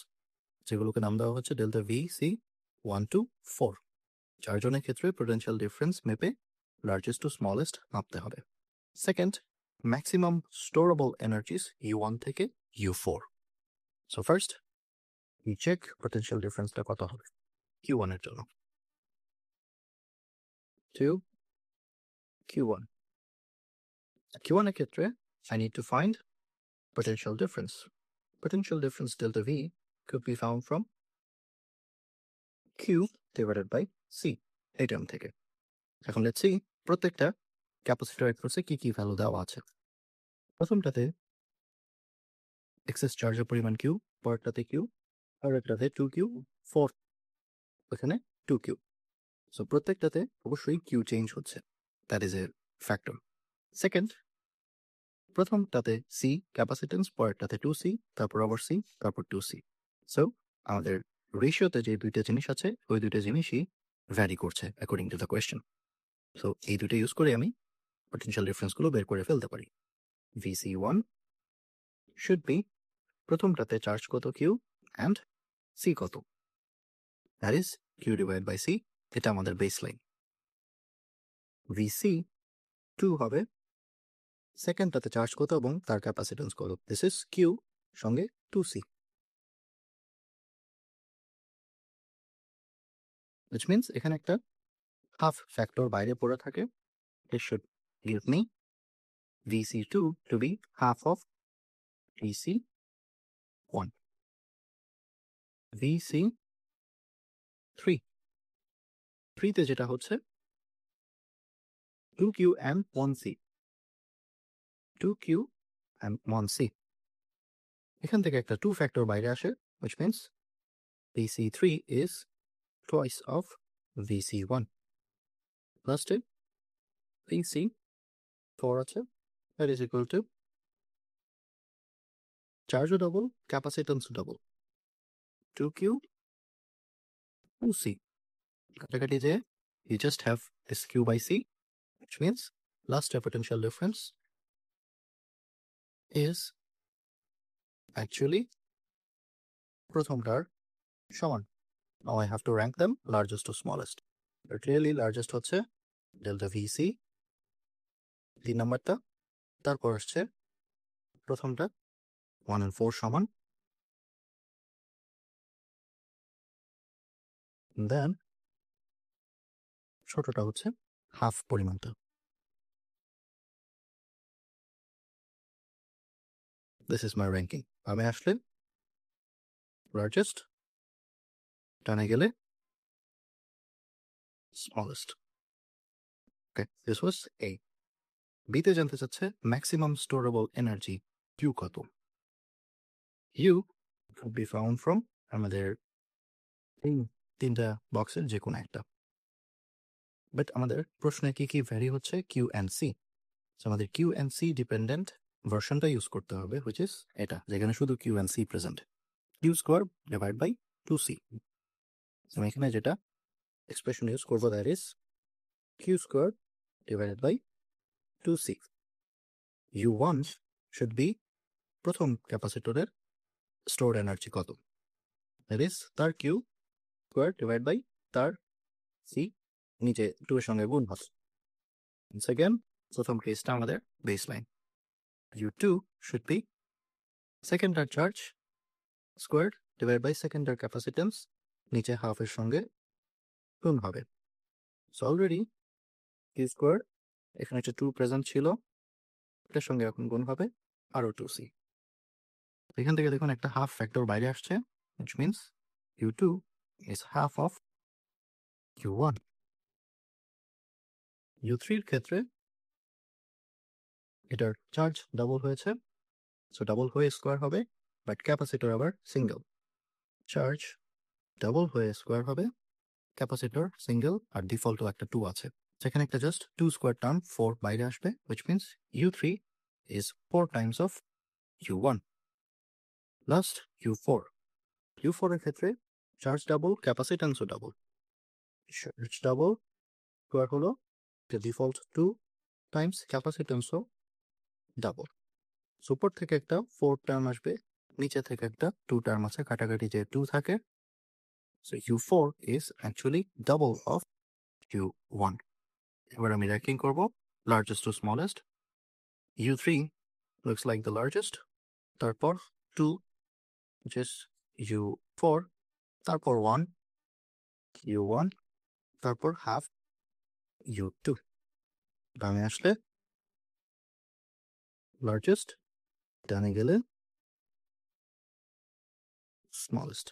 যেগুলোকে নাম দেওয়া হচ্ছে ডেল্টা ভি সি 1 to 4. চারজনের ক্ষেত্রে potential difference মেপে largest to smallest মাপতে হবে। Second, maximum storable energies U1 থেকে U4. So first, we check potential difference টা কত হবে Q1 এর জন্য। 2 Q1. Q1 এর ক্ষেত্রে I need to find potential difference. Potential difference delta V could be found from Q divided by C এই term থেকে। এখন let's see প্রত্যেকটা ক্যাপাসিটর অ্যাক্রসে কি কি ভ্যালু দেওয়া আছে। প্রথমটাতে এক্সেস চার্জের পরিমাণ Q, পরেরটাতে Q, আর একটাতে 2Q, 4 ওখানে 2Q। সো প্রত্যেকটাতে অবশ্যই Q চেঞ্জ হচ্ছে, that is a factor. Second, প্রথমটাতে C ক্যাপাসিটেন্স, পরেরটাতে 2C, তারপর আবার C, তারপর 2C। সো আমাদের রেশিওতে যে দুইটা জিনিস আছে ওই দুইটা জিনিসই ভ্যারি করছে according to the question. So এই দুইটা ইউজ করে আমি পটেনশিয়াল ডিফারেন্সগুলো বের করে ফেলতে পারি। VC1 শুড বি প্রথমটাতে চার্জ কত Q অ্যান্ড C কত, that is Q divide by C, এটা আমাদের বেস লাইন। VC2 হবে সেকেন্ডটাতে চার্জ কত এবং তার ক্যাপাসিটেন্স কত, দিস ইজ Q সঙ্গে 2C, which means এখানে একটা হাফ ফ্যাক্টর বাইরে পড়ে থাকে। It should give me VC2 to be half of VC1. VC3 তে যেটা হচ্ছে 2Q and 1C, 2Q and 1C, এখান থেকে একটা 2 ফ্যাক্টর বাইরে আসে, which means VC3 is twice of VC1 plus VC4 আছে, that is equal to চার্জও double, capacitance double, 2Q, 2C. কাটাকাটি যে you just have this Q by C, which means last potential difference is actually প্রথমটার সমান. Now I have to rank them largest to smallest. Clearly largest হচ্ছে delta VC, 3 নাম্বারটা, তারপর আসছে প্রথমটা 1 and 4 সমান, দেন ছোটটা হচ্ছে হাফ পরিমাণটা. This is my ranking. আমি আসলে largest, টানে গেলে smallest. Okay, this was A. B তে জানতে চাচ্ছে maximum storable energy Q কত. U could be found from আমাদের এই তিনটা বক্সের যে কোনো একটা. বাট আমাদের প্রশ্নে কি কি ভ্যারি হচ্ছে Q and C. So আমাদের Q and C ডিপেন্ডেন্ট ভার্সনটা ইউজ করতে হবে, which is এটা, যেখানে শুধু Q and C present. Q square divide by 2C. আমি এখানে যেটা এক্সপ্রেশন ইউজ করবো, that is Q square divided by 2C. U1 should be প্রথম ক্যাপাসিটরের স্টোরড এনার্জি কত, দ্যাট ইজ তার Q স্কোয়ার ডিভাইড বাই তার C, নিচে 2 এর সঙ্গে গুণ হবে. সেকেন্ড, প্রথম কেসটা আমাদের base line. U2 should be সেকেন্ডার চার্জ স্কোয়ার ডিভাইড বাই সেকেন্ডার ক্যাপাসিটেন্স, নিচে হাফের সঙ্গে গুণ হবে. সো অলরেডি Q স্কোয়ার এখানে একটা 2 প্রেজেন্ট ছিল, এটার সঙ্গে এখন গুণ হবে আরও 2C. এখান থেকে দেখুন একটা হাফ ফ্যাক্টর বাইরে আসছে, which means U2 is half of U1. U3 এর ক্ষেত্রে এটার চার্জ ডাবল হয়েছে, সো ডাবল হয়ে স্কোয়ার হবে, বাট ক্যাপাসিটর আবার সিঙ্গেল. চার্জ ডাবল হয়ে স্কোয়ার হবে, ক্যাপাসিটর সিঙ্গেল, আর ডিফল্টও একটা 2 আছে, সেখানে একটা জাস্ট 2 স্কোয়ার টার্ম 4 বাইরে আসবে, which means U3 is 4 times of U1. Last U4. U4 এর ক্ষেত্রে চার্জ ডাবল, ক্যাপাসিটেন্সও ডাবল. চার্জ ডাবল স্কোয়ার হলো ডিফল্ট 2 টাইমস ক্যাপাসিটেন্সও ডাবল. উপর থেকে একটা 4 টার্ম আসবে, নিচে থেকে একটা 2 টার্ম আছে, কাটাকাটি যে 2 থাকে. So U4 is actually double of U1. এবার আমি র্যাঙ্কিং করব largest two smallest. U3 looks like the largest, তারপর 2, which is U4, তারপর 1, U1, তারপর হাফ U2. বামে আসলে লার্জেস্ট, ডানে গেলে স্মলেস্ট.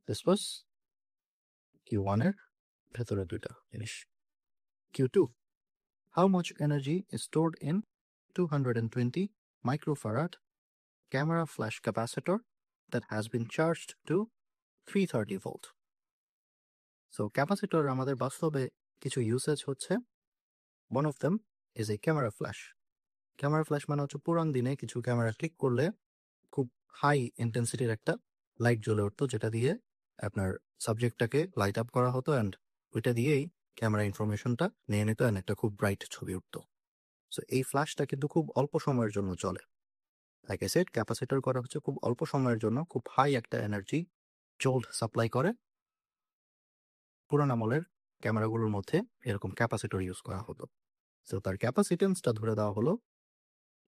This was Q1 এর ভেতরে দুইটা জিনিস. Q2. How much energy is stored in 220 microfarad camera flash capacitor that has been charged to 330 volt? So capacitor আমাদের বাস্তবে কিছু ইউসেজ হচ্ছে. One of them is a camera flash. Camera flash মানে হচ্ছে পুরান দিনে কিছু ক্যামেরা ক্লিক করলে খুব হাই ইন্টেন্সিটির একটা লাইট জ্বলে উঠতো, যেটা দিয়ে আপনার সাবজেক্টটাকে লাইট আপ করা হতো, অ্যান্ড ওইটা দিয়েই ক্যামেরা ইনফরমেশনটা নিয়ে নিত, অ্যান্ড একটা খুব ব্রাইট ছবি উঠতো. সো এই ফ্ল্যাশটা কিন্তু খুব অল্প সময়ের জন্য চলে. লাইক আই সেড, ক্যাপাসিটর করা হচ্ছে খুব অল্প সময়ের জন্য, খুব হাই একটা এনার্জি জোল্ট সাপ্লাই করে. পুরান আমলের ক্যামেরাগুলোর মধ্যে এরকম ক্যাপাসিটর ইউজ করা হতো. সো তার ক্যাপাসিটেন্সটা ধরে দেওয়া হলো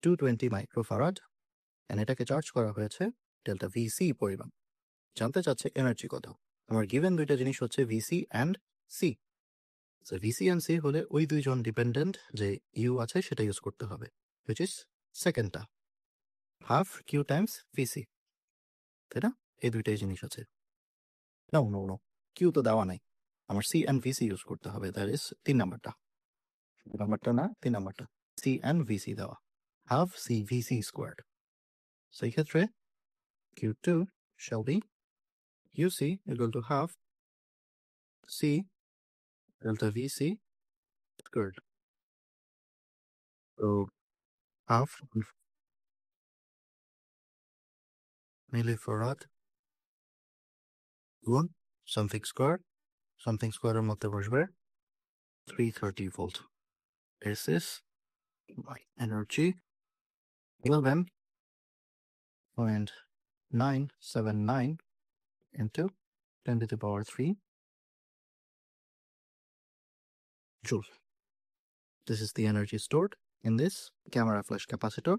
220 মাইক্রোফারাড, অ্যান্ড এটাকে চার্জ করা হয়েছে ডেল্টা ভিসি পরিমাণ. জানতে চাচ্ছে এনার্জি কত. আমার গিভেন দুইটা জিনিস হচ্ছে VC and C. So VC and C হলে ওই দুইজন ডিপেন্ডেন্ট যে ইউ আছে সেটা ইউজ করতে হবে, হুইচ ইজ সেকেন্ডটা হাফ কিউ টাইমস ভিসি, তাই না? এই দুইটাই জিনিস আছে. নো নো নো, কিউ তো দেওয়া নাই, আমার সি অ্যান্ড ভিসি ইউজ করতে হবে, দ্যাট ইজ 3 নাম্বারটা. 2 নাম্বারটা না, 3 নাম্বারটা. সি অ্যান্ড ভিসি দেওয়া, হাফ সি ভিসি স্কোয়ার্ড. সেই ক্ষেত্রে Q2 shall be UC equal to half C delta VC squared. So half millifarad গুণ সামথিং স্কোয়ারের মধ্যে বসবে 330 volt. This is my energy 11.979 into 10 to the power 3 joule. This is the energy stored in this camera flash capacitor.